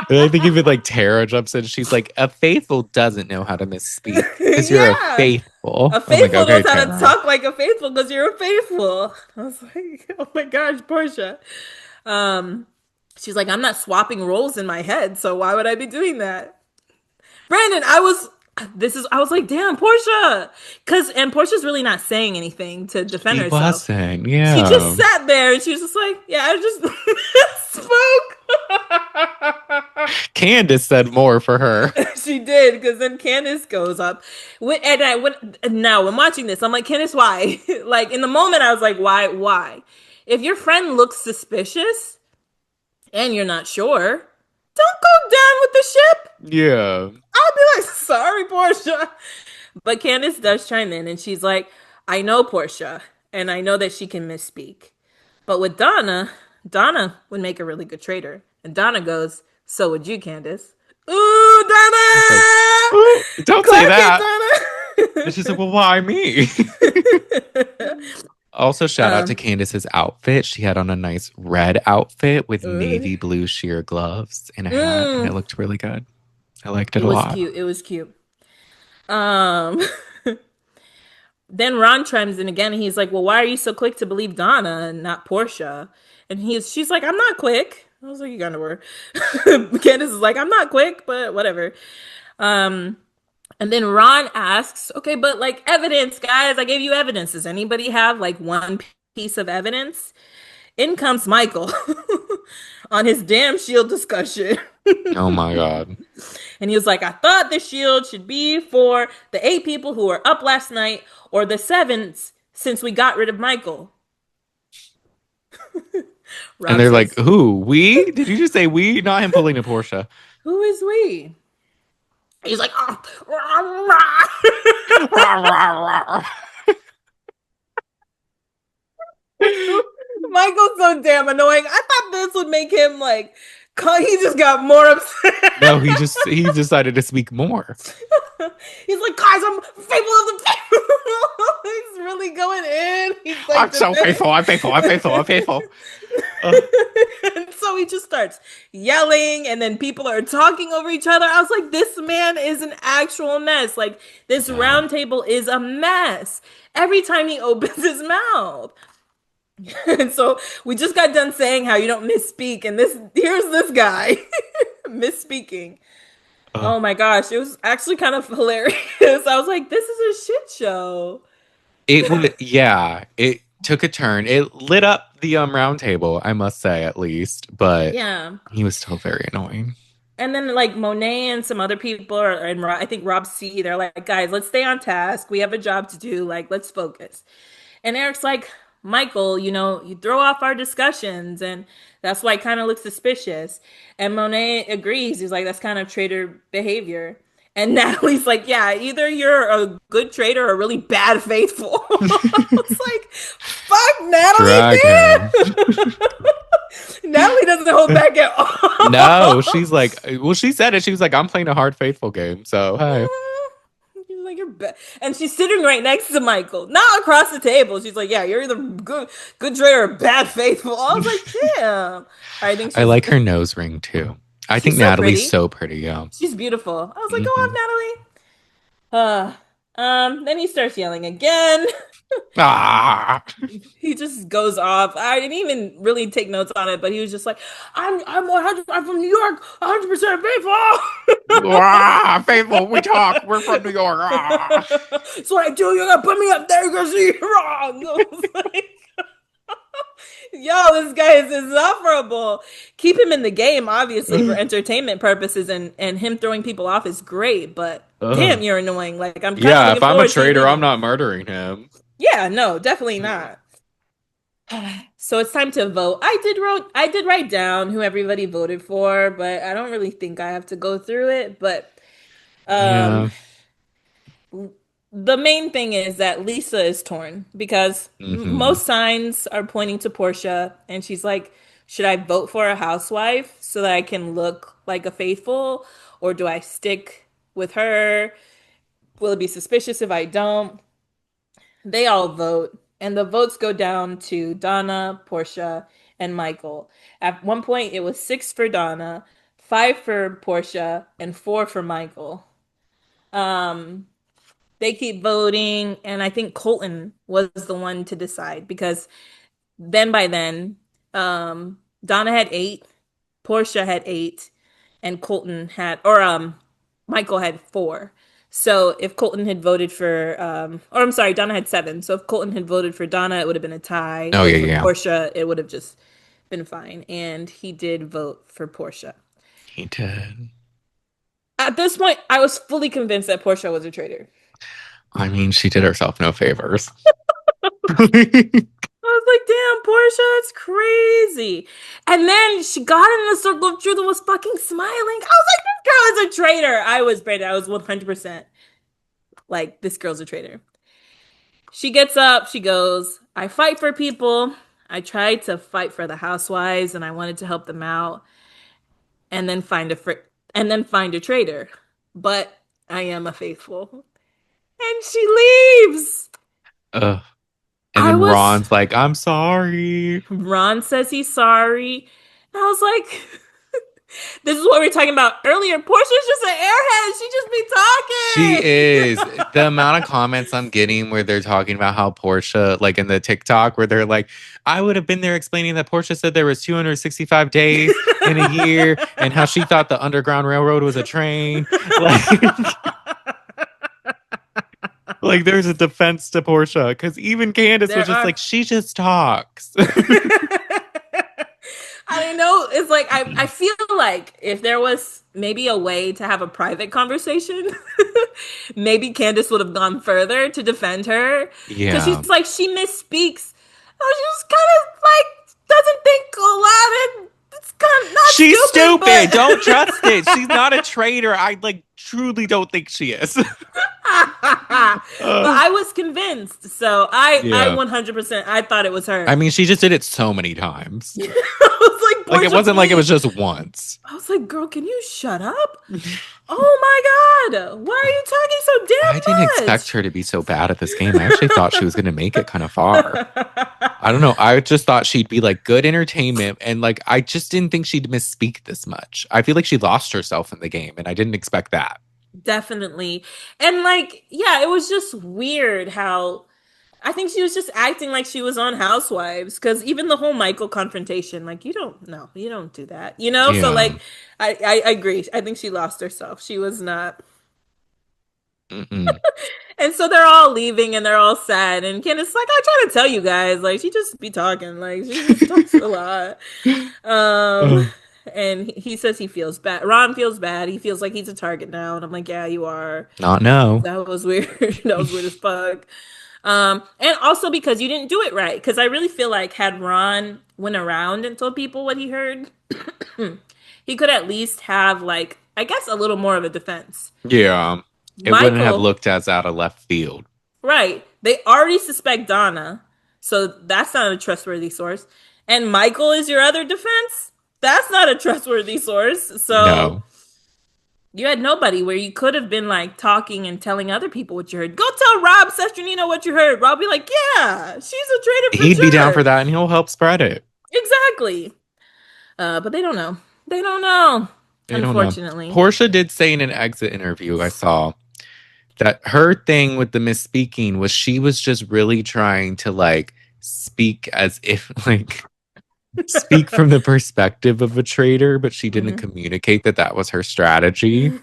And I think even like Tara jumps in. She's like, a faithful doesn't know how to misspeak because you're a Yeah. faithful. A I'm like, faithful okay, knows how to Tara. talk like a faithful because you're a faithful. I was like, oh my gosh, Portia. She's like, I'm not swapping roles in my head, so why would I be doing that? Brandon, I was like, damn, Portia. And Portia's really not saying anything to defend She herself. wasn't. She just Yeah. sat there and she was just like, yeah, I just spoke. Candace said more for her. She did, because then Candace goes up. Now, when watching this, I'm like, Candace, why? Like, in the moment, I was like, why? Why? If your friend looks suspicious and you're not sure, don't go down with the ship. Yeah. I'll be like, sorry, Portia. But Candace does chime in and she's like, I know Portia, and I know that she can misspeak. But with Donna would make a really good traitor. And Donna goes, so would you, Candace. Ooh, Donna! Like, ooh, don't say Clap that. it, And she's like, Donna! well, why me? Also, shout out to Candace's outfit. She had on a nice red outfit with navy blue sheer gloves and a hat, and it looked really good. I liked it a lot. Cute. It was cute. Um, then Ron chimes in again, and he's like, "Well, why are you so quick to believe Donna and not Portia?" And she's like, "I'm not quick." I was like, "You kind of were." Candace is like, "I'm not quick, but whatever." And then Ron asks, "Okay, but like evidence, guys. I gave you evidence. Does anybody have like one piece of evidence?" In comes Michael on his damn shield discussion. Oh my God. And he was like, I thought the shield should be for the 8 people who were up last night or the 7 since we got rid of Michael. And they're like, who? We? Did you just say we? Not him pulling a Portia. Who is we? He's like, oh. Michael's so damn annoying. I thought this would make him like, he just got more upset. No, he decided to speak more. He's like, guys, I'm faithful of the faithful. He's really going in. He's like, I'm so faithful. I'm faithful. I'm faithful. I'm faithful. And so he just starts yelling, and then people are talking over each other. I was like, this man is an actual mess. Like, this round table is a mess every time he opens his mouth. And so we just got done saying how you don't misspeak, and here's this guy. Misspeaking. Oh, Oh my gosh, it was actually kind of hilarious. I was like, this is a shit show. it would, yeah, it took a turn. It lit up the round table, I must say, at least, but Yeah. he was still very annoying. And then like Monet and some other people and I think Rob C, they're like, guys, let's stay on task. We have a job to do. Like, let's focus. And Eric's like, Michael, you throw off our discussions, and that's why it kind of looks suspicious. And Monet agrees. He's like, that's kind of traitor behavior. And Natalie's like, yeah, either you're a good traitor or really bad faithful. It's like, fuck Drag him. Natalie, man. Natalie doesn't hold back at No, all. she's like, well, she said it. She was like, I'm playing a hard, faithful game. So, hey. She's like, you're bad. And she's sitting right next to Michael, not across the table. She's like, yeah, you're either good traitor or bad faithful. I was like, damn. I think I she's like her nose ring too. I think she's so Natalie's pretty. so pretty. Yeah. She's beautiful. I was like, go Hmm. off, Natalie. Then he starts yelling again. Ah. He just goes off. I didn't even really take notes on it, but he was just like, I'm 100. I'm from New York, 100% faithful. Ah, faithful, we talk. We're from New York. Ah. So I do. You're gonna put me up there. You're gonna see you're wrong. I was like, yo, this guy is insufferable. Keep him in the game, obviously, for entertainment purposes, and him throwing people off is great, but damn, Ugh. you're annoying. Like, I'm kind of Yeah, looking if I'm a forward to you traitor, I'm leaving. not murdering him. Yeah, no, definitely Mm. not. So it's time to vote. I did write down who everybody voted for, but I don't really think I have to go through it. But um Yeah. the main thing is that Lisa is torn because Hmm. most signs are pointing to Portia, and she's like, should I vote for a housewife so that I can look like a faithful, or do I stick with her? Will it be suspicious if I don't? They all vote, and the votes go down to Donna, Portia, and Michael. At one point, it was six for Donna, five for Portia, and four for Michael. Um, they keep voting, and I think Colton was the one to decide because by then, Donna had eight, Portia had eight, and Michael had four. So if Colton had voted for or I'm sorry, Donna had seven. So if Colton had voted for Donna, it would have been a tie. Oh, But yeah, for yeah. Portia, it would have just been fine. And he did vote for Portia. He did. At this point, I was fully convinced that Portia was a traitor. I mean, she did herself no favors. I was like, damn, Portia, it's crazy. And then she got in the circle of truth and was fucking smiling. I was like, this girl is a traitor. I was Brandon. I was 100% like, this girl's a traitor. She gets up, she goes, I fight for people. I tried to fight for the housewives and I wanted to help them out and then find a traitor. But I am a faithful. And she leaves. Ugh. And I then was Ron's like, I'm sorry. Ron says he's sorry. And I was like, this is what we were talking about earlier. Portia's just an airhead. She just She be is. talking. The amount of comments I'm getting where they're talking about how Portia, like in the TikTok, where they're like, I would have been there explaining that Portia said there was 265 days in a year and how she thought the Underground Railroad was a train. Like, like there's a defense to Portia because even Candace was There just are. like, she just talks. I don't know. It's like I feel like if there was maybe a way to have a private conversation, maybe Candace would have gone further to defend her because she's Yeah. like she misspeaks. Oh, she's kind of like doesn't think a lot and it's kind of not She's stupid, stupid. Don't trust but it. She's not a traitor. I like truly don't think she is. but Uh, I was convinced. So I yeah. 100% I thought it was I her. mean, she just did it so many times. I was like, Like it Portia, wasn't like it was please. just once. I was like, girl, can you shut up? Oh my God. Why are you talking so I didn't damn expect much? her to be so bad at this game. I actually thought she was going to make it kind of far. I don't know. I just thought she'd be like good entertainment. And like, I just didn't think she'd misspeak this much. I feel like she lost herself in the game and I didn't expect that. Definitely. And like, yeah, it was just weird how I think she was just acting like she was on Housewives because even the whole Michael confrontation, like you don't do that, you know. So Yeah. like, I agree. I think she lost herself. She was not. Mm-mm. And so they're all leaving and they're all sad. And Candace's like, I try to tell you guys, like she just be talking, like she just talks a lot. Um, Oh, and he says he feels bad. Ron feels bad. He feels like he's a target now. And I'm like, yeah, you are. not no. That was weird. That was weird as fuck. And also because you didn't do it right. Because I really feel like had Ron went around and told people what he heard, he could at least have like, I guess, a little more of a defense. Yeah. It wouldn't have Michael, looked as out of left field. right? They already suspect Donna, so that's not a trustworthy source. And Michael is your other defense. That's not a trustworthy source. So No. you had nobody where you could have been like talking and telling other people what you heard. Go tell Rob Sesternino what you heard. Rob be like, yeah, she's a traitor for He'd be down for sure. that and he'll help spread it. Exactly. But they don't know. They don't know. They don't know. Unfortunately. Portia did say in an exit interview I saw that her thing with the misspeaking was she was just really trying to like speak as if like speak from the perspective of a traitor, but she didn't Mhm. communicate that that was her strategy.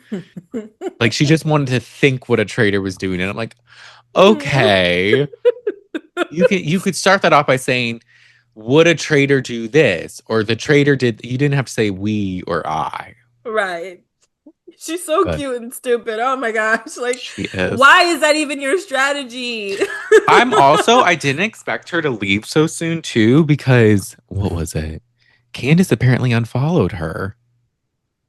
Like she just wanted to think what a traitor was doing, and I'm like, okay, you could start that off by saying, would a traitor do this, or the traitor did. You didn't have to say we or I, Right. She's so but cute and stupid. Oh my gosh. Like, she is. why is that even your strategy? I didn't expect her to leave so soon too, because what was it? Candace apparently unfollowed her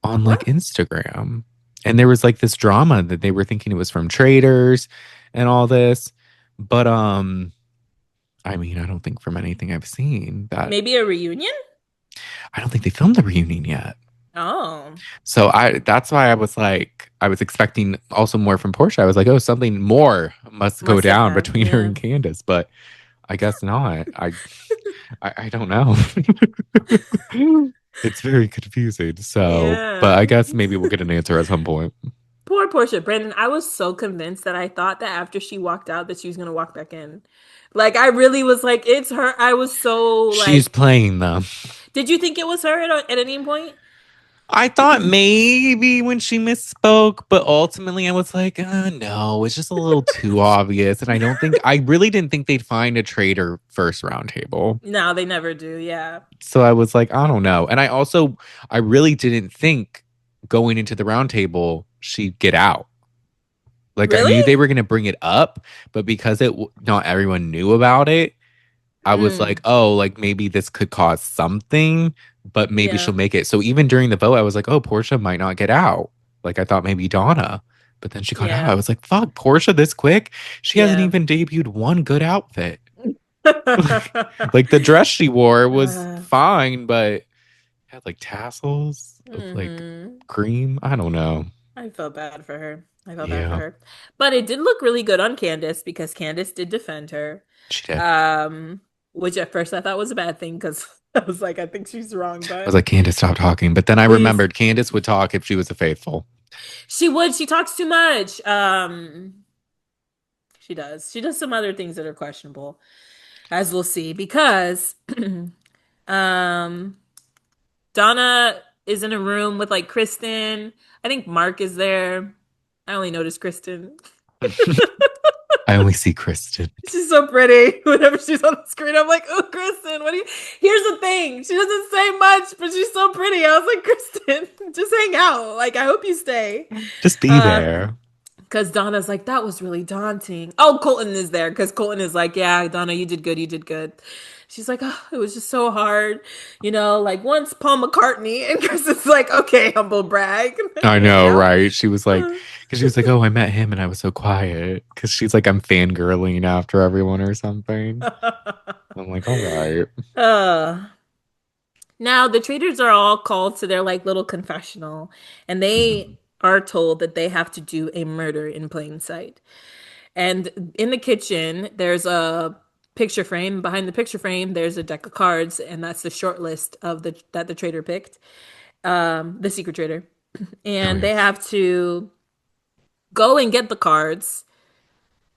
on like What? Instagram. And there was like this drama that they were thinking it was from traders and all this. But I mean, I don't think from anything I've seen that Maybe a reunion? I don't think they filmed the reunion yet. Oh. So I that's why I was like I was expecting also more from Portia. I was like, oh, something more must go Must have down happened. between her Yeah. and Candace, but I guess not. I don't know. It's very confusing. So, but Yeah. I guess maybe we'll get an answer at some point. Poor Portia. Brandon, I was so convinced that I thought that after she walked out that she was gonna walk back in. Like I really was like, it's her. I was so She's like, playing them. did you think it was her at any point? I thought maybe when she misspoke, but ultimately I was like, no, it's just a little too obvious. And I really didn't think they'd find a traitor first round table. No, they never do. Yeah. So I was like, I don't know. And I really didn't think going into the round table, she'd get out. Like I Really? knew they were going to bring it up, but because not everyone knew about it, I was like, Mm. oh, like maybe this could cause something, but maybe she'll Yeah. make it. So even during the vote, I was like, oh, Portia might not get out. Like I thought maybe Donna, but then she got out. I Yeah. was like, fuck, Portia this quick? She hasn't Yeah. even debuted one good outfit. Like the dress she wore was Uh, fine, but had like tassels of like hmm cream. I don't know. I felt bad for her. I felt bad for Yeah, her. But it did look really good on Candace because Candace did defend her. she did. Um, which at first I thought was a bad thing because I was like, I think she's wrong, I was but like, Candace, stop talking. But then I please. remembered Candace would talk if she was a faithful. She would. She talks too much. She does. She does some other things that are questionable, as we'll see, because um Donna is in a room with like Kristen. I think Mark is there. I only noticed Kristen. I only see Kristen. She's so pretty. Whenever she's on the screen, I'm like, oh, Kristen, what do you? Here's the thing. She doesn't say much, but she's so pretty. I was like, Kristen, just hang out. Like, I hope you stay. Just be Uh, there. because Donna's like, that was really daunting. Oh, Colton is there because Colton is like, yeah, Donna, you did good. You did good. She's like, oh, it was just so hard. You know, like once Paul McCartney, and Kristen's like, okay, humble brag. I know, Yeah. right? She was like, because she was like, oh, I met him and I was so quiet. Because she's like, I'm fangirling after everyone or something. I'm like, all right. uh, Now the traders are all called to their like little confessional, and they Mhm. are told that they have to do a murder in plain sight. And in the kitchen, there's a picture frame. Behind the picture frame, there's a deck of cards, and that's the short list of the that the trader picked, the secret trader. Oh, And yeah. they have to go and get the cards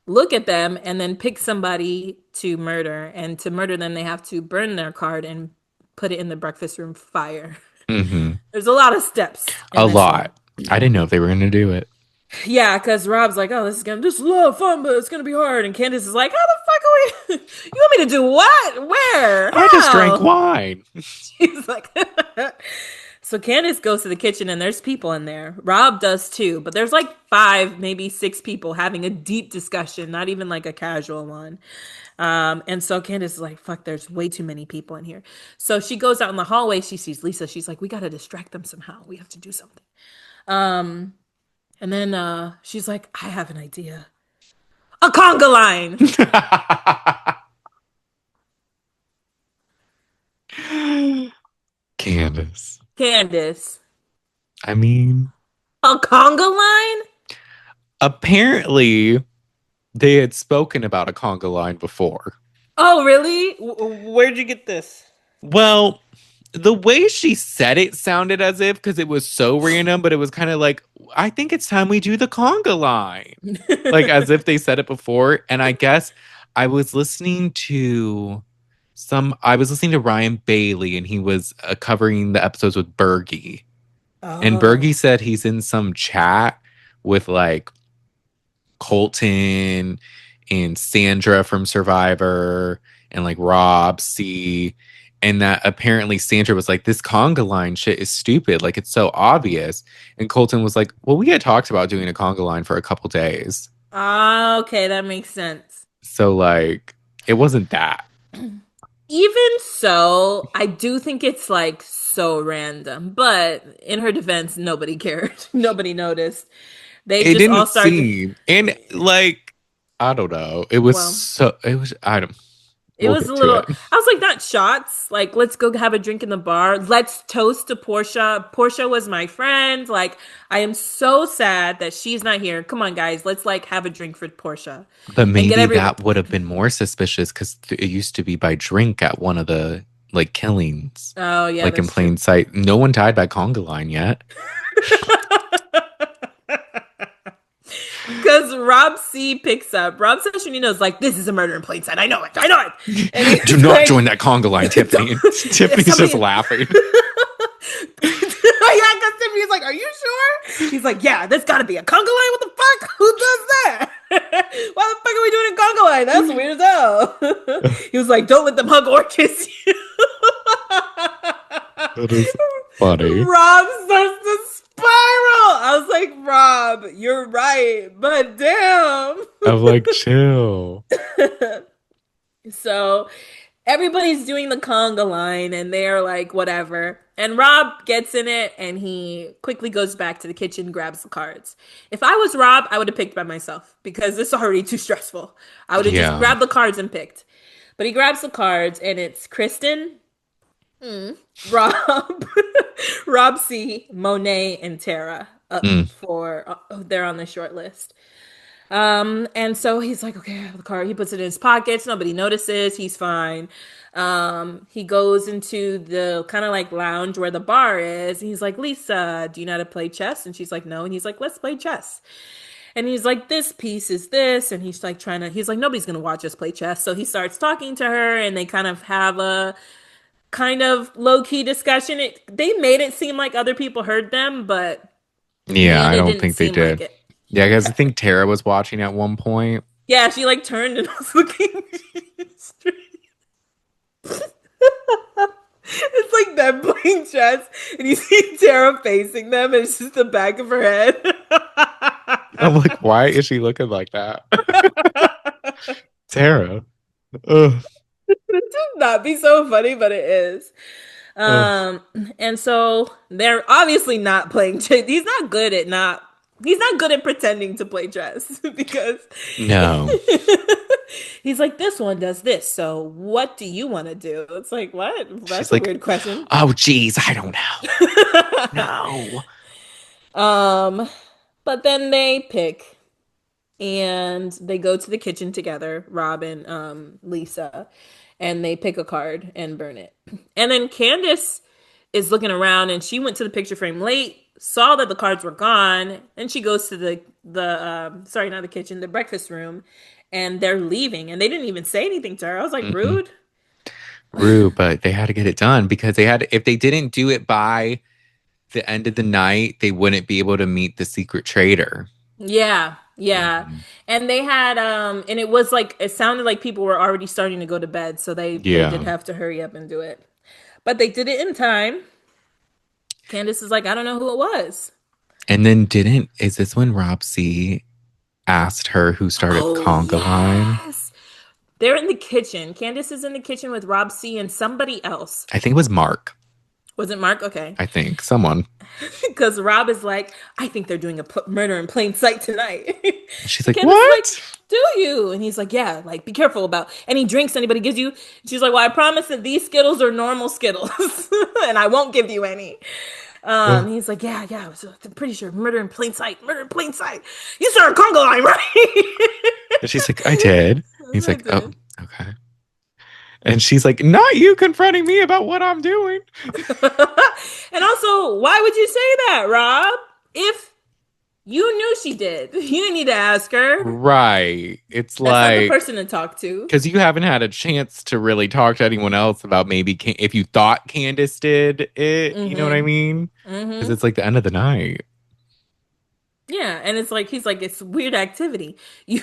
look at them, and then pick somebody to murder. And to murder them, they have to burn their card and put it in the breakfast room fire. Mm-hmm. There's a lot of steps A in this one. lot. I didn't know if they were gonna do it. Yeah, because Rob's like, oh, this is a lot of fun, but it's gonna be hard. And Candace is like, how the fuck are we? You want me to do what? Where? I just drank How? wine. She's like, so Candace goes to the kitchen and there's people in there. Rob does too, but there's like five, maybe six people having a deep discussion, not even like a casual one. And so Candace is like, fuck, there's way too many people in here. So she goes out in the hallway. She sees Lisa. She's like, we got to distract them somehow. We have to do something. And then she's like, I have an idea. A conga line. Candace. Candace. I mean, A conga line? apparently they had spoken about a conga line before. Oh, really? Where'd you get this? Well, the way she said it sounded as if, because it was so random, but it was kind of like, I think it's time we do the conga line. Like as if they said it before. And I guess I was listening to I was listening to Ryan Bailey, and he was covering the episodes with Bergie. And Oh. Bergie said he's in some chat with like Colton and Sandra from Survivor and like Rob C. And that apparently Sandra was like, this conga line shit is stupid. Like, it's so obvious. And Colton was like, well, we had talked about doing a conga line for a couple days. Ah, okay, that makes sense. So, like, it wasn't that. Even so, I do think it's like so random. But in her defense, nobody cared. Nobody noticed. They It just all didn't started. seem. And, like, I don't know. It was Well, so, it was, I don't, it we'll was a get to little. it. I was like, not shots. Like, let's go have a drink in the bar. Let's toast to Portia. Portia was my friend. Like, I am so sad that she's not here. Come on, guys. Let's like have a drink for Portia, But and get maybe every. that would have been more suspicious because it used to be by drink at one of the like killings, Oh yeah, like in that's true. plain sight. No one died by conga line yet. Because Rob C picks up. Rob Sessionino is like, this is a murder in plain sight. I know it. I know it. And Do he's not like, join that conga line, Tiffany. And Tiffany's just somebody. laughing. Yeah, because Tiffany's like, are you sure? He's like, yeah, there's got to be a conga line. What the fuck? Who does that? Why the fuck are we doing a conga line? That's weird as hell. He was like, don't let them hug or kiss you. That is funny. Rob starts to spiral. I was like, Rob, you're right, but damn. I'm like, chill. So everybody's doing the conga line and they're like, whatever. And Rob gets in it and he quickly goes back to the kitchen, grabs the cards. If I was Rob, I would have picked by myself because it's already too stressful. I would have just Yeah. grabbed the cards and picked. But he grabs the cards and it's Kristen, Rob, Rob C, Monet, and Tara up Mm. for they're on the short list. And so he's like, okay, I have the card. He puts it in his pockets. Nobody notices. He's fine. He goes into the kind of like lounge where the bar is. And he's like, Lisa, do you know how to play chess? And she's like, no. And he's like, let's play chess. And he's like, this piece is this. And he's like, he's like, nobody's going to watch us play chess. So he starts talking to her and they kind of have a kind of low key discussion. They made it seem like other people heard them, but Yeah, man, I it don't didn't think they seem like did. it. Yeah, because I think Tara was watching at one point. Yeah, she like turned and was looking straight. It's like them playing chess, and you see Tara facing them, and it's just the back of her head. I'm like, why is she looking like that? Tara. Ugh. It should not be so funny, but it is. Ugh. Um, and so they're obviously not playing chess. He's not good at pretending to play chess because No. he's like, this one does this. So what do you want to do? It's like, what? She's That's a like, weird question. oh, geez, I don't know. No. But then they pick and they go to the kitchen together, Rob and Lisa, and they pick a card and burn it. And then Candace is looking around and she went to the picture frame late, saw that the cards were gone, and she goes to the sorry, not the kitchen, the breakfast room, and they're leaving and they didn't even say anything to her. I was like, Mm-mm. rude. Rude, but they had to get it done because if they didn't do it by the end of the night, they wouldn't be able to meet the secret traitor. Yeah, yeah. Mhm. And they had and it was like it sounded like people were already starting to go to bed, so they did Yeah. have to hurry up and do it. But they did it in time. Candace is like, I don't know who it was. And then is this when Rob C asked her who started the Oh, conga line? yes. They're in the kitchen. Candace is in the kitchen with Rob C and somebody else. I think it was Mark. Was it Mark? Okay. I think someone. Because Rob is like, I think they're doing a murder in plain sight tonight. She's And like, Candace is like, "What?" do you? And he's like, yeah, like, be careful about any drinks anybody gives you. She's like, well, I promise that these Skittles are normal Skittles and I won't give you any. He's like, yeah, yeah, I'm pretty sure murder in plain sight, murder in plain sight. You started a conga line, right? And she's like, "I did." He's I like, "Oh, did. okay." And she's like, "Not you confronting me about what I'm doing." And also, why would you say that, Rob? If you knew she did, you didn't need to ask her. Right. It's That's not the like person to talk to. because you haven't had a chance to really talk to anyone else about maybe if you thought Candace did it, you know what I Mm-hmm. mean? Because Mm-hmm. it's like the end of the night. Yeah, and it's like he's like it's weird activity. You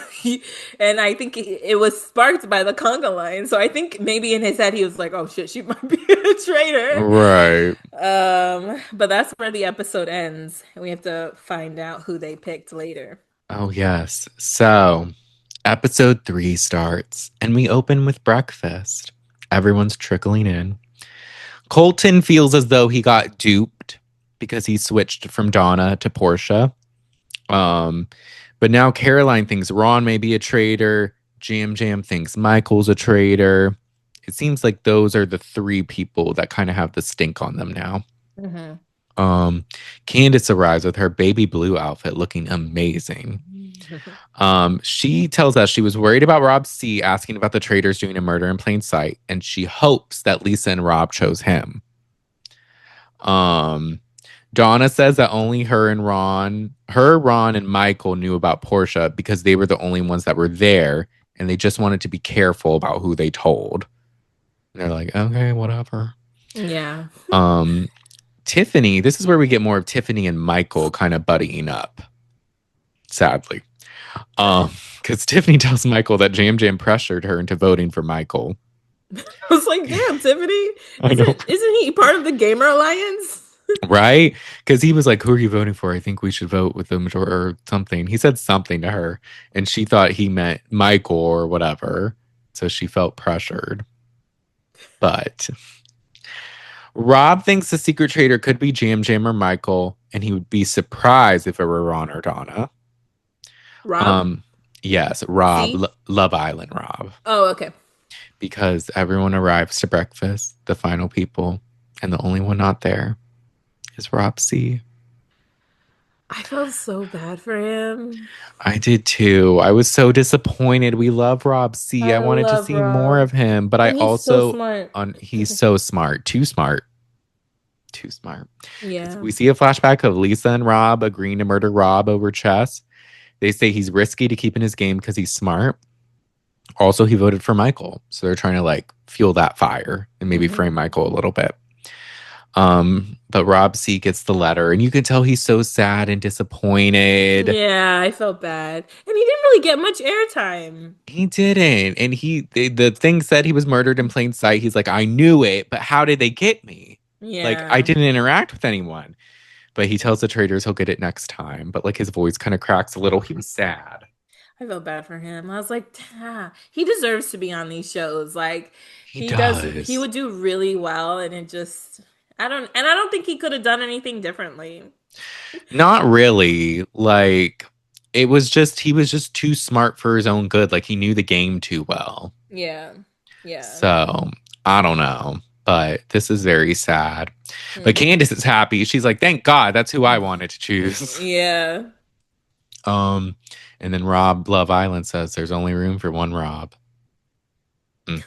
and I think it was sparked by the conga line. So I think maybe in his head he was like, "Oh shit, she might be a traitor." Right. But that's where the episode ends. And we have to find out who they picked later. Oh, yes. So episode 3 starts, and we open with breakfast. Everyone's trickling in. Colton feels as though he got duped because he switched from Donna to Portia. Um, but now Caroline thinks Ron may be a traitor. Jam Jam thinks Michael's a traitor. It seems like those are the three people that kind of have the stink on them now. Mm-hmm. Um, Candace arrives with her baby blue outfit looking amazing. She tells us she was worried about Rob C asking about the traitors doing a murder in plain sight, and she hopes that Lisa and Rob chose him. Um, Donna says that only Ron, and Michael knew about Portia because they were the only ones that were there, and they just wanted to be careful about who they told. And they're like, okay, whatever. Yeah. Um, Tiffany, this is where we get more of Tiffany and Michael kind of buddying up, sadly. Because Tiffany tells Michael that Jam Jam pressured her into voting for Michael. I was like, damn, Tiffany, I know. isn't he part of the Gamer Alliance? Right? Because he was like, who are you voting for? I think we should vote with the majority or something. He said something to her, and she thought he meant Michael or whatever. So she felt pressured. But Rob thinks the secret traitor could be Jam Jam or Michael, and he would be surprised if it were Ron or Donna. Rob? Um, yes, Rob, C? Love Island Rob, Oh, okay. because everyone arrives to breakfast, the final people, and the only one not there is Rob C. I felt so bad for him. I did too. I was so disappointed. We love Rob C. I I wanted to love see more Rob. of him, but I And he's so also smart. on he's so smart, too smart, too smart. Yeah. We see a flashback of Lisa and Rob agreeing to murder Rob over chess. They say he's risky to keep in his game because he's smart. Also, he voted for Michael, so they're trying to like fuel that fire and maybe Hmm. frame Michael a little bit. But Rob C gets the letter, and you can tell he's so sad and disappointed. Yeah, I felt bad. And he didn't really get much airtime. He didn't. And the thing said he was murdered in plain sight. He's like, I knew it, but how did they get me? Like, I Yeah. didn't interact with anyone. But he tells the traitors he'll get it next time. But like his voice kind of cracks a little. He was sad. I felt bad for him. I was like, he deserves to be on these shows. Like He he does. would do really well and it just I don't think he could have done anything differently. Not really. Like, he was just too smart for his own good. Like, he knew the game too well. Yeah. Yeah. So, I don't know. But this is very sad. But Hmm. Candace is happy. She's like, thank God, that's who I wanted to choose. Yeah. Um, and then Rob Love Island says there's only room for one Rob. Mm.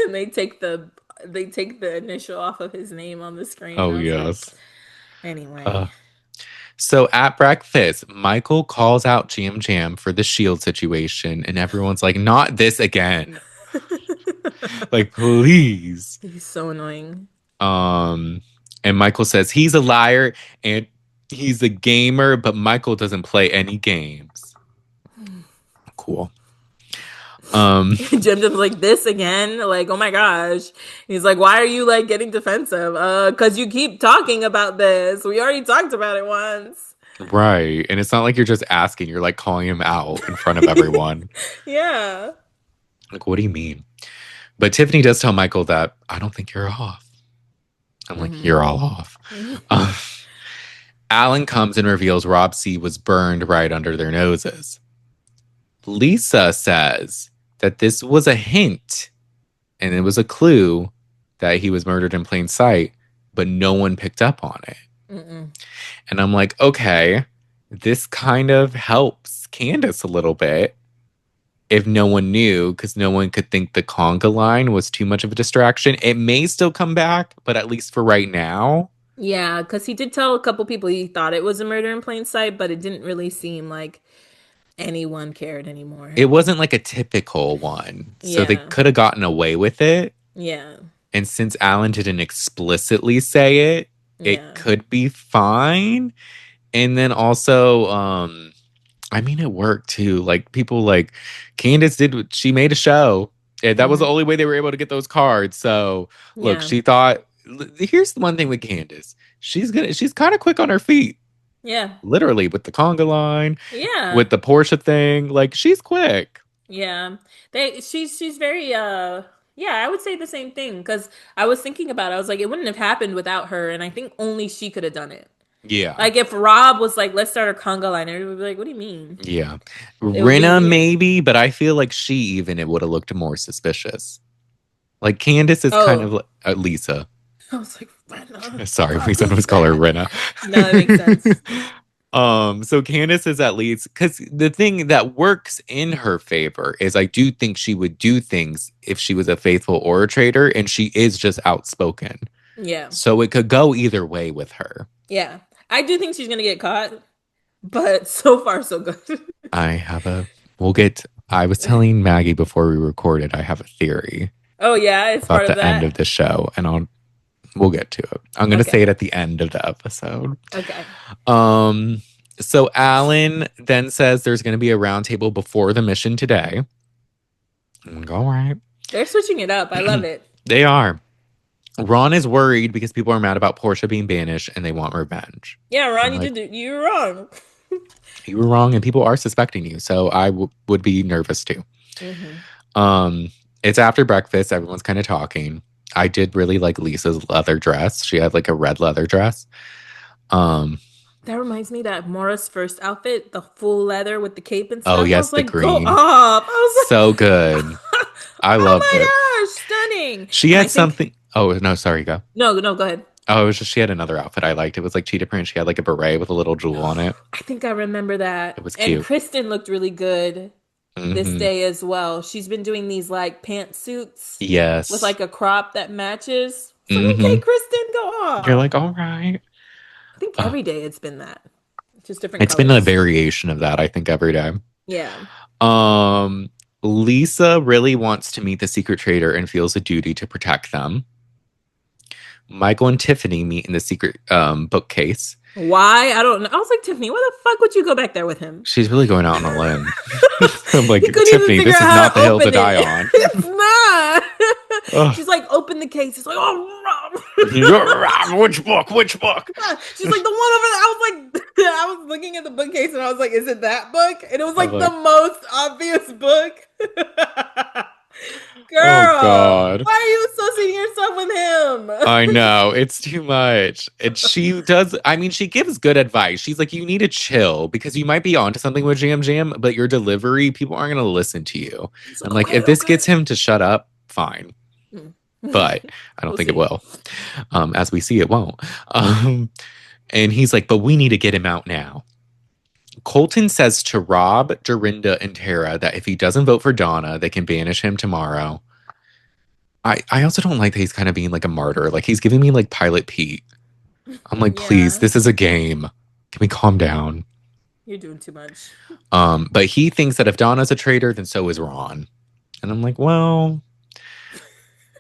And they take the initial off of his name on the screen. Oh I was like, yes. Uh, anyway. So at breakfast, Michael calls out Jam Jam for the shield situation, and everyone's like, not this again. Like, please. He's so annoying. Um, and Michael says he's a liar and he's a gamer, but Michael doesn't play any games. Cool. Jim Jim's like, this again? Like, oh my gosh. He's like, why are you like getting defensive? Because you keep talking about this. We already talked about it once. Right. And it's not like you're just asking, you're like calling him out in front of everyone. Yeah. Like, what do you mean? But Tiffany does tell Michael that I don't think you're off. I'm like, you're all off. Alan comes and reveals Rob C was burned right under their noses. Lisa says that this was a hint and it was a clue that he was murdered in plain sight, but no one picked up on it. And I'm like, okay, this kind of helps Candace a little bit if no one knew, because no one could think the conga line was too much of a distraction. It may still come back, but at least for right now. Yeah, because he did tell a couple people he thought it was a murder in plain sight, but it didn't really seem like anyone cared anymore. It wasn't like a typical one. So they could have gotten away with it. Yeah. And since Alan didn't explicitly say it, it could be fine. And then also, I mean, it worked too. Like people like Candace did, she made a show. And that was the only way they were able to get those cards. So look, she thought, here's the one thing with Candace. She's kind of quick on her feet. Yeah. Literally with the conga line. Yeah. With the Porsche thing. Like she's quick. Yeah. She's very yeah, I would say the same thing because I was thinking about it. I was like, it wouldn't have happened without her, and I think only she could have done it. Yeah. Like if Rob was like, let's start a conga line, everybody would be like, what do you mean? Yeah. Rinna maybe, but I feel like it would have looked more suspicious. Like Candace is kind of like Lisa. I was like, Rinna. Sorry, we sometimes call her Rinna. No, that makes sense. So Candace is at least, because the thing that works in her favor is I do think she would do things if she was a faithful or a traitor, and she is just outspoken. Yeah. So it could go either way with her. Yeah. I do think she's gonna get caught, but so far so good. I was telling Maggie before we recorded, I have a theory. Oh yeah, it's part of that. About the end of the show, and we'll get to it. I'm going to say it at the end of the episode. Okay. So Alan then says there's going to be a roundtable before the mission today. I'm like, all right. They're switching it up. I love it. They are. Ron is worried because people are mad about Portia being banished and they want revenge. Yeah, Ron, you were wrong. You were wrong and people are suspecting you. So I would be nervous too. It's after breakfast. Everyone's kind of talking. I did really like Lisa's leather dress. She had like a red leather dress. That reminds me that Maura's first outfit, the full leather with the cape and stuff. Oh yes, the green. Go up. I was like, so good. I loved it. Oh my gosh, stunning. She had something. Oh no, sorry, go. No, go ahead. Oh, it was just she had another outfit I liked. It was like cheetah print. She had like a beret with a little jewel on it. I think I remember that. It was cute. And Kristen looked really good. This day as well. She's been doing these like pantsuits. Yes. With like a crop that matches. So okay, Kristen, go on. You're like, all right. I think every day it's been that. Just different It's colors. Been a variation of that, I think, every day. Yeah. Lisa really wants to meet the secret traitor and feels a duty to protect them. Michael and Tiffany meet in the secret bookcase. Why? I don't know. I was like, Tiffany, why the fuck would you go back there with him? She's really going out on a limb. I'm like, Tiffany, this is not the hill to die on. It's not. She's like, open the case. It's like, oh, Rob. Which book? She's like, the one over there. I was like, I was looking at the bookcase and I was like, is it that book? And it was like the most obvious book. Girl, oh God. Why are you associating yourself with him? I know, it's too much. And she does, I mean, she gives good advice. She's like, you need to chill because you might be onto something with Jam Jam, but your delivery, people aren't going to listen to you. And like, if this gets him to shut up, fine. But I don't think it will. As we see, it won't. And he's like, but we need to get him out now. Colton says to Rob, Dorinda, and Tara that if he doesn't vote for Donna, they can banish him tomorrow. I also don't like that he's kind of being like a martyr. Like he's giving me like Pilot Pete. I'm like, please, this is a game. Can we calm down? You're doing too much. But he thinks that if Donna's a traitor, then so is Ron. And I'm like, well,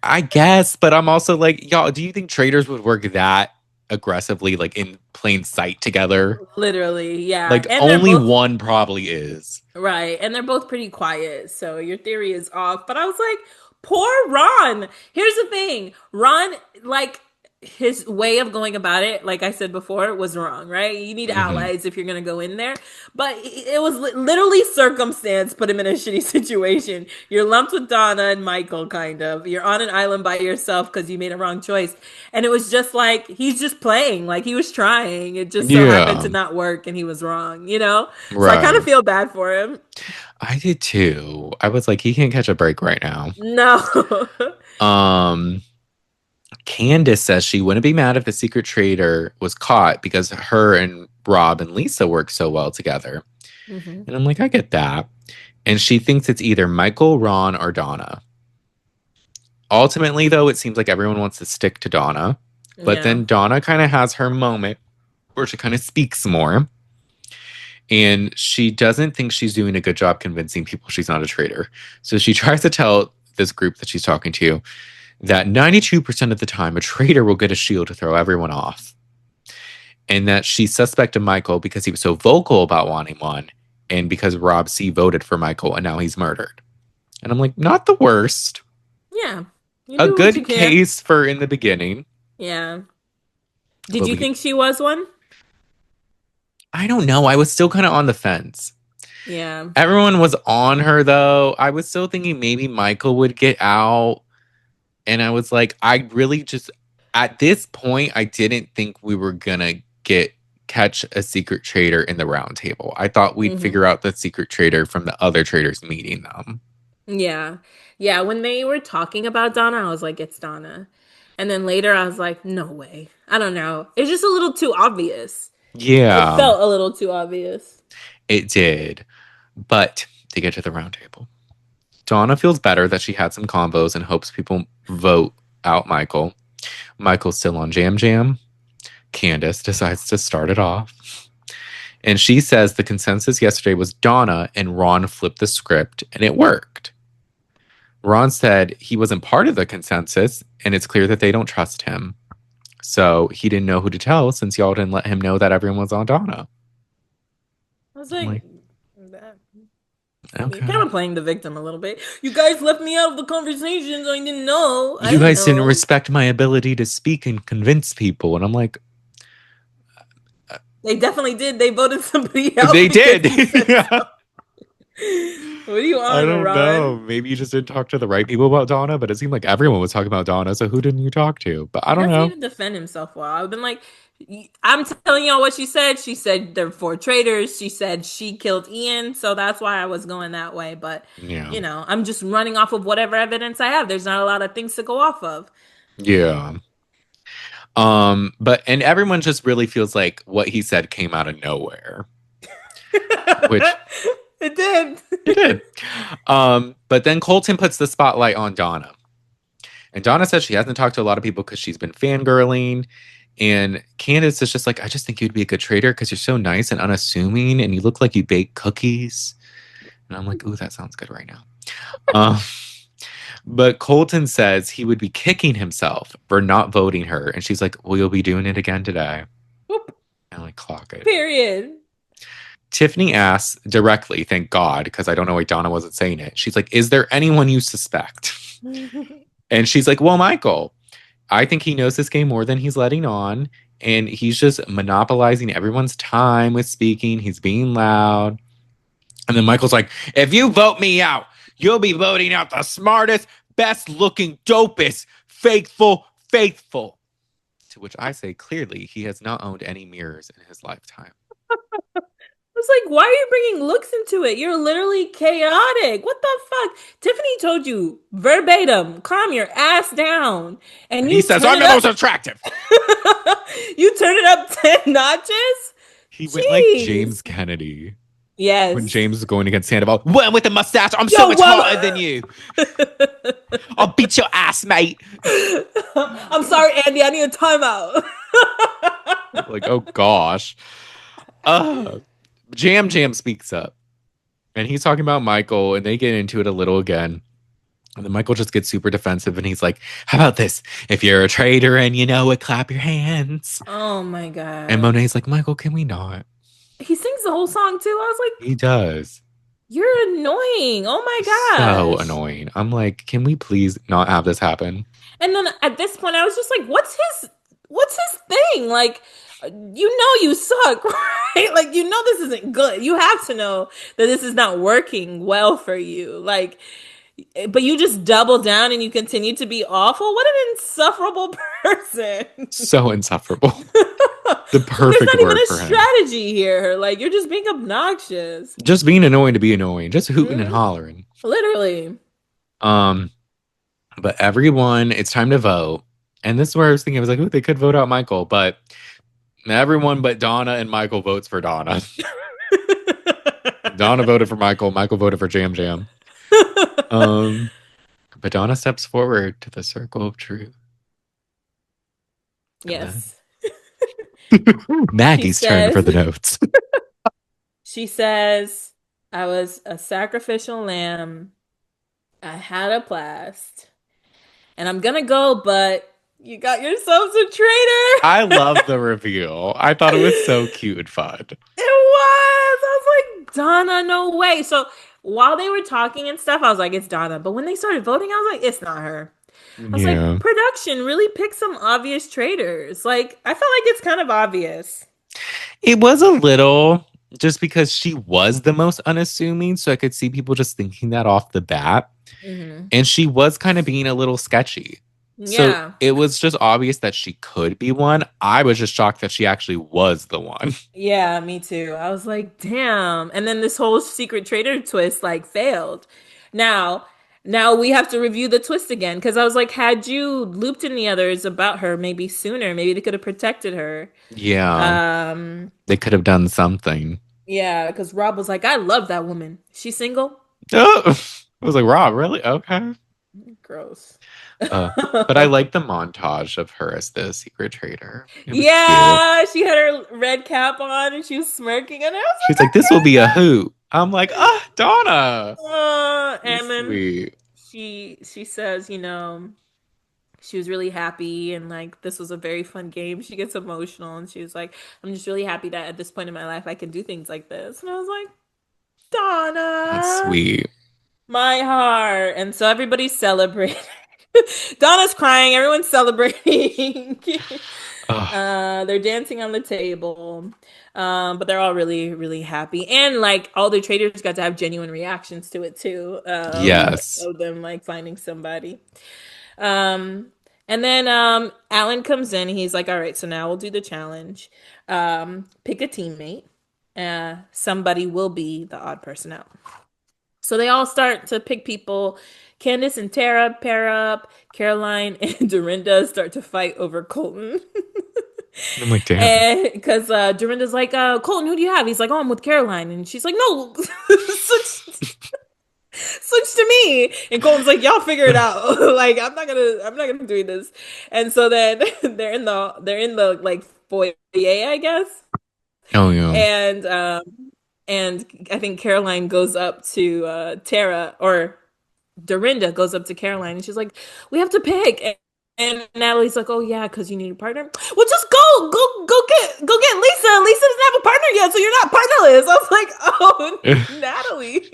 I guess, but I'm also like, y'all, do you think traitors would work that aggressively, like in plain sight together? Literally, yeah. Like, And they're only both one probably is. right. And they're both pretty quiet. So your theory is off. But I was like, poor Ron. Here's the thing. Ron, like, his way of going about it, like I said before, was wrong, right? You need Hmm. allies if you're going to go in there. But it was literally circumstance put him in a shitty situation. You're lumped with Donna and Michael, kind of. You're on an island by yourself because you made a wrong choice. And it was just like, he's just playing, like he was trying. It just so happened Yeah, to not work and he was wrong, you know? So I kind of right. feel bad for him. I did too. I was like, he can't catch a break right now. No. Um, Candace says she wouldn't be mad if the secret traitor was caught because her and Rob and Lisa work so well together. Hmm. And I'm like, I get that. And she thinks it's either Michael, Ron, or Donna. Ultimately, though, it seems like everyone wants to stick to Donna. But Yeah. then Donna kind of has her moment where she kind of speaks more. And she doesn't think she's doing a good job convincing people she's not a traitor. So she tries to tell this group that she's talking to that 92% of the time, a traitor will get a shield to throw everyone off. And that she suspected Michael because he was so vocal about wanting one. And because Rob C voted for Michael and now he's murdered. And I'm like, not the worst. Yeah. You A do what you good can. case for in the beginning. Yeah. Did But you think she was one? I don't know. I was still kind of on the fence. Yeah. Everyone was on her though. I was still thinking maybe Michael would get out. And I was like, I really just, at this point, I didn't think we were gonna catch a secret traitor in the round table. I thought we'd Hmm. figure out the secret traitor from the other traitors meeting them. Yeah. Yeah. When they were talking about Donna, I was like, it's Donna. And then later I was like, no way. I don't know. It's just a little too obvious. It Yeah, felt a little too obvious. it did. But they get to the round table. Donna feels better that she had some combos and hopes people vote out Michael. Michael's still on Jam Jam. Candace decides to start it off. And she says the consensus yesterday was Donna, and Ron flipped the script, and it worked. Ron said he wasn't part of the consensus, and it's clear that they don't trust him. So he didn't know who to tell since y'all didn't let him know that everyone was on Donna. I was I'm like, like, you're kind okay. of playing the victim a little bit. You guys left me out of the conversations. I didn't know. I You didn't guys didn't know. respect my ability to speak and convince people. And I'm like, They definitely did. They voted somebody out they because did. you said Yeah. so. What are you I on, don't know. Ron? Maybe you just didn't talk to the right people about Donna, but it seemed like everyone was talking about Donna. So who didn't you talk to? But I He don't doesn't know. even defend himself well. I've been like, I'm telling y'all what she said. She said there are four traitors. She said she killed Ian. So that's why I was going that way. But, Yeah. I'm just running off of whatever evidence I have. There's not a lot of things to go off of. Yeah. But and everyone just really feels like what he said came out of nowhere, which It did. it did. But then Colton puts the spotlight on Donna. And Donna says she hasn't talked to a lot of people because she's been fangirling. And Candace is just like, I just think you'd be a good trader because you're so nice and unassuming and you look like you bake cookies. And I'm like, ooh, that sounds good right now. Um, but Colton says he would be kicking himself for not voting her. And she's like, well, you'll be doing it again today. And I'm like, clock it. Period. Tiffany asks directly, thank God, because I don't know why Donna wasn't saying it. She's like, is there anyone you suspect? And she's like, well, Michael. I think he knows this game more than he's letting on. And he's just monopolizing everyone's time with speaking. He's being loud. And then Michael's like, if you vote me out, you'll be voting out the smartest, best looking, dopest, faithful. To which I say, clearly, he has not owned any mirrors in his lifetime. I was like, why are you bringing looks into it? You're literally chaotic. What the fuck? Tiffany told you verbatim, calm your ass down. And And he you says, turn I'm it the up. most attractive. You turn it up 10 notches? He went like Jeez. James Kennedy when Yes. James was going against Sandoval. One with a mustache. I'm so Yo, much hotter than whoa. you. I'll beat your ass, mate. I'm sorry, Andy. I need a timeout. Like, oh gosh. Jam Jam speaks up. And he's talking about Michael, and they get into it a little again. And then Michael just gets super defensive, and he's like, "How about this? If you're a traitor and you know it, clap your hands." Oh my And God. Monet's like, "Michael, can we not?" He sings the whole song too. I was like, He does. you're annoying. Oh my So gosh. annoying. I'm like, can we please not have this happen? And then at this point, I was just like, what's his thing? Like, you know you suck, right? Like, you know this isn't good. You have to know that this is not working well for you. Like, but you just double down and you continue to be awful. What an insufferable person. So insufferable. The There's perfect not even word a for him. strategy here. Like, you're just being obnoxious. Just being annoying to be annoying. Just hooting and Hmm. hollering. Literally. Um, but everyone, it's time to vote. And this is where I was thinking, I was like, oh, they could vote out Michael, but everyone but Donna and Michael votes for Donna. Donna voted for Michael. Michael voted for Jam Jam. Um, but Donna steps forward to the circle of truth. And then Yes. She Maggie's turn for says, the notes. she says, I was a sacrificial lamb. I had a blast. And I'm gonna go, but you got yourselves a I traitor. love the reveal. I thought it was so cute and fun. It was. I was like, Donna, no way. So while they were talking and stuff, I was like, it's Donna. But when they started voting, I was like, it's not her. I was like, Yeah. production really picked some obvious traitors. Like, I felt like it's kind of obvious. It was a little just because she was the most unassuming. So I could see people just thinking that off the bat. Hmm. And she was kind of being a little sketchy. So Yeah. it was just obvious that she could be one. I was just shocked that she actually was the one. Yeah, me too. I was like, damn. And then this whole secret traitor twist like failed. Now, now we have to review the twist again because I was like, had you looped in the others about her maybe sooner, maybe they could have protected her. Yeah. Um, They could have done something. yeah, because Rob was like, I love that woman. She's single? Oh, I was like, Rob, really? Okay. Gross. Uh, but I like the montage of her as the secret traitor. It was cute. Yeah, she had her red cap on and she was smirking, and I was She's like, like, this will be a hoot. I'm like, ah, Donna. You're And then sweet. she says, she was really happy and like this was a very fun game. She gets emotional and she was like, I'm just really happy that at this point in my life I can do things like this. And I was like, That's Donna, sweet. my heart. And so everybody's celebrating. Donna's crying, everyone's celebrating. Oh, They're dancing on the table. But they're all really, really happy. And like all the traders got to have genuine reactions to it too. yes. Of them like finding somebody. Um, and then Alan comes in. He's like, "All right, so now we'll do the challenge. Pick a teammate. Somebody will be the odd person out." So they all start to pick people. Candace and Tara pair up. Caroline and Dorinda start to fight over Colton. I'm like, damn. And because Dorinda's like, Colton, who do you have? He's like, oh, I'm with Caroline. And she's like, no, switch to me. And Colton's like, y'all figure it out. Like, I'm not gonna do this. And so then they're in the like foyer, I guess. Oh, yeah. And I think Caroline goes up to Tara, or Dorinda goes up to Caroline and she's like, we have to pick. And Natalie's like, oh yeah, because you need a partner. Well, just go get Lisa. Lisa doesn't have a partner yet, so you're not partnerless. I was like, oh, Natalie.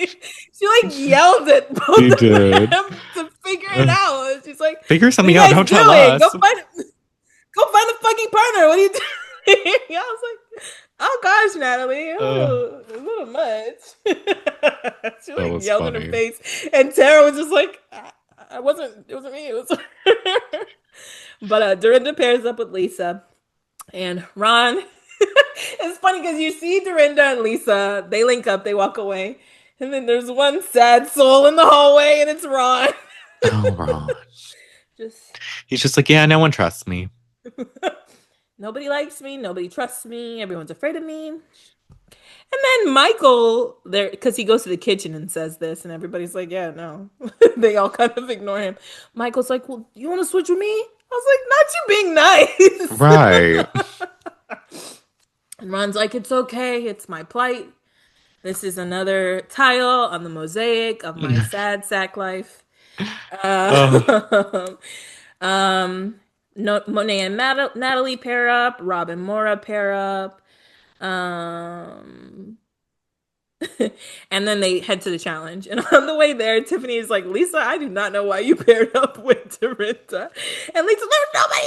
She like yelled at He both of did. them to figure it out. And she's like, Figure what are something you out. guys Don't tell doing? us. Go find a fucking partner. What are you doing? I was like, oh gosh, Natalie, Uh, a little much. She that like was yelled in her funny. face, and Tara was just like, I wasn't. It wasn't me. It was her. But Dorinda pairs up with Lisa and Ron. It's funny because you see Dorinda and Lisa. They link up. They walk away, and then there's one sad soul in the hallway, and it's Ron. Oh, Ron. Just He's just like, yeah, no one trusts me. nobody likes me. Nobody trusts me. Everyone's afraid of me. And then Michael, there, because he goes to the kitchen and says this, and everybody's like, yeah, no. They all kind of ignore him. Michael's like, well, you want to switch with me? I was like, not you being nice. Right. And Ron's like, it's okay. It's my plight. This is another tile on the mosaic of my sad sack life. Oh. Uh, um, no, Monet and Natalie pair up. Rob and Mora pair up. Um, and then they head to the challenge. And on the way there, Tiffany is like, Lisa, I do not know why you paired up with Dorinda. And Lisa, there's nobody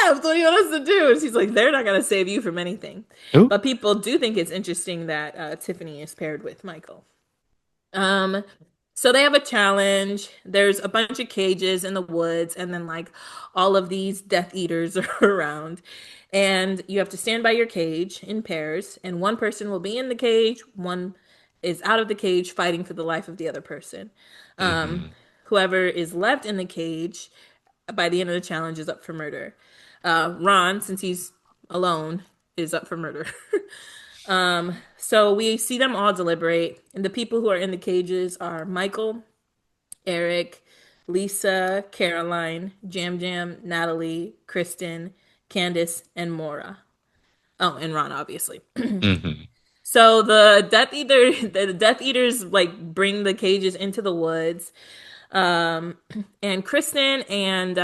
left. What do you want us to do? And she's like, they're not going to save you from anything. Ooh. But people do think it's interesting that Tiffany is paired with Michael. Um, so they have a challenge. There's a bunch of cages in the woods, and then like all of these Death Eaters are around. And you have to stand by your cage in pairs, and one person will be in the cage, one is out of the cage fighting for the life of the other person. Um, Mm-hmm. Whoever is left in the cage by the end of the challenge is up for murder. Ron, since he's alone, is up for murder. So we see them all deliberate, and the people who are in the cages are Michael, Eric, Lisa, Caroline, Jam Jam, Natalie, Kristen, Candace, and Mora. Oh, and Ron, obviously. Mm-hmm. So the Death Eaters like bring the cages into the woods. Um, and Kristen and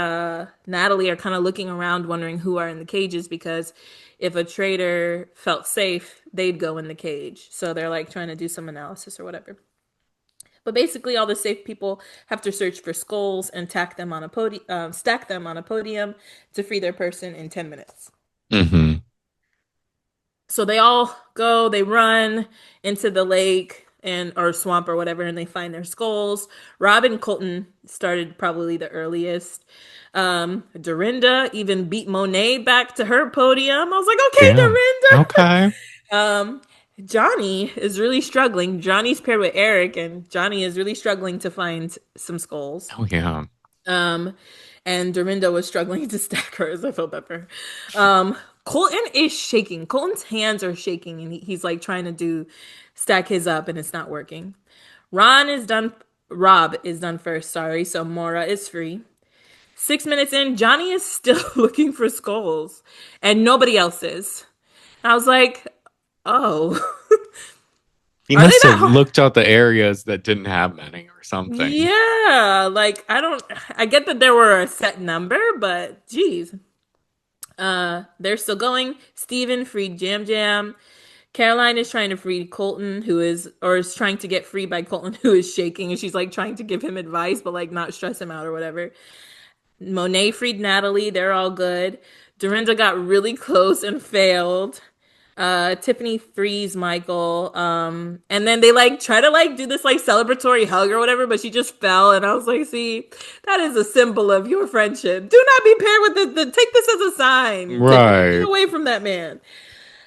Natalie are kind of looking around, wondering who are in the cages because if a traitor felt safe, they'd go in the cage. So they're like trying to do some analysis or whatever. But basically, all the safe people have to search for skulls and stack them on a podium to free their person in 10 minutes. Mm-hmm. So they all go, they run into the lake and or swamp or whatever, and they find their skulls. Rob and Colton started probably the earliest. Dorinda even beat Monet back to her podium. I was like, okay, Yeah. Dorinda. Okay. Um, Johnny is really struggling. Johnny's paired with Eric, and Johnny is really struggling to find some skulls. Oh yeah. Um, and Dorinda was struggling to stack hers. I felt bad for her. Colton is shaking. Colton's hands are shaking, and he's like trying to stack his up, and it's not working. Ron is done. Rob is done first. Sorry, so Mora is free. 6 minutes in, Johnny is still looking for skulls, and nobody else is. I was like, oh, He are they must that have hard? looked out the areas that didn't have many or something. Yeah, like I don't. I get that there were a set number, but geez. They're still going. Steven freed Jam Jam. Caroline is trying to free Colton, is trying to get free by Colton, who is shaking, and she's like trying to give him advice, but like not stress him out or whatever. Monet freed Natalie. They're all good. Dorinda got really close and failed. Tiffany frees Michael. And then they like try to like do this like celebratory hug or whatever, but she just fell. And I was like, see, that is a symbol of your friendship. Do not be paired with take this as a sign, Tiffany. Get Right. away from that man.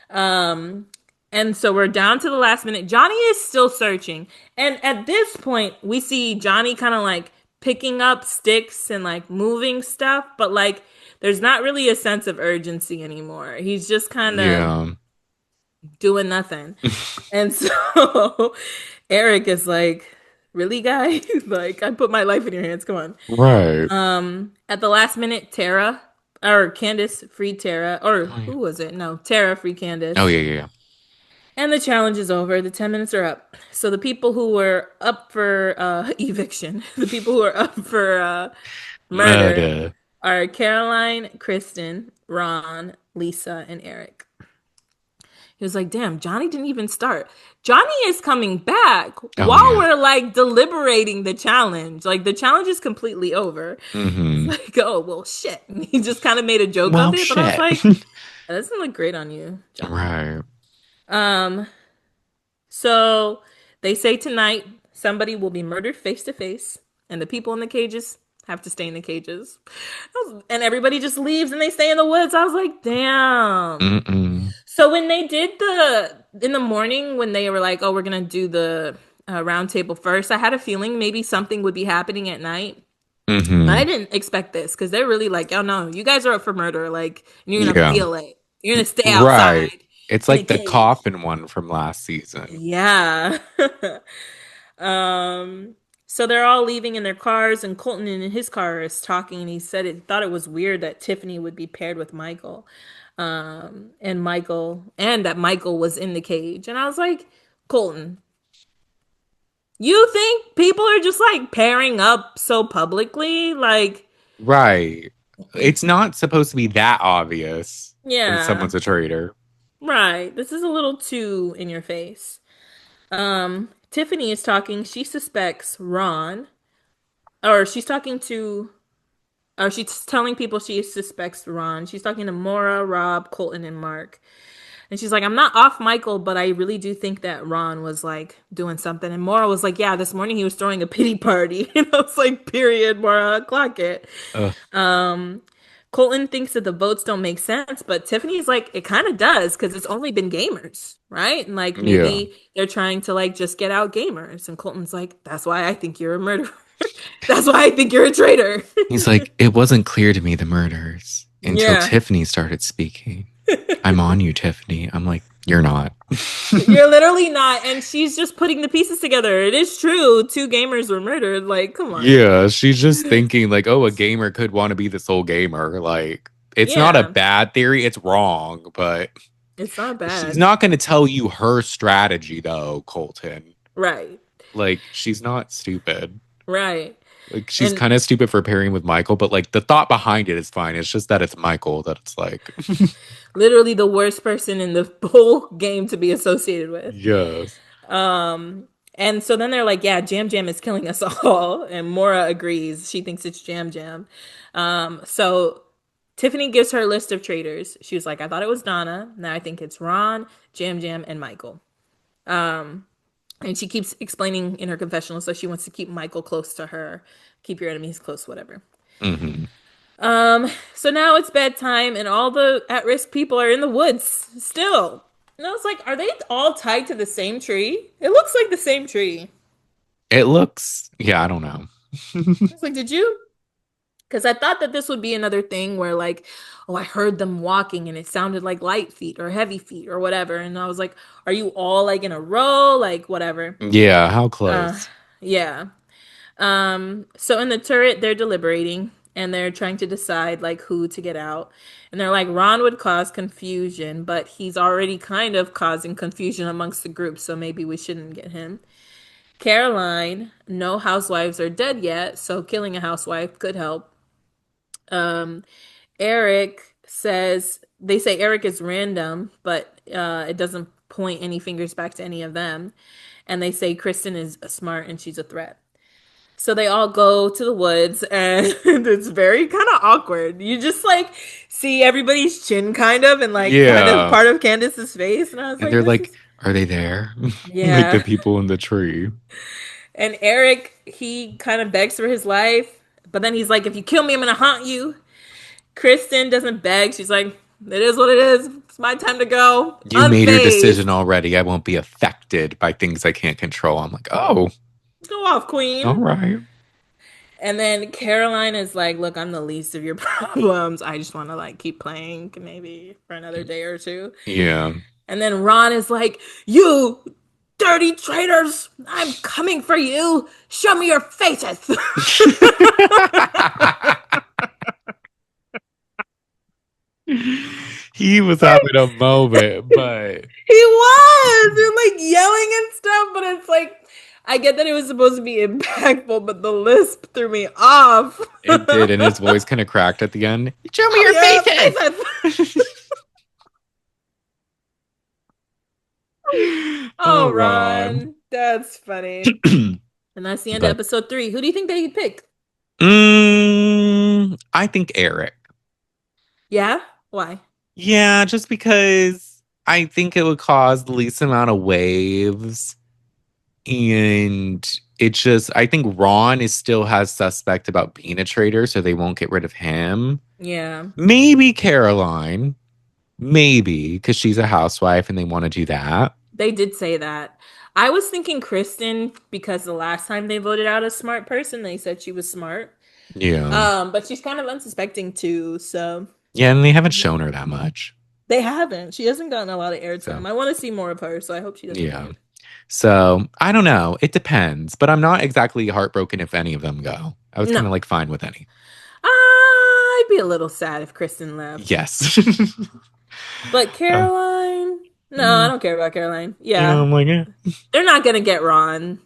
Um, and so we're down to the last minute. Johnny is still searching. And at this point, we see Johnny kind of like picking up sticks and like moving stuff, but like there's not really a sense of urgency anymore. He's just kind of Yeah. doing nothing. And so Eric is like, really, guy? Like, I put my life in your hands. Come on. Right. At the last minute, Candace freed Tara. Or Oh yeah. who was it? No, Tara freed Oh Candace. yeah. Yeah. Yeah. And the challenge is over. The 10 minutes are up. So the people who were up for eviction, the people who are up for murder Murder. are Caroline, Kristen, Ron, Lisa, and Eric. He was like, damn, Johnny didn't even start. Johnny is coming back Oh while yeah. we're like deliberating the challenge. Like the challenge is completely over. He's Mm-hmm. like, oh, well, shit. He just kind of made a joke of Well, it, but I was shit. like, that doesn't look great on you, Johnny. Right. Um, so they say tonight somebody will be murdered face to face, and the people in the cages have to stay in the cages. And everybody just leaves and they stay in the woods. I was like, damn. Mm-mm. So when they did in the morning when they were like, "Oh, we're gonna do the round table first," I had a feeling maybe something would be happening at night. But I Mm-hmm. didn't expect this because they're really like, "Oh no, you guys are up for murder!" Like, and you're gonna Yeah. feel it. You're gonna stay Right. outside It's in a like the cage. coffin one from last season. Yeah. um. So they're all leaving in their cars, and Colton in his car is talking, and he said it thought it was weird that Tiffany would be paired with Michael. And that Michael was in the cage. And I was like, Colton, you think people are just like pairing up so publicly? Like, Right. It's not supposed to be that obvious that yeah, someone's a traitor. right. This is a little too in your face. Tiffany is talking. She suspects Ron, or she's talking to, or she's telling people she suspects Ron. She's talking to Maura, Rob, Colton, and Mark. And she's like, I'm not off Michael, but I really do think that Ron was like doing something. And Maura was like, yeah, this morning he was throwing a pity party. And I was like, period, Maura, clock it. Ugh. Colton thinks that the votes don't make sense, but Tiffany's like, it kind of does because it's only been gamers, right? And like Yeah. maybe they're trying to like just get out gamers. And Colton's like, that's why I think you're a murderer. That's why I think you're a traitor. He's like, it wasn't clear to me the murders until Yeah. Tiffany started speaking. I'm on you, Tiffany. I'm like, you're not. You're literally not. And she's just putting the pieces together. It is true. Two gamers were murdered. Like, come on. Yeah, she's just thinking like, oh, a gamer could want to be the sole gamer. Like, it's not a Yeah. bad theory. It's wrong, but It's not she's bad. not going to tell you her strategy, though, Colton. Right. Like, she's not stupid. Right. Like, she's And kind of stupid for pairing with Michael, but like the thought behind it is fine. It's just that it's Michael that it's like, literally the worst person in the whole game to be associated with. yes. And so then they're like, yeah, Jam Jam is killing us all. And Mora agrees. She thinks it's Jam Jam. So Tiffany gives her list of traitors. She was like, I thought it was Donna. Now I think it's Ron, Jam Jam, and Michael. And she keeps explaining in her confessional, so she wants to keep Michael close to her. Keep your enemies close, whatever. Hmm. So now it's bedtime, and all the at-risk people are in the woods still. And I was like, are they all tied to the same tree? It looks like the same tree. It looks, yeah, I don't know. I was like, did you? Because I thought that this would be another thing where, like, oh, I heard them walking and it sounded like light feet or heavy feet or whatever. And I was like, are you all like in a row? Like, whatever. Yeah, how Uh, close? yeah. So in the turret, they're deliberating and they're trying to decide like who to get out. And they're like, Ron would cause confusion, but he's already kind of causing confusion amongst the group, so maybe we shouldn't get him. Caroline, no housewives are dead yet, so killing a housewife could help. Eric says they say Eric is random, but it doesn't point any fingers back to any of them. And they say Kristen is smart and she's a threat. So they all go to the woods and it's very kind of awkward. You just like see everybody's chin kind of and like kind of Yeah. part of Candace's face. And I was And like, they're this like, is, are they there? Like the yeah. people in the tree. And Eric, he kind of begs for his life. But then he's like, if you kill me, I'm going to haunt you. Kristen doesn't beg. She's like, it is what it is. It's my time to go. You made your decision Unfazed. already. I won't be affected by things I can't control. I'm like, oh, Go off, all queen. right. And then Caroline is like, look, I'm the least of your problems. I just want to like keep playing maybe for another day or two. Yeah. And then Ron is like, you dirty traitors, I'm coming for you. Show me your faces. He was having a moment, but He was. They're like yelling and stuff, but it's like, I get that it was supposed to be impactful, but the lisp threw me off. it did. And his voice kind of cracked at the end. Show me Oh, your yeah, faces. faces. Oh, Oh, Ron. Ron, that's funny. And that's the end of But episode 3. Who do you think they'd pick? I think Eric. Yeah? Why? Yeah, just because I think it would cause the least amount of waves. And it just, I think Ron is still has suspect about being a traitor, so they won't get rid of him. Yeah. Maybe Caroline. Maybe, because she's a housewife and they want to do that. They did say that. I was thinking Kristen because the last time they voted out a smart person, they said she was smart. Yeah. But she's kind of unsuspecting too, so Yeah, and they haven't shown her that much. they haven't. She hasn't gotten a lot of So, airtime. I want to see more of her, so I hope she doesn't yeah. win. So, I don't know. It depends, but I'm not exactly heartbroken if any of them go. I was kind of No. like fine with any. I'd be a little sad if Kristen left. Yes. But Uh, Caroline, no, I mm, don't care about Caroline. yeah, Yeah, I'm like, eh. they're not gonna get Ron.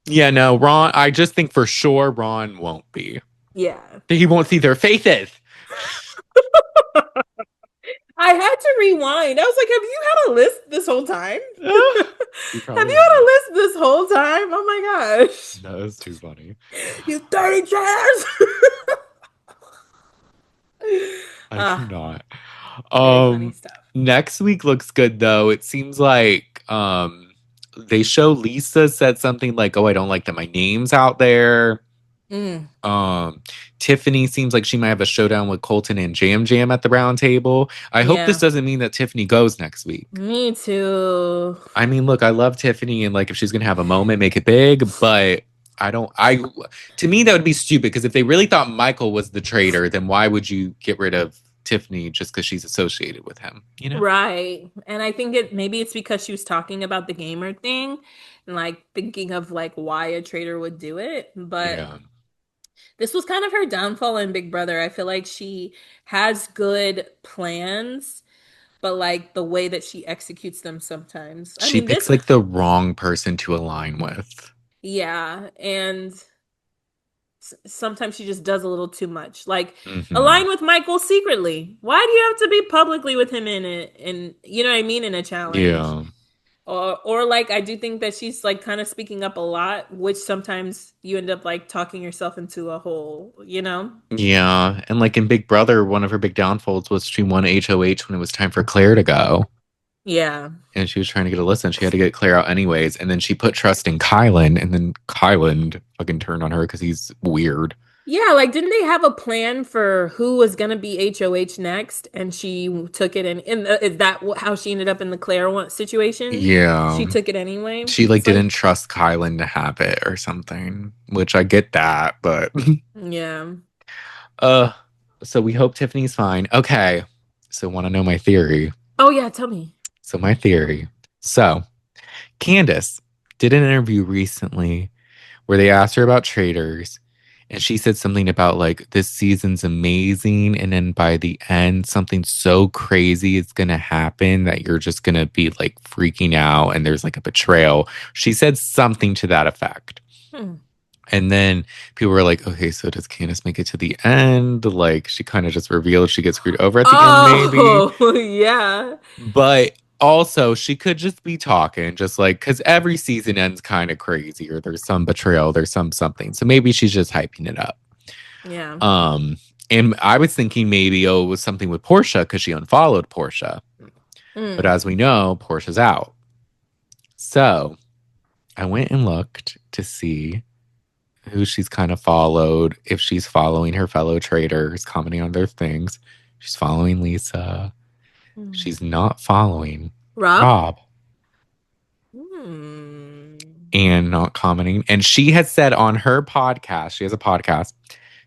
Yeah, no, Ron. I just think for sure Ron won't be. Yeah. He won't see their faces. I had to rewind. I was like, have you had a list this whole time? He Have probably you had a has. list this whole time? Oh my gosh. That is too funny. You dirty trash. I Ah, cannot. very funny Um, stuff. Next week looks good though. It seems like they show Lisa said something like, "Oh, I don't like that my name's out there." Mm, Um, Tiffany seems like she might have a showdown with Colton and Jam Jam at the round table. I hope this yeah, doesn't mean that Tiffany goes next week. me too. I mean, look, I love Tiffany and like if she's gonna have a moment, make it big, but I don't I to me that would be stupid because if they really thought Michael was the traitor, then why would you get rid of Tiffany just because she's associated with him, you know? Right. And I think maybe it's because she was talking about the gamer thing and like thinking of like why a traitor would do it. But Yeah. this was kind of her downfall in Big Brother. I feel like she has good plans, but like the way that she executes them sometimes. I She mean, picks this, like the wrong person to align with. yeah. And sometimes she just does a little too much. Like Hmm. align with Michael secretly. Why do you have to be publicly with him in it? And you know what I mean? In a challenge. Yeah. Or like I do think that she's like kind of speaking up a lot, which sometimes you end up like talking yourself into a hole, you know? Yeah. And like in Big Brother, one of her big downfalls was she won HOH when it was time for Claire to go. Yeah. And she was trying to get a listen. She had to get Claire out anyways. And then she put trust in Kylan. And then Kylan fucking turned on her because he's weird. Yeah, like didn't they have a plan for who was gonna be HOH next, and she took it and is that how she ended up in the Claire one situation? Yeah. She took it anyway. She like It's like, didn't trust Kylan to have it or something, which I get that, but yeah. uh so we hope Tiffany's fine. Okay. So want to know my theory. Oh yeah, tell me. So my theory. So Candace did an interview recently where they asked her about traitors and she said something about like this season's amazing and then by the end something so crazy is going to happen that you're just going to be like freaking out and there's like a betrayal. She said something to that effect. Hmm. And then people were like, okay, so does Candace make it to the end? Like she kind of just revealed she gets screwed over at the end, maybe. Oh, yeah. But also, she could just be talking, just like, because every season ends kind of crazy, or there's some betrayal, there's some something. So maybe she's just hyping it up. Yeah. Um, and I was thinking maybe, oh, it was something with Portia because she unfollowed Portia. But Mm. as we know, Portia's out. So I went and looked to see who she's kind of followed, if she's following her fellow traders, commenting on their things. She's following Lisa. Mm. She's not following Rob? Rob Hmm. and not commenting. And she had said on her podcast, she has a podcast,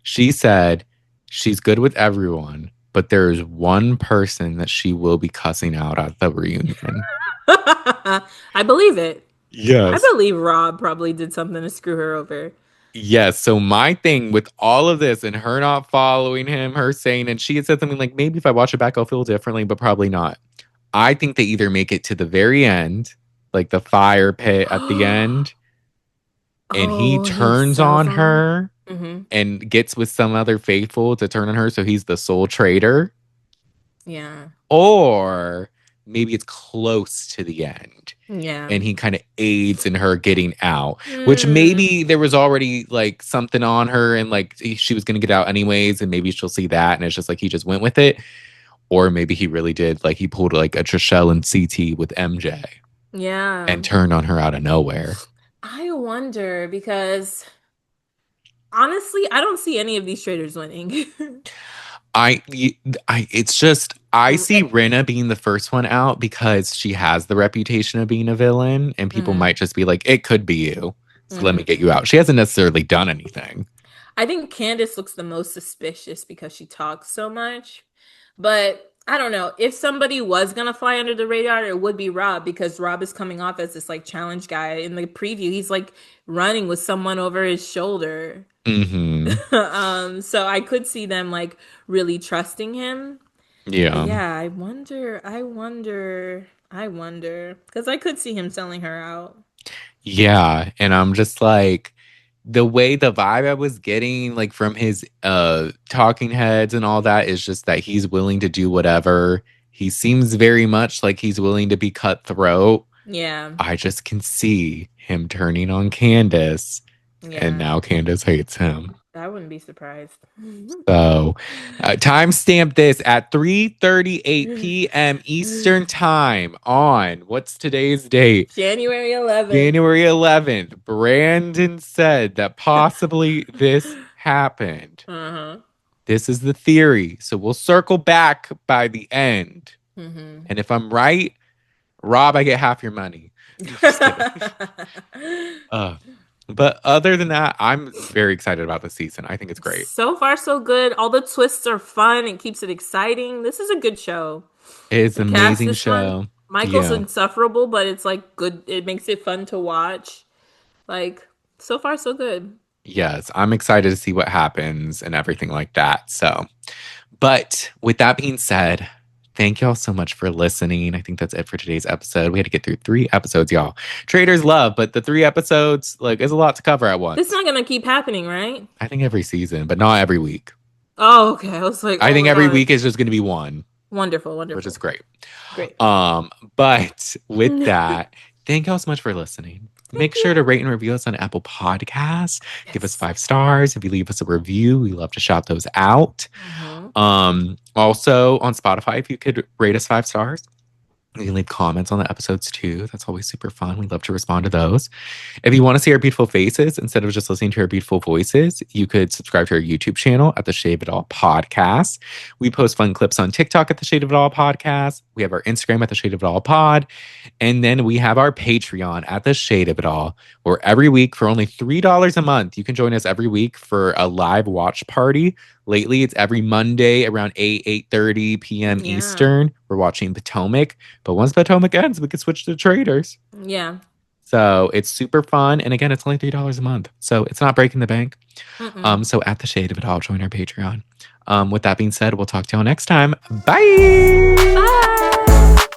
she said she's good with everyone, but there's one person that she will be cussing out at the reunion. I believe it. I Yes. believe Rob probably did something to screw her over. Yes. So my thing with all of this and her not following him, her saying, and she had said something like, maybe if I watch it back, I'll feel differently, but probably not. I think they either make it to the very end, like the fire pit at the end, and he Oh, he turns sells on them. her Hmm. and gets with some other faithful to turn on her, so he's the sole traitor. Yeah. Or maybe it's close to the end Yeah. and he kind of aids in her getting out, which Mm. maybe there was already like something on her and like she was going to get out anyways. And maybe she'll see that. And it's just like he just went with it. Or maybe he really did. Like he pulled like a Trishelle and CT with MJ Yeah. and turned on her out of nowhere. I wonder because honestly, I don't see any of these traders winning. I, it's just, I see Eh, Rinna being the first one out because she has the reputation of being a villain, and people mm, might just be like, it could be you. So let me get mhm. you out. She hasn't necessarily done anything. I think Candace looks the most suspicious because she talks so much. But I don't know. If somebody was gonna fly under the radar, it would be Rob because Rob is coming off as this like challenge guy. In the preview, he's like running with someone over his shoulder. Hmm. So I could see them like really trusting him. But Yeah. yeah, I wonder, because I could see him selling her out. Yeah. And I'm just like, the way the vibe I was getting, like from his talking heads and all that, is just that he's willing to do whatever. He seems very much like he's willing to be cutthroat. Yeah, I just can see him turning on Candace, and yeah, now Candace hates him. I wouldn't be surprised. So, timestamp this at 3:38 p.m. Eastern Time on what's today's date? January 11th. January 11th. Brandon said that possibly this happened. Uh-huh. This is the theory. So we'll circle back by the end. Mm-hmm. And if I'm right, Rob, I get half your money. No, just kidding. Uh, but other than that, I'm very excited about the season. I think it's great. So far, so good. All the twists are fun. It keeps it exciting. This is a good show. It's The an cast amazing is fun. show. Michael's Yeah. insufferable, but it's like good. It makes it fun to watch. Like, so far, so good. Yes, I'm excited to see what happens and everything like that. So, but with that being said, thank y'all so much for listening. I think that's it for today's episode. We had to get through 3 episodes, y'all. Traitors love, but the 3 episodes, like, is a lot to cover at This is once. not gonna keep happening, right? I think every season, but not every week. Oh, okay. I was like, I oh think my every god. week is just going to be one, Wonderful, which is wonderful. great. Great. But with Thank that, thank y'all so much for listening. Make sure to you. rate and review us on Apple Podcasts. Give us Yes. 5 stars. If you leave us a review, we love to shout those out. Mm-hmm. Also on Spotify, if you could rate us 5 stars. You can leave comments on the episodes too. That's always super fun. We love to respond to those. If you want to see our beautiful faces instead of just listening to our beautiful voices, you could subscribe to our YouTube channel at the Shade of It All Podcast. We post fun clips on TikTok at the Shade of It All Podcast. We have our Instagram at the Shade of It All Pod. And then we have our Patreon at the Shade of It All, where every week for only $3 a month, you can join us every week for a live watch party. Lately, it's every Monday around 8:30 p.m. Yeah. Eastern. We're watching Potomac. But once Potomac ends, we can switch to Traitors. Yeah. So it's super fun. And again, it's only $3 a month. So it's not breaking the bank. Mm-mm. So at the Shade of It All, join our Patreon. With that being said, we'll talk to y'all next time. Bye. Bye.